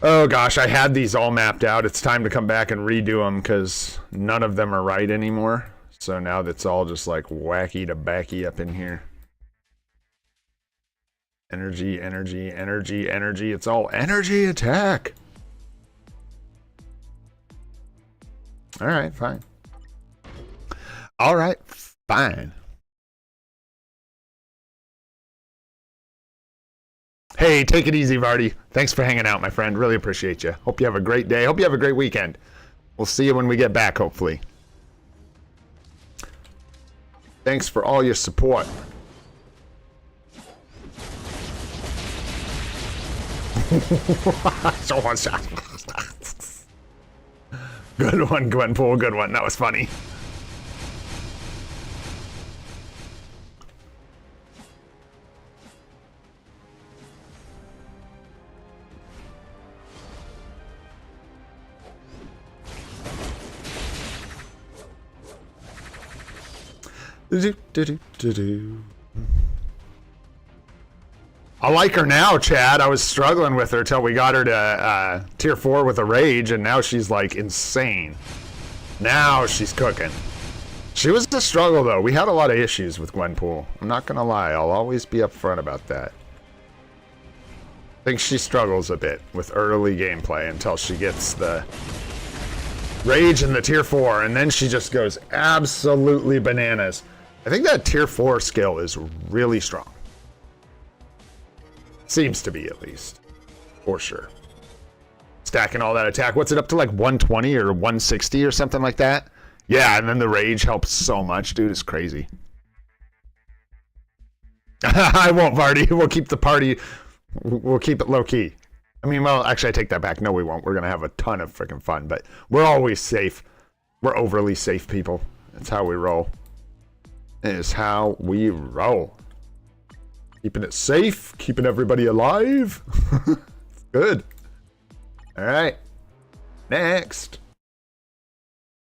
Oh gosh, I had these all mapped out. It's time to come back and redo them because none of them are right anymore. So now that's all just like wacky to backy up in here. Energy, energy, energy, energy. It's all energy attack. All right, fine. All right, fine. Hey, take it easy, Vardy. Thanks for hanging out, my friend. Really appreciate you. Hope you have a great day. Hope you have a great weekend. We'll see you when we get back, hopefully. Thanks for all your support. So one shot. Good one, Gwenpool. Good one. That was funny. I like her now, Chad. I was struggling with her till we got her to tier 4 with a rage, and now she's like insane. Now she's cooking. She was a struggle though. We had a lot of issues with Gwenpool. I'm not gonna lie. I'll always be upfront about that. I think she struggles a bit with early gameplay until she gets the rage in the tier 4, and then she just goes absolutely bananas. I think that tier 4 skill is really strong. Seems to be, at least. For sure. Stacking all that attack. What's it up to, like 120 or 160 or something like that? Yeah, and then the rage helps so much. Dude, it's crazy. I won't, Vardy. We'll keep the party. We'll keep it low-key. I mean, well, actually, I take that back. No, we won't. We're going to have a ton of freaking fun, but we're always safe. We're overly safe people. That's how we roll. It is how we roll. Keeping it safe, keeping everybody alive. Good. All right. Next.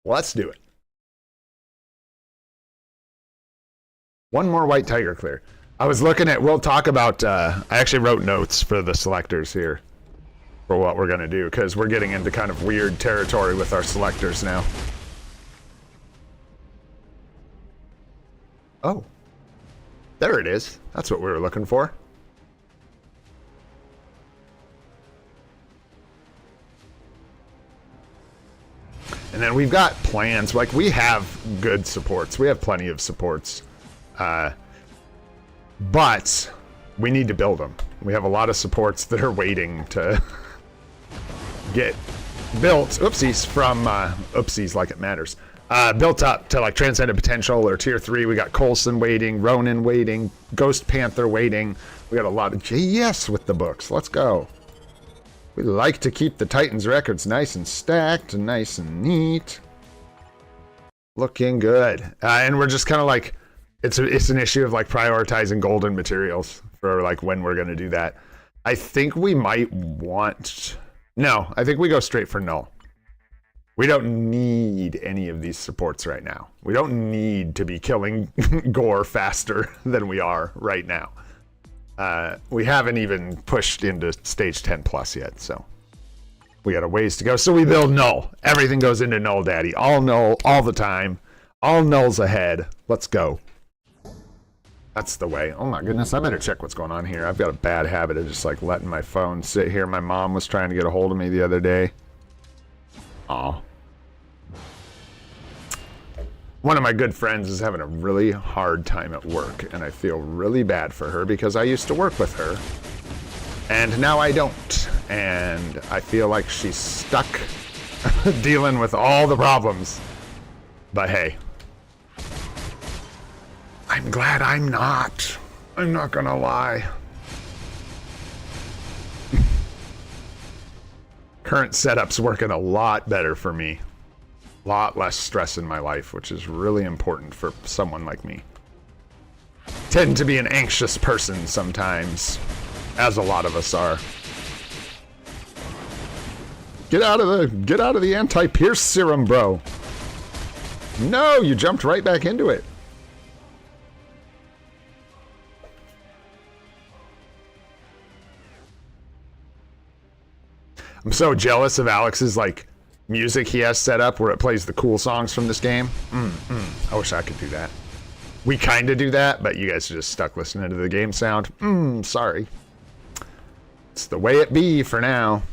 Let's do it. One more white tiger clear. I was looking at, we'll talk about, I actually wrote notes for the selectors here for what we're going to do, because we're getting into kind of weird territory with our selectors now. Oh, there it is. That's what we were looking for. And then we've got plans. Like, we have good supports. We have plenty of supports. But we need to build them. We have a lot of supports that are waiting to get built. Oopsies from, oopsies like it matters. Built up to like Transcendent Potential or Tier 3. We got Coulson waiting, Ronin waiting, Ghost Panther waiting. We got a lot of JS with the books. Let's go. We like to keep the Titans records nice and stacked and nice and neat. Looking good. And we're just kind of like, it's an issue of like prioritizing golden materials for like when we're going to do that. I think we might want... No, I think we go straight for Knull. We don't need any of these supports right now. We don't need to be killing Gore faster than we are right now. We haven't even pushed into stage 10 plus yet, so we got a ways to go. So we build Knull. Everything goes into Knull, Daddy. All Knull, all the time. All Knulls ahead. Let's go. That's the way. Oh my goodness, I better check what's going on here. I've got a bad habit of just like letting my phone sit here. My mom was trying to get a hold of me the other day. Aw. One of my good friends is having a really hard time at work, and I feel really bad for her because I used to work with her, and now I don't. And I feel like she's stuck dealing with all the problems. But hey, I'm glad I'm not. I'm not gonna lie. Current setup's working a lot better for me. A lot less stress in my life, which is really important for someone like me. Tend to be an anxious person sometimes, as a lot of us are. Get out of the anti-pierce serum, bro. No, you jumped right back into it. I'm so jealous of Alex's like music he has set up where it plays the cool songs from this game. I wish I could do that. We kind of do that, but you guys are just stuck listening to the game sound. Sorry. It's the way it be for now.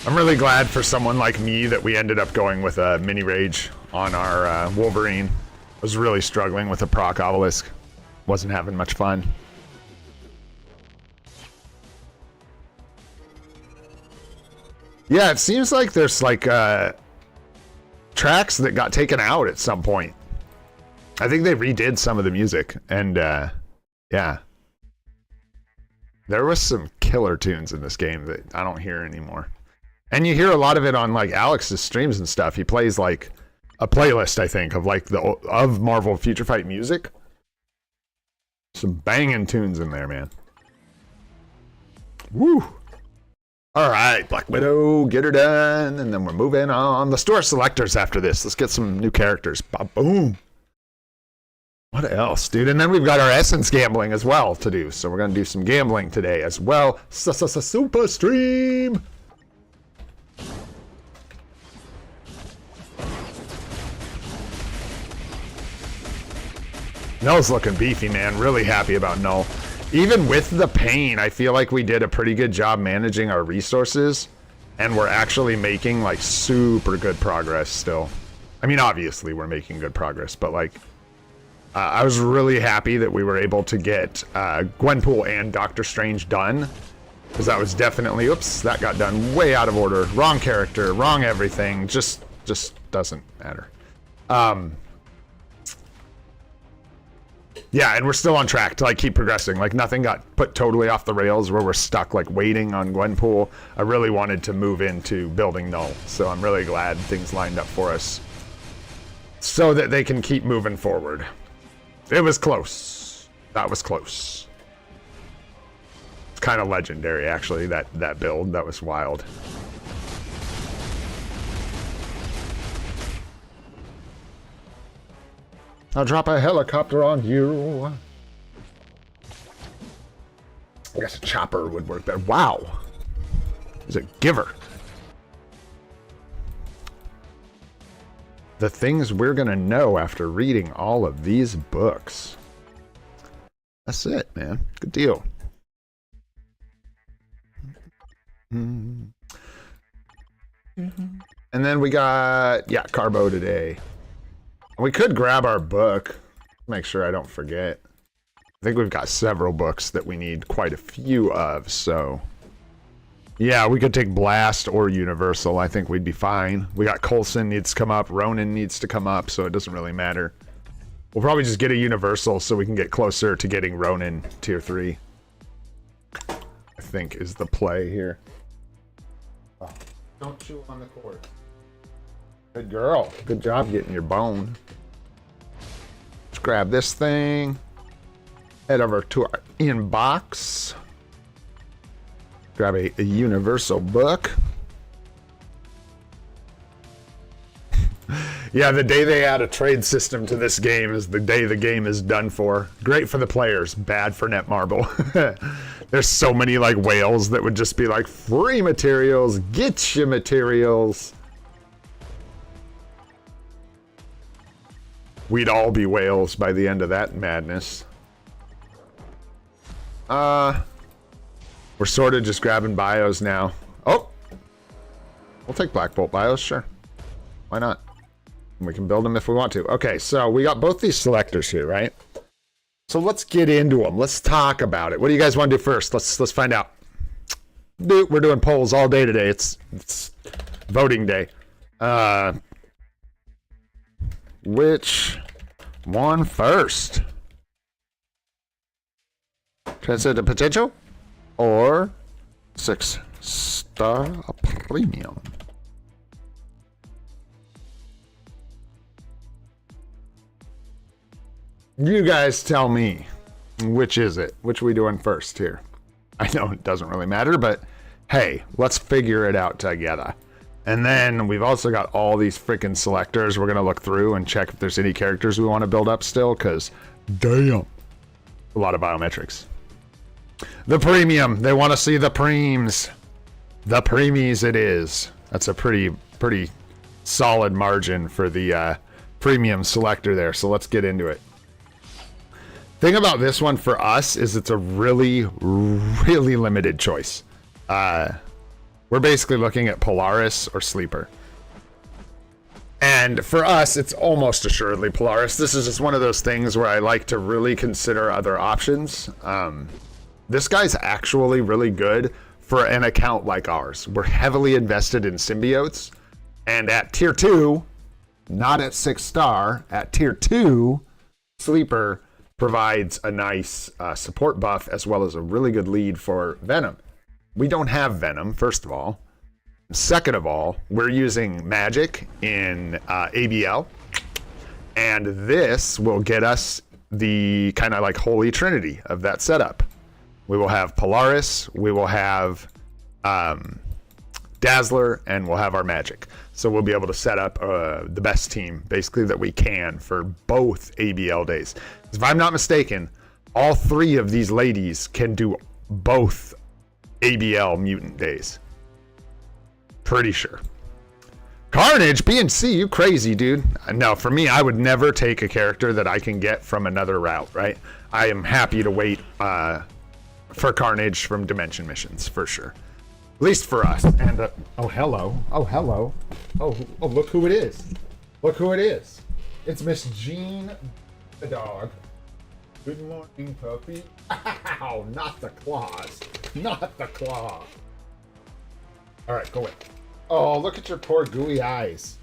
I'm really glad for someone like me that we ended up going with a mini rage on our Wolverine. I was really struggling with a proc obelisk. Wasn't having much fun. Yeah, it seems like there's like tracks that got taken out at some point. I think they redid some of the music, and yeah. There was some killer tunes in this game that I don't hear anymore. And you hear a lot of it on like Alex's streams and stuff. He plays like a playlist, I think, of like of Marvel Future Fight music. Some banging tunes in there, man. Woo! All right, Black Widow, get her done, and then we're moving on. Let's do our selectors after this. Let's get some new characters. Boom! What else, dude? And then we've got our essence gambling as well to do. So we're gonna do some gambling today as well. Super stream. Knull's looking beefy, man. Really happy about Knull. Even with the pain, I feel like we did a pretty good job managing our resources, and we're actually making like super good progress still. I mean, obviously we're making good progress, but like, I was really happy that we were able to get Gwenpool and Doctor Strange done, because that was definitely, oops, that got done way out of order. Wrong character, wrong everything. Just doesn't matter. Yeah, and we're still on track to like keep progressing. Like nothing got put totally off the rails where we're stuck like waiting on Gwenpool. I really wanted to move into building Knull, so I'm really glad things lined up for us so that they can keep moving forward. It was close. That was close. It's kind of legendary, actually, that build. That was wild. I'll drop a helicopter on you. I guess a chopper would work better. Wow. He's a giver. The things we're gonna know after reading all of these books. That's it, man. Good deal. And then we got, yeah, Carbo today. We could grab our book. Make sure I don't forget. I think we've got several books that we need quite a few of, so... Yeah, we could take Blast or Universal. I think we'd be fine. We got Coulson needs to come up. Ronan needs to come up, so it doesn't really matter. We'll probably just get a Universal so we can get closer to getting Ronan Tier 3. I think is the play here. Oh, don't chew on the cord. Good girl. Good job getting your bone. Let's grab this thing. Head over to our inbox. Grab a universal book. Yeah, the day they add a trade system to this game is the day the game is done for. Great for the players, bad for Netmarble. There's so many like whales that would just be like, free materials, get your materials. We'd all be whales by the end of that madness. We're sort of just grabbing bios now. Oh! We'll take Black Bolt bios, sure. Why not? We can build them if we want to. Okay, so we got both these selectors here, right? So let's get into them. Let's talk about it. What do you guys want to do first? Let's find out. Dude, we're doing polls all day today. It's voting day. Which one first? Transcendent Potential or 6-star Premium? You guys tell me, which is it? Which are we doing first here? I know it doesn't really matter, but hey, let's figure it out together. And then we've also got all these freaking selectors we're going to look through and check if there's any characters we want to build up still, because damn, a lot of biometrics. The premium, they want to see the preems. The preemies it is. That's a pretty solid margin for the premium selector there, so let's get into it. Thing about this one for us is it's a really limited choice. We're basically looking at Polaris or Sleeper. And for us, it's almost assuredly Polaris. This is just one of those things where I like to really consider other options. This guy's actually really good for an account like ours. We're heavily invested in symbiotes. And at tier 2, not at 6-star, at tier 2, Sleeper provides a nice support buff as well as a really good lead for Venom. We don't have Venom, first of all. Second of all, we're using magic in ABL. And this will get us the kind of like holy trinity of that setup. We will have Polaris, we will have Dazzler, and we'll have our magic. So we'll be able to set up the best team, basically, that we can for both ABL days. If I'm not mistaken, all 3 of these ladies can do both ABL mutant days. Pretty sure. Carnage, BNC, you crazy, dude. No, for me, I would never take a character that I can get from another route, right? I am happy to wait for Carnage from Dimension Missions, for sure. At least for us. And, oh, hello. Oh, hello. Oh, look who it is. Look who it is. It's Miss Jean the dog. Good morning, puppy. Ow, not the claws. Not the claw. All right, go away. Oh, look at your poor gooey eyes.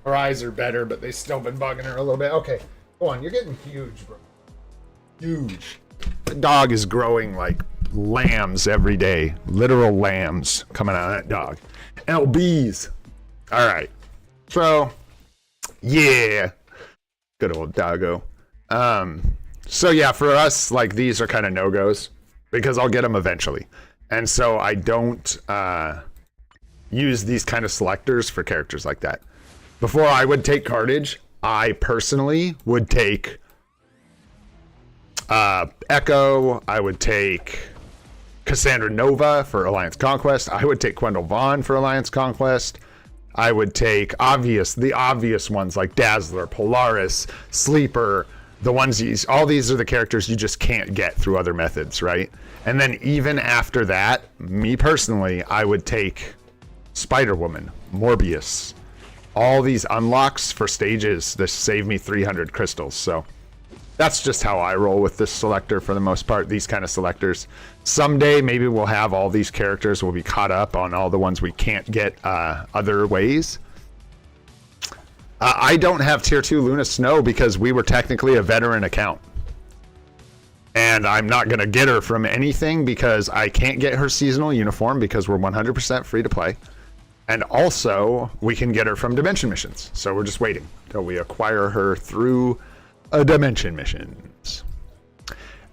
Her eyes are better, but they've still been bugging her a little bit. Okay, go on. You're getting huge, bro. Huge. The dog is growing like lambs every day. Literal lambs coming out of that dog. LBs. All right. So, yeah. Good old doggo. So yeah, for us, like, these are kind of no-goes because I'll get them eventually. And so I don't use these kind of selectors for characters like that. Before I would take Carnage, I personally would take Echo. I would take Cassandra Nova for Alliance Conquest. I would take Gwendol Vaughn for Alliance Conquest. I would take the obvious ones like Dazzler, Polaris, Sleeper, the ones all these are the characters you just can't get through other methods, right? And then even after that, me personally, I would take Spider-Woman, Morbius, all these unlocks for stages that save me 300 crystals. So that's just how I roll with this selector for the most part, these kind of selectors. Someday, maybe we'll have all these characters. We'll be caught up on all the ones we can't get other ways. I don't have tier 2 Luna Snow because we were technically a veteran account. And I'm not going to get her from anything because I can't get her seasonal uniform because we're 100% free to play. And also, we can get her from Dimension Missions. So we're just waiting till we acquire her through Dimension Missions.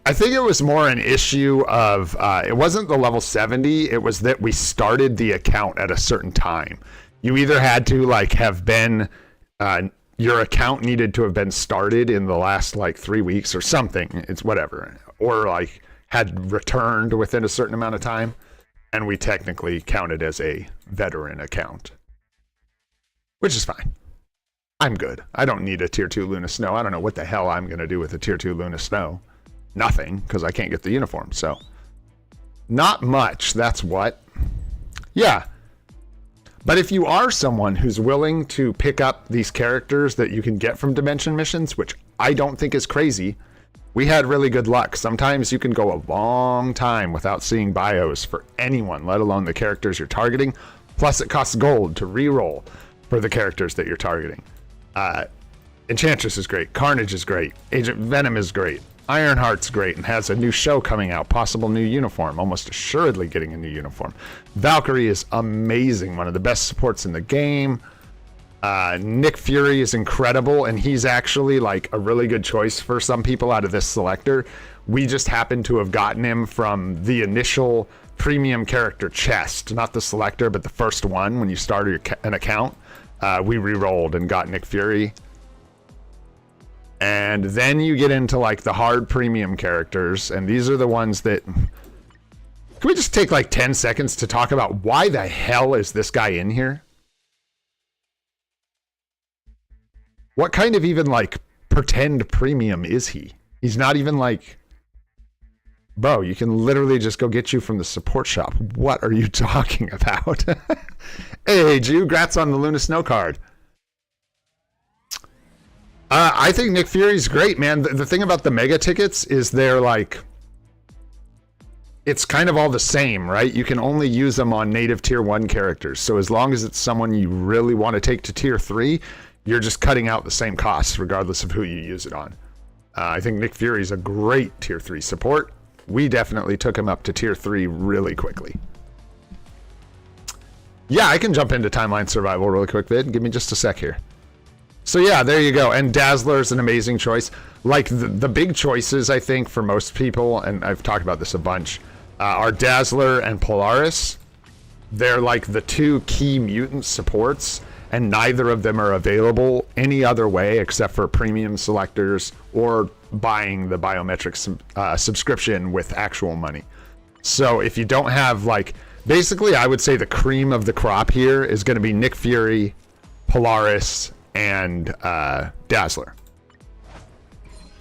I think it was more an issue of, it wasn't the level 70, it was that we started the account at a certain time. You either had to like have been, your account needed to have been started in the last like 3 weeks or something, it's whatever, or like had returned within a certain amount of time, and we technically counted as a veteran account, which is fine. I'm good. I don't need a tier 2 Luna Snow. I don't know what the hell I'm going to do with a tier 2 Luna Snow. Nothing, because I can't get the uniform. So, not much. That's what. Yeah. But if you are someone who's willing to pick up these characters that you can get from Dimension Missions, which I don't think is crazy, we had really good luck. Sometimes you can go a long time without seeing bios for anyone, let alone the characters you're targeting. Plus, it costs gold to reroll for the characters that you're targeting. Enchantress is great. Carnage is great. Agent Venom is great. Ironheart's great and has a new show coming out. Possible new uniform. Almost assuredly getting a new uniform. Valkyrie is amazing. One of the best supports in the game. Nick Fury is incredible, and he's actually like a really good choice for some people out of this selector. We just happen to have gotten him from the initial premium character chest, not the selector, but the first one when you started an account. We re-rolled and got Nick Fury. And then you get into like the hard premium characters, and these are the ones that... Can we just take like 10 seconds to talk about why the hell is this guy in here? What kind of even like pretend premium is he? He's not even like... Bro, you can literally just go get you from the support shop. What are you talking about? Hey, Jew, congrats on the Luna Snow card. I think Nick Fury's great, man. The thing about the mega tickets is they're like... It's kind of all the same, right? You can only use them on native tier 1 characters. So as long as it's someone you really want to take to tier 3, you're just cutting out the same costs regardless of who you use it on. I think Nick Fury's a great tier 3 support. We definitely took him up to tier 3 really quickly. Yeah, I can jump into Timeline Survival really quick, Vid. Give me just a sec here. So yeah, there you go. And Dazzler's an amazing choice. Like the big choices, I think, for most people, and I've talked about this a bunch, are Dazzler and Polaris. They're like the two key mutant supports, and neither of them are available any other way except for premium selectors or buying the biometric subscription with actual money. So if you don't have like, basically I would say the cream of the crop here is going to be Nick Fury, Polaris, and Dazzler.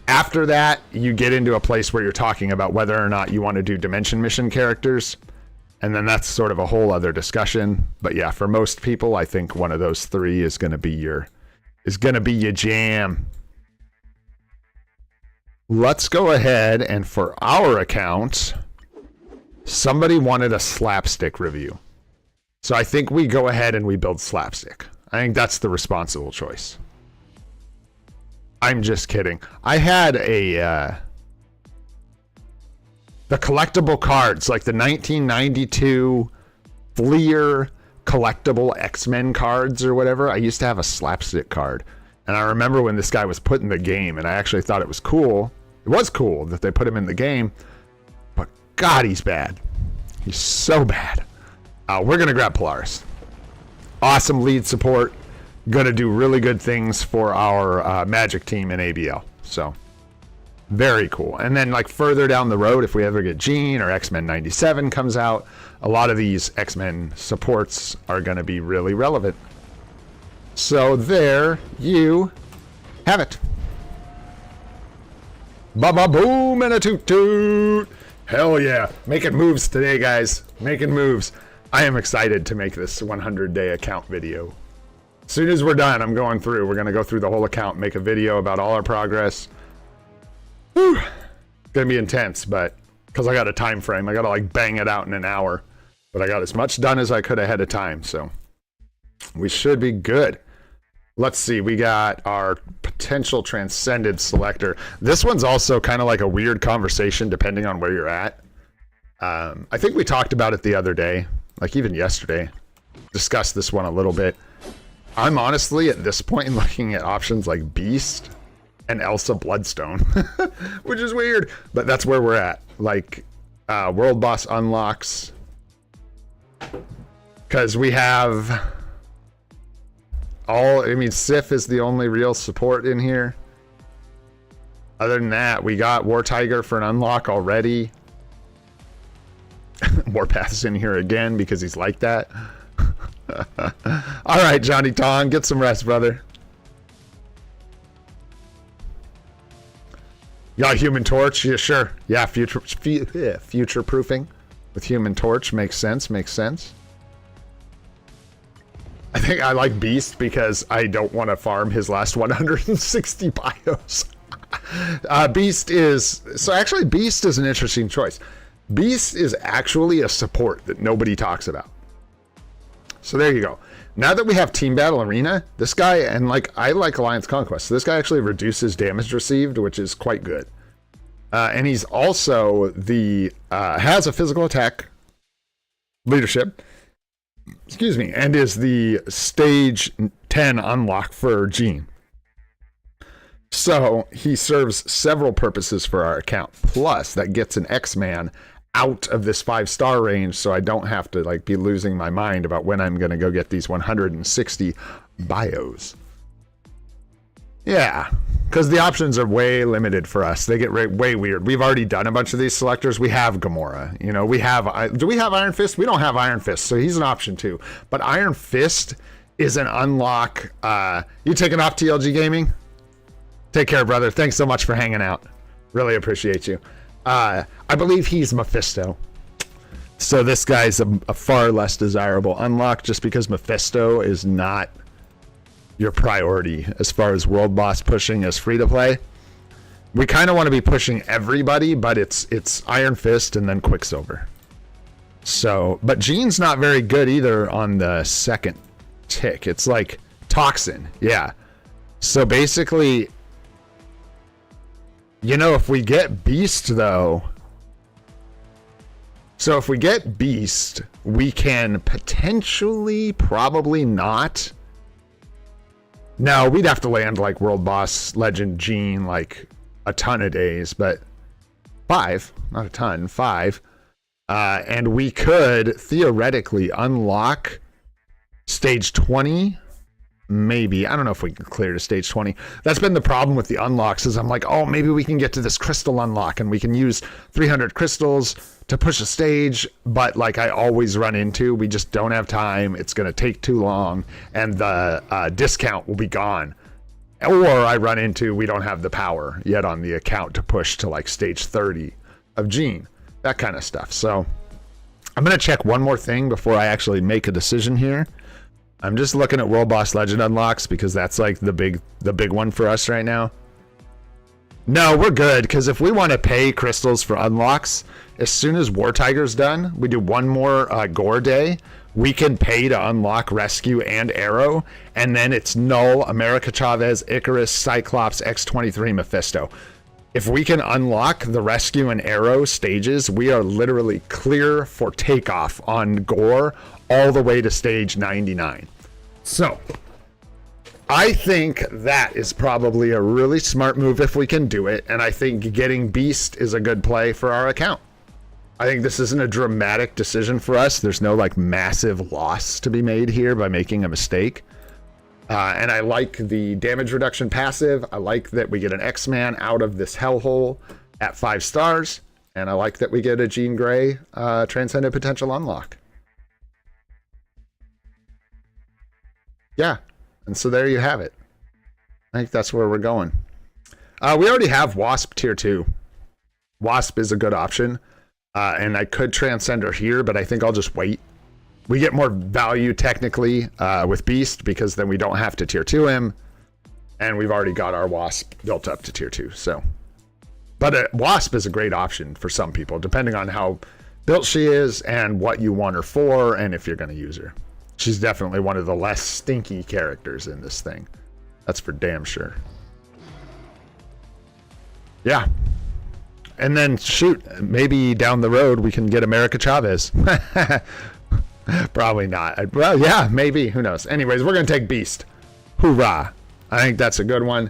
After that, you get into a place where you're talking about whether or not you want to do Dimension Mission characters. And then that's sort of a whole other discussion. But yeah, for most people, I think one of those three is going to be your jam. Let's go ahead, and for our account, somebody wanted a slapstick review. So I think we go ahead and we build slapstick. I think that's the responsible choice. I'm just kidding. I had the collectible cards, like the 1992 Fleer collectible X-Men cards or whatever. I used to have a slapstick card. And I remember when this guy was put in the game, and I actually thought it was cool. It was cool that they put him in the game. But God, he's bad. He's so bad. We're going to grab Polaris. Awesome lead support. Going to do really good things for our Magic team in ABL. So, very cool. And then, like, further down the road, if we ever get Jean or X-Men 97 comes out, a lot of these X-Men supports are going to be really relevant. So, there you have it. Ba-ba-boom and a toot-toot. Hell yeah. Making moves today, guys. Making moves. I am excited to make this 100-day account video. As soon as we're done, I'm going through. We're going to go through the whole account, make a video about all our progress. Whew. It's going to be intense, but because I got a time frame, I got to like bang it out in an hour. But I got as much done as I could ahead of time, so we should be good. Let's see. We got our potential transcended selector. This one's also kind of like a weird conversation depending on where you're at. I think we talked about it the other day, like even yesterday. Discussed this one a little bit. I'm honestly at this point looking at options like Beast and Elsa Bloodstone, which is weird, but that's where we're at. Like World Boss unlocks, because we have Sif is the only real support in here. Other than that, we got War Tiger for an unlock already. Warpath's in here again because he's like that. All right, Johnny Tong, get some rest, brother. Yeah, Human Torch. Yeah, sure. Yeah, future proofing with Human Torch makes sense. Makes sense. I think I like Beast because I don't want to farm his last 160 bios. Beast is an interesting choice. Beast is actually a support that nobody talks about. So there you go. Now that we have Team Battle Arena, this guy, and like I like Alliance Conquest, so this guy actually reduces damage received, which is quite good. And he's also has a physical attack leadership, excuse me, and is the stage 10 unlock for Jean. So he serves several purposes for our account. Plus, that gets an X-Man out of this 5-star range, so I don't have to like be losing my mind about when I'm going to go get these 160 bios. Yeah, because the options are way limited for us. They get way weird. We've already done a bunch of these selectors. We have Gamora. You know, we have... Do we have Iron Fist? We don't have Iron Fist, so he's an option too. But Iron Fist is an unlock. You taking off, TLG Gaming? Take care, brother. Thanks so much for hanging out. Really appreciate you. I believe he's Mephisto. So this guy's a far less desirable unlock just because Mephisto is not your priority as far as world boss pushing as free to play. We kind of want to be pushing everybody, but it's Iron Fist and then Quicksilver. So, but Jean's not very good either on the second tick. It's like Toxin. Yeah. So basically, you know, if we get Beast though, so if we get Beast, we can potentially, probably not. No, we'd have to land like World Boss Legend Jean like a ton of days, but 5, not a ton, 5. And we could theoretically unlock stage 20, maybe. I don't know if we can clear to stage 20. That's been the problem with the unlocks is I'm like, oh, maybe we can get to this crystal unlock and we can use 300 crystals to push a stage, but like I always run into, we just don't have time. It's going to take too long and the discount will be gone. Or I run into, we don't have the power yet on the account to push to like stage 30 of Jean, that kind of stuff. So I'm going to check one more thing before I actually make a decision here. I'm just looking at World Boss Legend unlocks because that's like the big one for us right now. No, we're good, because if we want to pay crystals for unlocks, as soon as War Tiger's done, we do one more Gore Day, we can pay to unlock Rescue and Arrow, and then it's Knull, America Chavez, Icarus, Cyclops, X-23, Mephisto. If we can unlock the Rescue and Arrow stages, we are literally clear for takeoff on Gore all the way to stage 99. So I think that is probably a really smart move if we can do it, and I think getting Beast is a good play for our account. I think this isn't a dramatic decision for us. There's no like massive loss to be made here by making a mistake. And I like the damage reduction passive. I like that we get an X-Man out of this hellhole at 5 stars. And I like that we get a Jean Grey Transcendent Potential unlock. Yeah. And so there you have it. I think that's where we're going. We already have Wasp tier 2. Wasp is a good option. And I could transcend her here, but I think I'll just wait. We get more value technically with Beast because then we don't have to tier 2 him. And we've already got our Wasp built up to tier 2. So, but Wasp is a great option for some people, depending on how built she is and what you want her for and if you're going to use her. She's definitely one of the less stinky characters in this thing. That's for damn sure. Yeah. And then, shoot, maybe down the road we can get America Chavez. Probably not. Well, yeah, maybe. Who knows? Anyways, we're going to take Beast. Hoorah. I think that's a good one.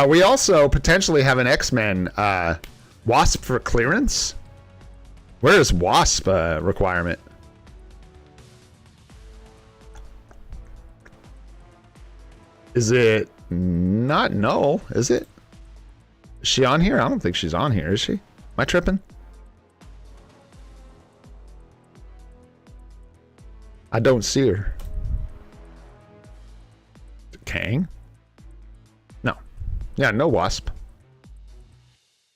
We also potentially have an X-Men Wasp for clearance. Where is Wasp requirement? Is it not Knull? Is it? Is she on here? I don't think she's on here, is she? Am I tripping? I don't see her. Kang? No. Yeah, no Wasp.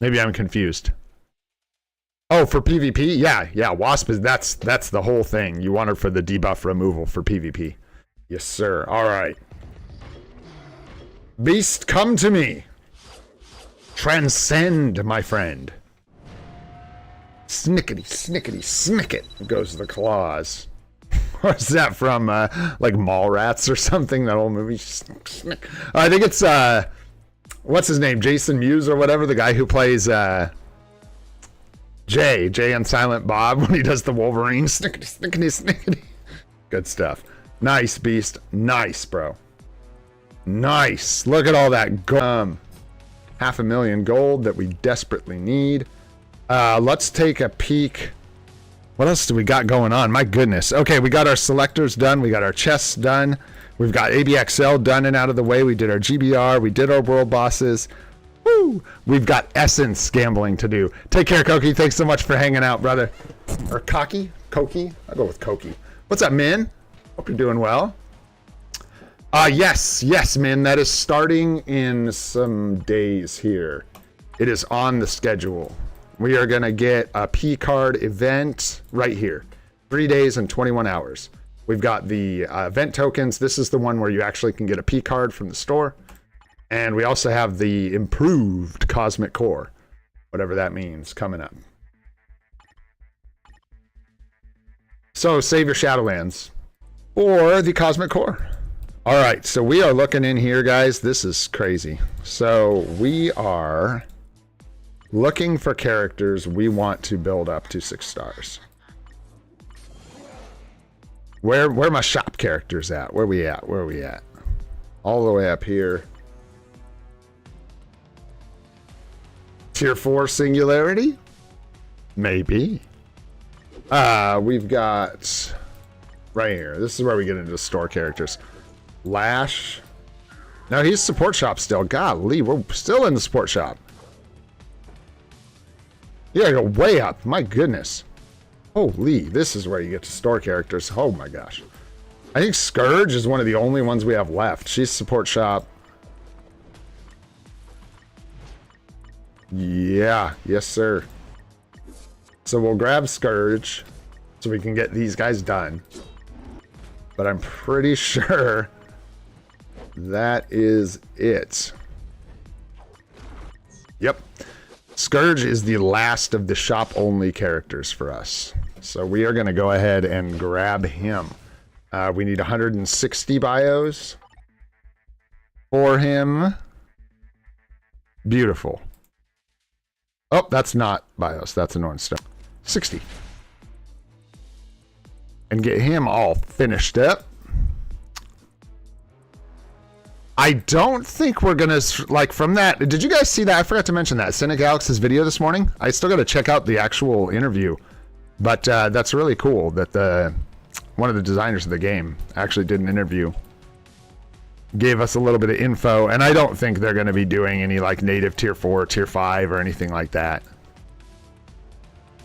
Maybe I'm confused. Oh, for PvP? Yeah, Wasp is that's the whole thing. You want her for the debuff removal for PvP. Yes, sir. All right. Beast, come to me. Transcend, my friend. Snickety, snickety, snicket goes the claws. What's that from? Like Mallrats or something? That old movie? I think it's, what's his name? Jason Mewes or whatever? The guy who plays Jay and Silent Bob when he does the Wolverine. Snickety, snickety, snickety. Good stuff. Nice, Beast. Nice, bro. Nice. Look at all that gold. $500,000 gold that we desperately need. Let's take a peek. What else do we got going on? My goodness. Okay, we got our selectors done. We got our chests done. We've got ABXL done and out of the way. We did our GBR. We did our world bosses. Woo! We've got essence gambling to do. Take care, Koki. Thanks so much for hanging out, brother. Or Koki? Koki? I'll go with Koki. What's up, Min? Hope you're doing well. Yes, Min. That is starting in some days here. It is on the schedule. We are going to get a Picard event right here. 3 days and 21 hours. We've got the event tokens. This is the one where you actually can get a Picard from the store. And we also have the improved Cosmic Core, whatever that means, coming up. So save your Shadowlands or the Cosmic Core. All right, so we are looking in here, guys. This is crazy. So we are looking for characters we want to build up to 6 stars. Where my shop characters at? Where we at? Where are we at? All the way up here. Tier 4 Singularity? Maybe. We've got right here. This is where we get into the store characters. Lash. No, he's support shop still. Golly, we're still in the support shop. You gotta go way up. My goodness. Holy, this is where you get to store characters. Oh my gosh. I think Scourge is one of the only ones we have left. She's support shop. Yeah, yes sir. So we'll grab Scourge so we can get these guys done. But I'm pretty sure that is it. Yep. Scourge is the last of the shop-only characters for us. So we are going to go ahead and grab him. We need 160 bios for him. Beautiful. Oh, that's not bios. That's an orange stone. 60. And get him all finished up. I don't think we're gonna, like, from that. Did you guys see that? I forgot to mention that Cynic Alex's video this morning. I still got to check out the actual interview, but that's really cool that one of the designers of the game actually did an interview, gave us a little bit of info, and I don't think they're going to be doing any like native tier 4, tier 5, or anything like that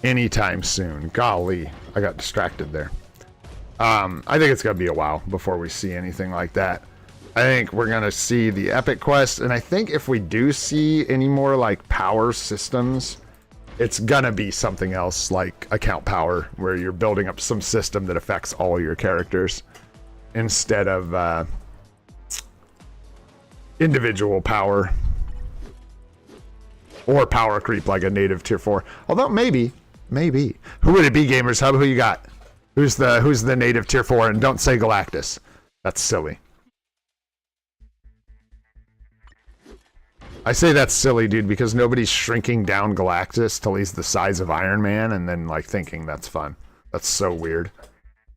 anytime soon. Golly, I got distracted there. I think it's going to be a while before we see anything like that. I think we're going to see the epic quest, and I think if we do see any more like power systems, it's going to be something else like account power, where you're building up some system that affects all your characters instead of individual power or power creep like a native tier 4. Although maybe. Who would it be, Gamers Hub? Who you got? Who's the native tier 4? And don't say Galactus. That's silly. I say that's silly, dude, because nobody's shrinking down Galactus till he's the size of Iron Man and then like thinking that's fun. That's so weird.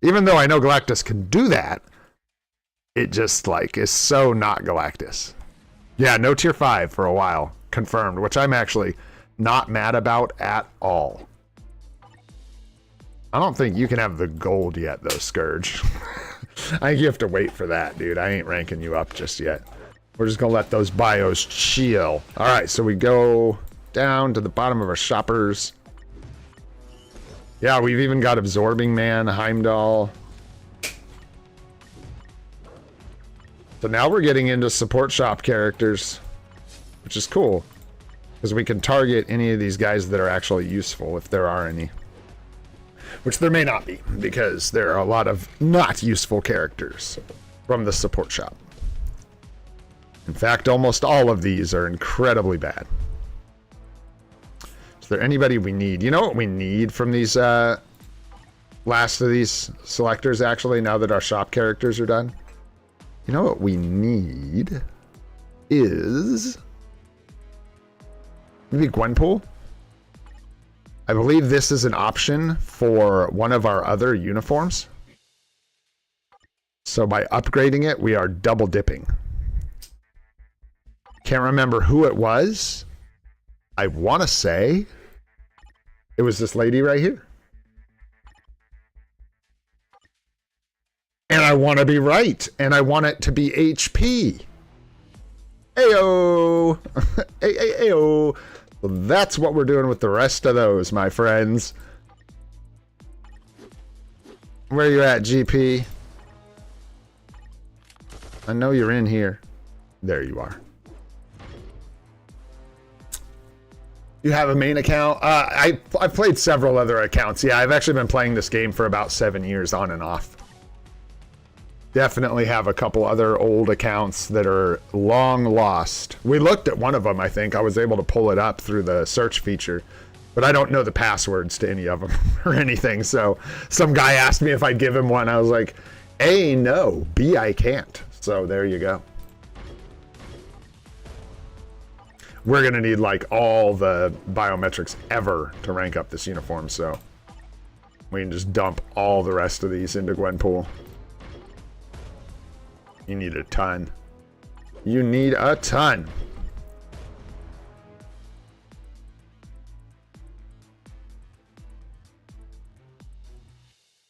Even though I know Galactus can do that, it just like is so not Galactus. Yeah, no tier 5 for a while. Confirmed, which I'm actually not mad about at all. I don't think you can have the gold yet, though, Scourge. I think you have to wait for that, dude. I ain't ranking you up just yet. We're just gonna let those bios chill. All right, so we go down to the bottom of our shoppers. Yeah, we've even got Absorbing Man, Heimdall. So now we're getting into support shop characters, which is cool, because we can target any of these guys that are actually useful, if there are any. Which there may not be, because there are a lot of not useful characters from the support shop. In fact, almost all of these are incredibly bad. Is there anybody we need? You know what we need from these last of these selectors, actually, now that our shop characters are done? You know what we need is maybe Gwenpool? I believe this is an option for one of our other uniforms. So by upgrading it, we are double dipping. Can't remember who it was. I want to say It was this lady right here. And I want to be right. And I want it to be HP. Ayo. Ayo. Well, that's what we're doing with the rest of those, my friends. Where you at, GP? I know you're in here. There you are. You have a main account? I've played several other accounts. Yeah, I've actually been playing this game for about 7 years on and off. Definitely have a couple other old accounts that are long lost. We looked at one of them, I think. I was able to pull it up through the search feature. But I don't know the passwords to any of them or anything. So some guy asked me if I'd give him one. I was like, A, no. B, I can't. So there you go. We're going to need like all the biometrics ever to rank up this uniform. So we can just dump all the rest of these into Gwenpool. You need a ton. You need a ton.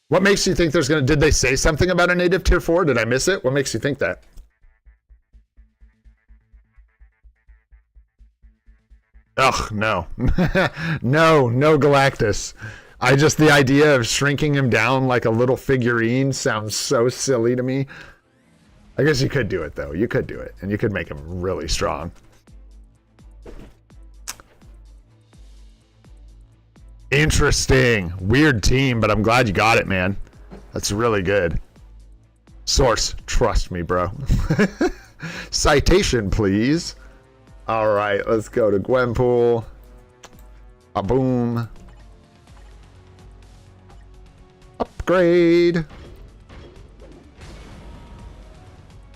What makes you think there's gonna... Did they say something about a native tier 4? Did I miss it? What makes you think that? Ugh, no. No Galactus. The idea of shrinking him down like a little figurine sounds so silly to me. I guess you could do it, though. You could do it. And you could make him really strong. Interesting. Weird team, but I'm glad you got it, man. That's really good. Source. Trust me, bro. Citation, please. All right, let's go to Gwenpool. Boom. Upgrade.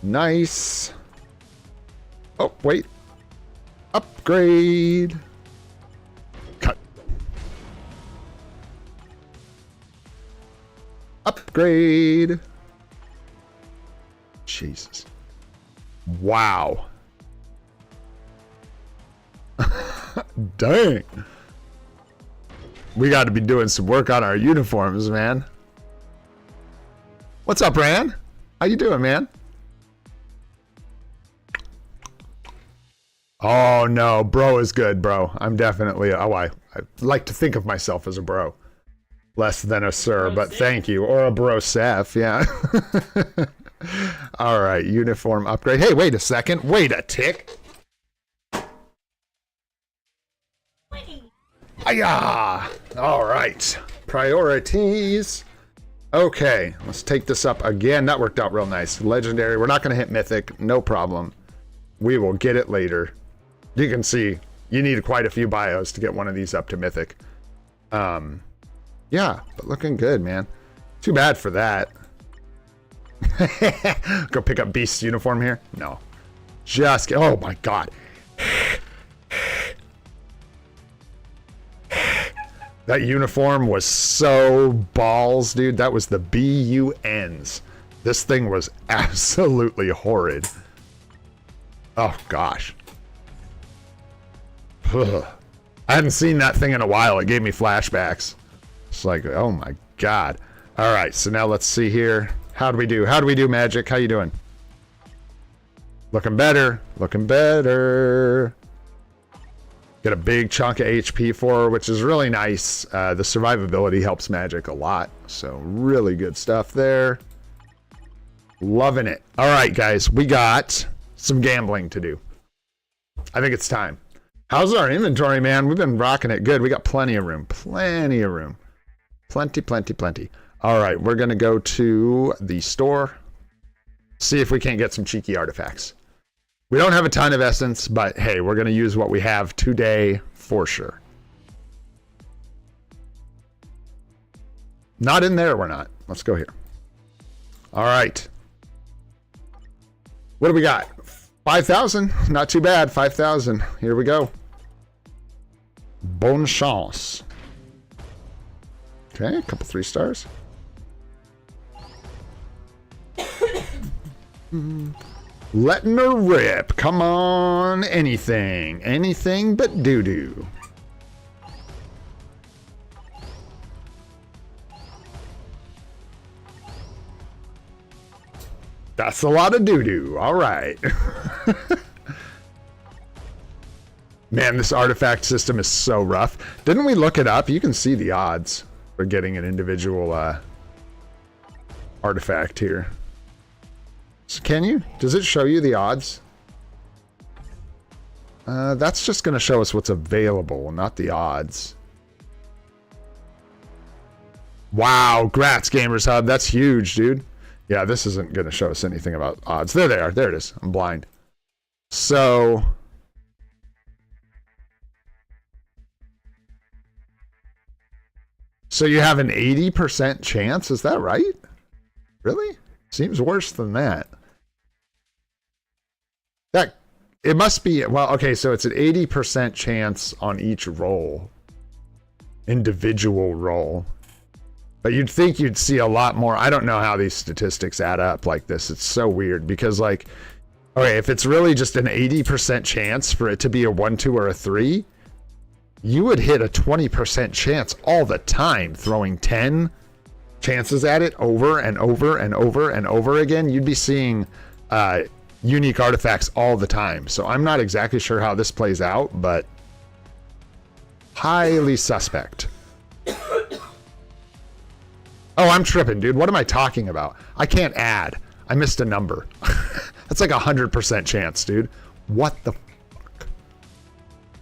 Nice. Oh, wait. Upgrade. Cut. Upgrade. Jesus. Wow. Dang. We got to be doing some work on our uniforms, man. What's up, Rand? How you doing, man? Oh, no. Bro is good, bro. I'm definitely... I like to think of myself as a bro. Less than a sir, but thank you. Or a bro-sef, yeah. All right. Uniform upgrade. Hey, wait a second. Wait a tick. Ayah! All right. Priorities. Okay. Let's take this up again. That worked out real nice. Legendary. We're not going to hit Mythic. No problem. We will get it later. You can see you need quite a few bios to get one of these up to Mythic. Yeah, but looking good, man. Too bad for that. Go pick up Beast's uniform here? No. Just... Oh, my God. That uniform was so balls, dude. That was the BUNs. This thing was absolutely horrid. Oh, gosh. Ugh. I hadn't seen that thing in a while. It gave me flashbacks. It's like, oh, my God. All right, so now let's see here. How do we do? How do we do, Magic? How you doing? Looking better. Looking better. Get a big chunk of HP for her, which is really nice. The survivability helps Magic a lot. So really good stuff there. Loving it. All right, guys. We got some gambling to do. I think it's time. How's our inventory, man? We've been rocking it good. We got plenty of room. Plenty of room. Plenty, plenty, plenty. All right. We're going to go to the store. See if we can't get some cheeky artifacts. We don't have a ton of essence, but hey, we're going to use what we have today for sure. Not in there, we're not. Let's go here. All right. What do we got? 5,000. Not too bad. 5,000. Here we go. Bonne chance. Okay, a couple 3 stars. Letting her rip. Come on. Anything. Anything but doo-doo. That's a lot of doo-doo. All right. Man, this artifact system is so rough. Didn't we look it up? You can see the odds for getting an individual artifact here. So can you? Does it show you the odds? That's just going to show us what's available, not the odds. Wow, Grats Gamers Hub. That's huge, dude. Yeah, this isn't going to show us anything about odds. There they are. There it is. I'm blind. So you have an 80% chance? Is that right? Really? Seems worse than that. It must be, well, okay, so it's an 80% chance on each roll. Individual roll. But you'd think you'd see a lot more. I don't know how these statistics add up like this. It's so weird because, like, okay, if it's really just an 80% chance for it to be a 1, 2, or a 3, you would hit a 20% chance all the time throwing 10 chances at it over and over and over and over again. You'd be seeing unique artifacts all the time. So I'm not exactly sure how this plays out, but highly suspect. Oh, I'm tripping, dude. What am I talking about? I can't add. I missed a number. That's like 100% chance, dude. What the fuck?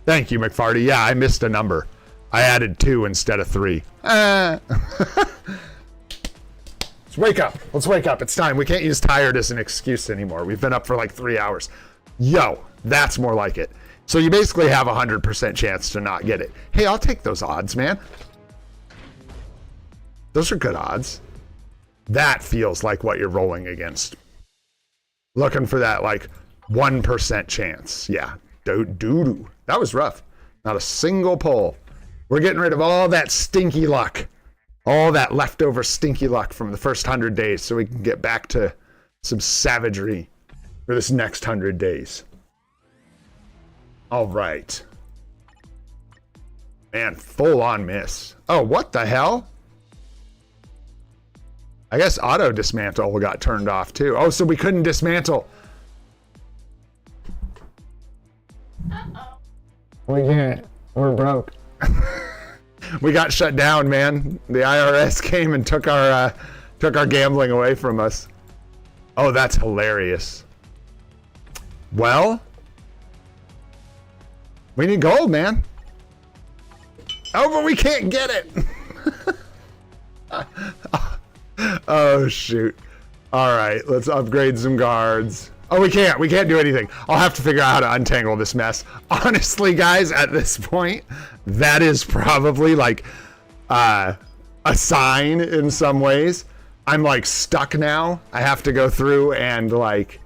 Thank you, McFarty. Yeah, I missed a number. I added 2 instead of 3. Let's wake up. Let's wake up. It's time. We can't use tired as an excuse anymore. We've been up for like 3 hours. Yo, that's more like it. So you basically have 100% chance to not get it. Hey, I'll take those odds, man. Those are good odds. That feels like what you're rolling against. Looking for that like 1% chance. Yeah. Doo-doo. That was rough. Not a single pull. We're getting rid of all that stinky luck. All that leftover stinky luck from the first 100 days so we can get back to some savagery for this next 100 days. All right. Man, full on miss. Oh, what the hell? I guess auto dismantle got turned off too. Oh, so we couldn't dismantle. Uh-oh. We can't. We're broke. We got shut down, man. The IRS came and took our gambling away from us. Oh, that's hilarious. Well, we need gold, man. Oh, but we can't get it. Oh, shoot. All right, let's upgrade some guards. Oh, we can't do anything. I'll have to figure out how to untangle this mess. Honestly, guys, at this point, that is probably like a sign in some ways. I'm like stuck now. I have to go through and like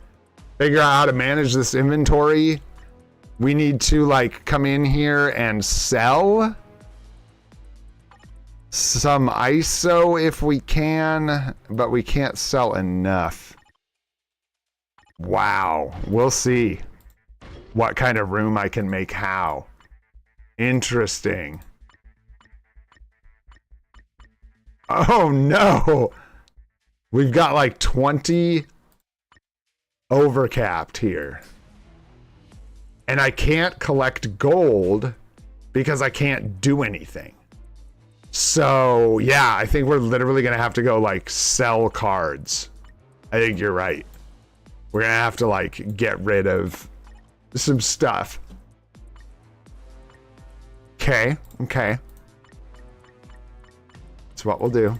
figure out how to manage this inventory. We need to like come in here and sell some ISO if we can, but we can't sell enough. Wow, we'll see what kind of room I can make how. Interesting. Oh no, we've got like 20 overcapped here. And I can't collect gold because I can't do anything. So yeah, I think we're literally gonna have to go like sell cards. I think you're right. We're gonna have to like get rid of some stuff. Okay. That's what we'll do.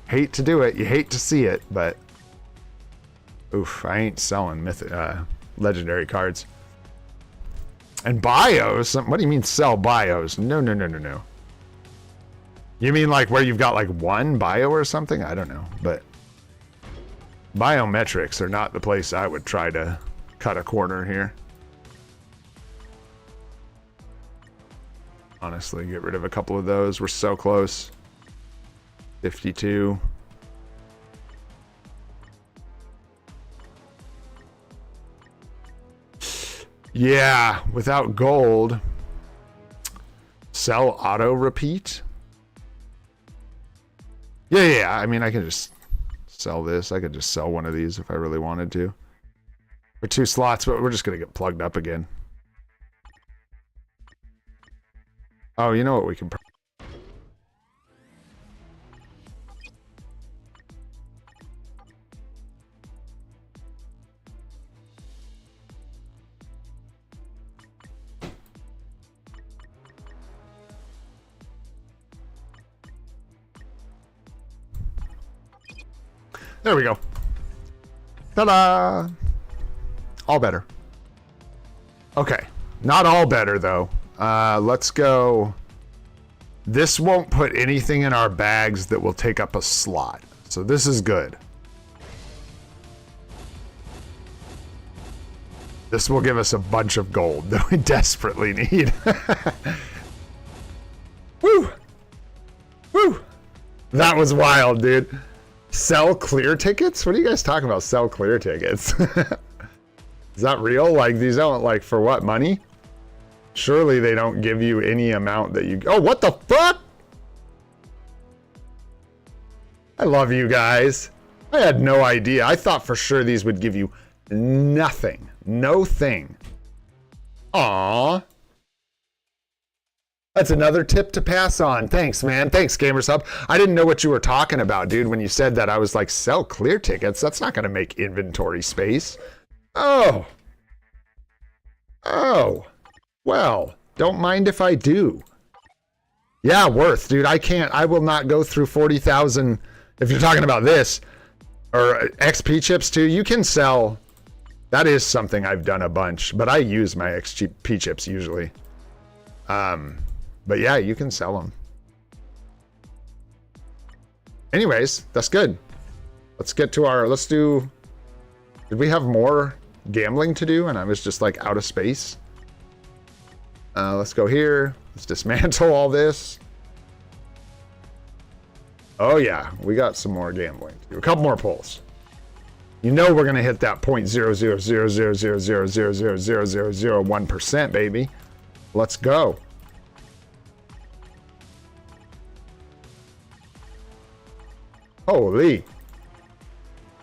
Hate to do it. You hate to see it, but oof, I ain't selling legendary cards. And bios? What do you mean sell bios? No. You mean like where you've got like one bio or something? I don't know, but biometrics are not the place I would try to cut a corner here. Honestly, get rid of a couple of those. We're so close. 52. Yeah, without gold. Sell auto repeat. Yeah. I mean, I can just sell this. I could just sell one of these if I really wanted to. For 2 slots, but we're just gonna get plugged up again. Oh, you know what we can... There we go. Ta-da! All better. Okay. Not all better, though. Let's go. This won't put anything in our bags that will take up a slot. So this is good. This will give us a bunch of gold that we desperately need. Woo! Woo! That was wild, dude. Sell clear tickets? What are you guys talking about? Sell clear tickets? Is that real? Like, these don't, like, for what, money? Surely they don't give you any amount that you... Oh, what the fuck? I love you guys. I had no idea. I thought for sure these would give you nothing. No thing. Aww. That's another tip to pass on. Thanks, man. Thanks, GamerSub. I didn't know what you were talking about, dude. When you said that, I was like, sell clear tickets? That's not going to make inventory space. Oh. Oh. Well, don't mind if I do. Yeah, worth, dude. I will not go through 40,000. If you're talking about this, or XP chips too, you can sell. That is something I've done a bunch, but I use my XP chips usually. But yeah, you can sell them. Anyways, that's good. Let's get to our, did we have more gambling to do and I was just like out of space? Let's go here. Let's dismantle all this. Oh yeah, we got some more gambling to do. A couple more pulls. You know we're gonna hit that 0.00000000001%, baby. Let's go. Holy.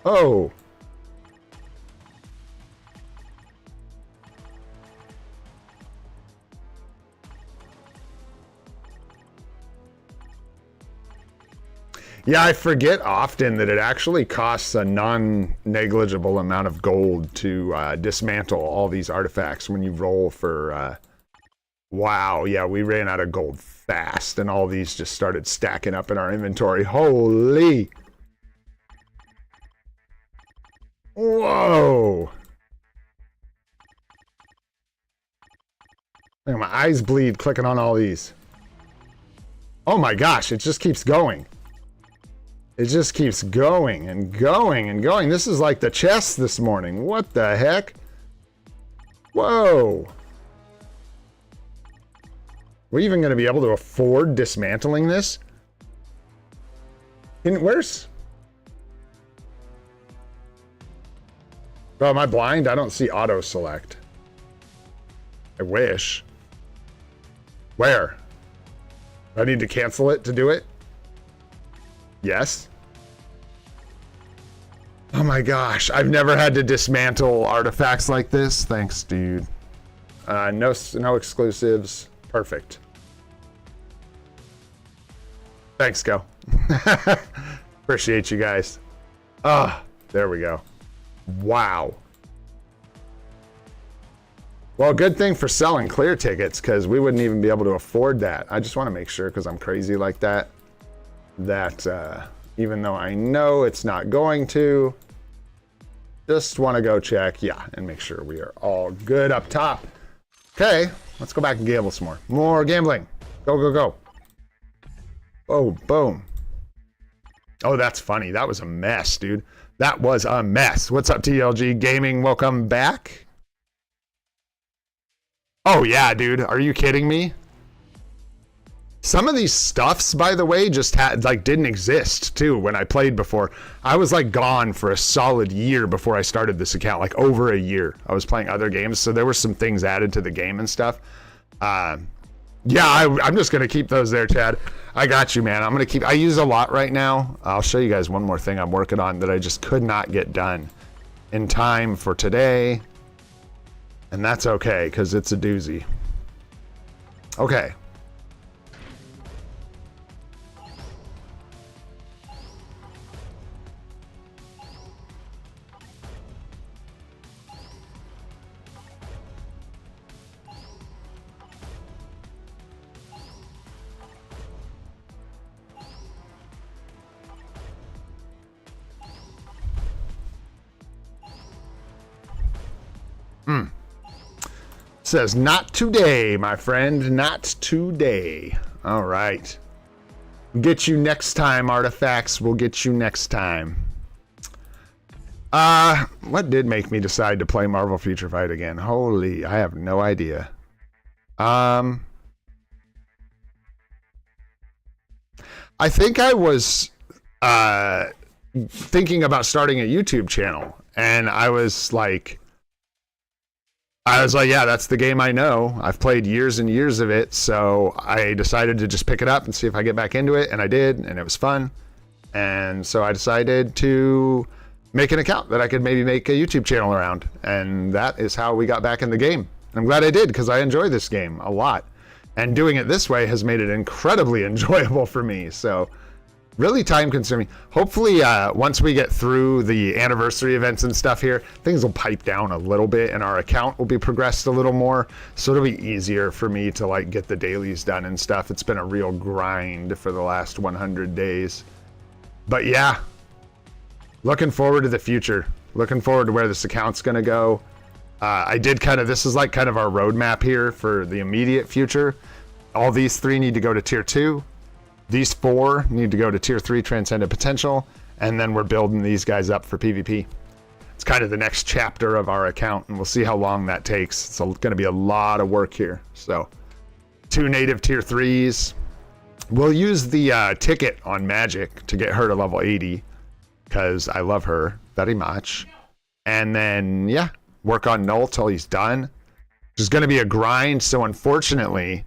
Oh. Yeah, I forget often that it actually costs a non-negligible amount of gold to dismantle all these artifacts when you roll for... Wow, yeah, we ran out of gold fast, and all these just started stacking up in our inventory. Holy! Whoa! Man, my eyes bleed clicking on all these. Oh my gosh, it just keeps going. It just keeps going and going and going. This is like the chess this morning. What the heck? Whoa. We're even going to be able to afford dismantling this? Where's... Oh, am I blind? I don't see auto select. I wish. Where? Do I need to cancel it to do it? Yes. Oh my gosh, I've never had to dismantle artifacts like this. Thanks, dude. No exclusives. Perfect. Thanks, Go. Appreciate you guys. Ah, there we go. Wow. Well, good thing for selling clear tickets, because we wouldn't even be able to afford that. I just want to make sure, because I'm crazy like that, even though I know it's not going to, just want to go check, yeah, and make sure we are all good up top. Okay, let's go back and gamble some more. More gambling. Go, go, go. Oh, boom. Oh, that's funny. That was a mess, dude. That was a mess. What's up, TLG Gaming? Welcome back. Oh, yeah, dude. Are you kidding me? Some of these stuffs, by the way, just didn't exist, too, when I played before. I was, like, gone for a solid year before I started this account, like, over a year. I was playing other games, so there were some things added to the game and stuff. Yeah, I'm just going to keep those there, Chad. I got you, man. I use a lot right now. I'll show you guys one more thing I'm working on that I just could not get done in time for today. And that's okay, because it's a doozy. Okay. Says, not today, my friend. Not today. All right. Get you next time, Artifacts. We'll get you next time. What did make me decide to play Marvel Future Fight again? Holy, I have no idea. I think I was thinking about starting a YouTube channel, and I was like, yeah, that's the game I know. I've played years and years of it, so I decided to just pick it up and see if I get back into it, and I did, and it was fun. And so I decided to make an account that I could maybe make a YouTube channel around, and that is how we got back in the game. I'm glad I did, because I enjoy this game a lot. And doing it this way has made it incredibly enjoyable for me, so really time consuming. Hopefully, once we get through the anniversary events and stuff here, things will pipe down a little bit and our account will be progressed a little more. So it'll be easier for me to like get the dailies done and stuff. It's been a real grind for the last 100 days. But yeah, looking forward to the future. Looking forward to where this account's gonna go. I did this is like kind of our roadmap here for the immediate future. All these 3 need to go to tier 2. These 4 need to go to tier 3 Transcendent Potential, and then we're building these guys up for PvP. It's kind of the next chapter of our account, and we'll see how long that takes. It's going to be a lot of work here. So 2 native tier 3s. We'll use the ticket on Magic to get her to level 80, because I love her very much. And then, yeah, work on Knull till he's done. There's going to be a grind, so unfortunately,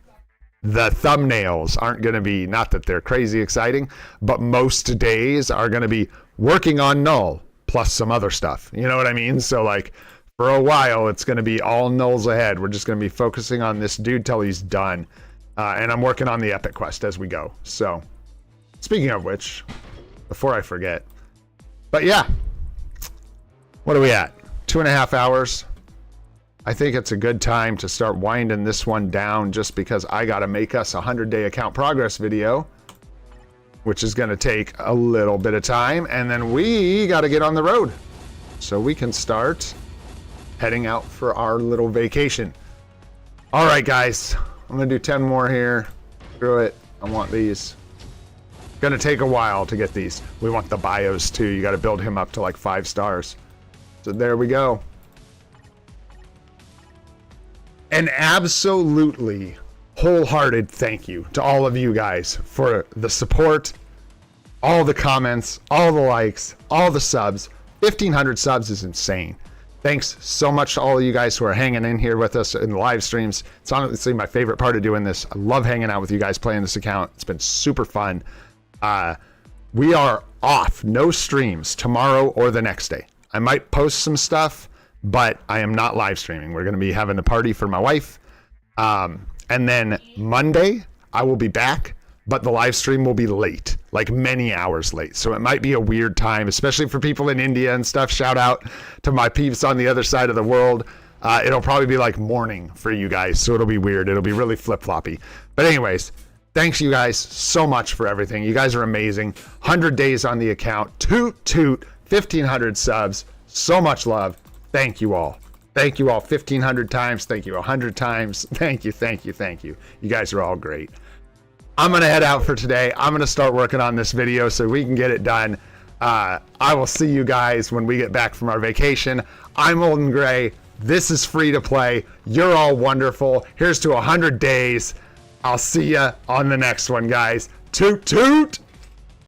the thumbnails aren't going to be, not that they're crazy exciting, but most days are going to be working on Knull plus some other stuff. You know what I mean? So like for a while, it's going to be all Knulls ahead. We're just going to be focusing on this dude till he's done. And I'm working on the Epic Quest as we go. So speaking of which, before I forget, but yeah, what are we at? 2.5 hours. I think it's a good time to start winding this one down, just because I got to make us a 100-day account progress video, which is going to take a little bit of time. And then we got to get on the road so we can start heading out for our little vacation. All right, guys, I'm going to do 10 more here. Screw it. I want these. Going to take a while to get these. We want the bios too. You got to build him up to like 5 stars. So there we go. An absolutely wholehearted thank you to all of you guys for the support, all the comments, all the likes, all the subs. 1,500 subs is insane. Thanks so much to all of you guys who are hanging in here with us in the live streams. It's honestly my favorite part of doing this. I love hanging out with you guys playing this account. It's been super fun. We are off, no streams tomorrow or the next day. I might post some stuff, but I am not live streaming. We're going to be having a party for my wife. And then Monday, I will be back, but the live stream will be late, like many hours late. So it might be a weird time, especially for people in India and stuff. Shout out to my peeps on the other side of the world. It'll probably be like morning for you guys, so it'll be weird. It'll be really flip-floppy. But anyways, thanks you guys so much for everything. You guys are amazing. 100 days on the account. Toot, toot, 1,500 subs. So much love. Thank you all. Thank you all 1,500 times. Thank you 100 times. Thank you, thank you, thank you. You guys are all great. I'm going to head out for today. I'm going to start working on this video so we can get it done. I will see you guys when we get back from our vacation. I'm Old and Gray. This is Free to Play. You're all wonderful. Here's to 100 days. I'll see ya on the next one, guys. Toot toot!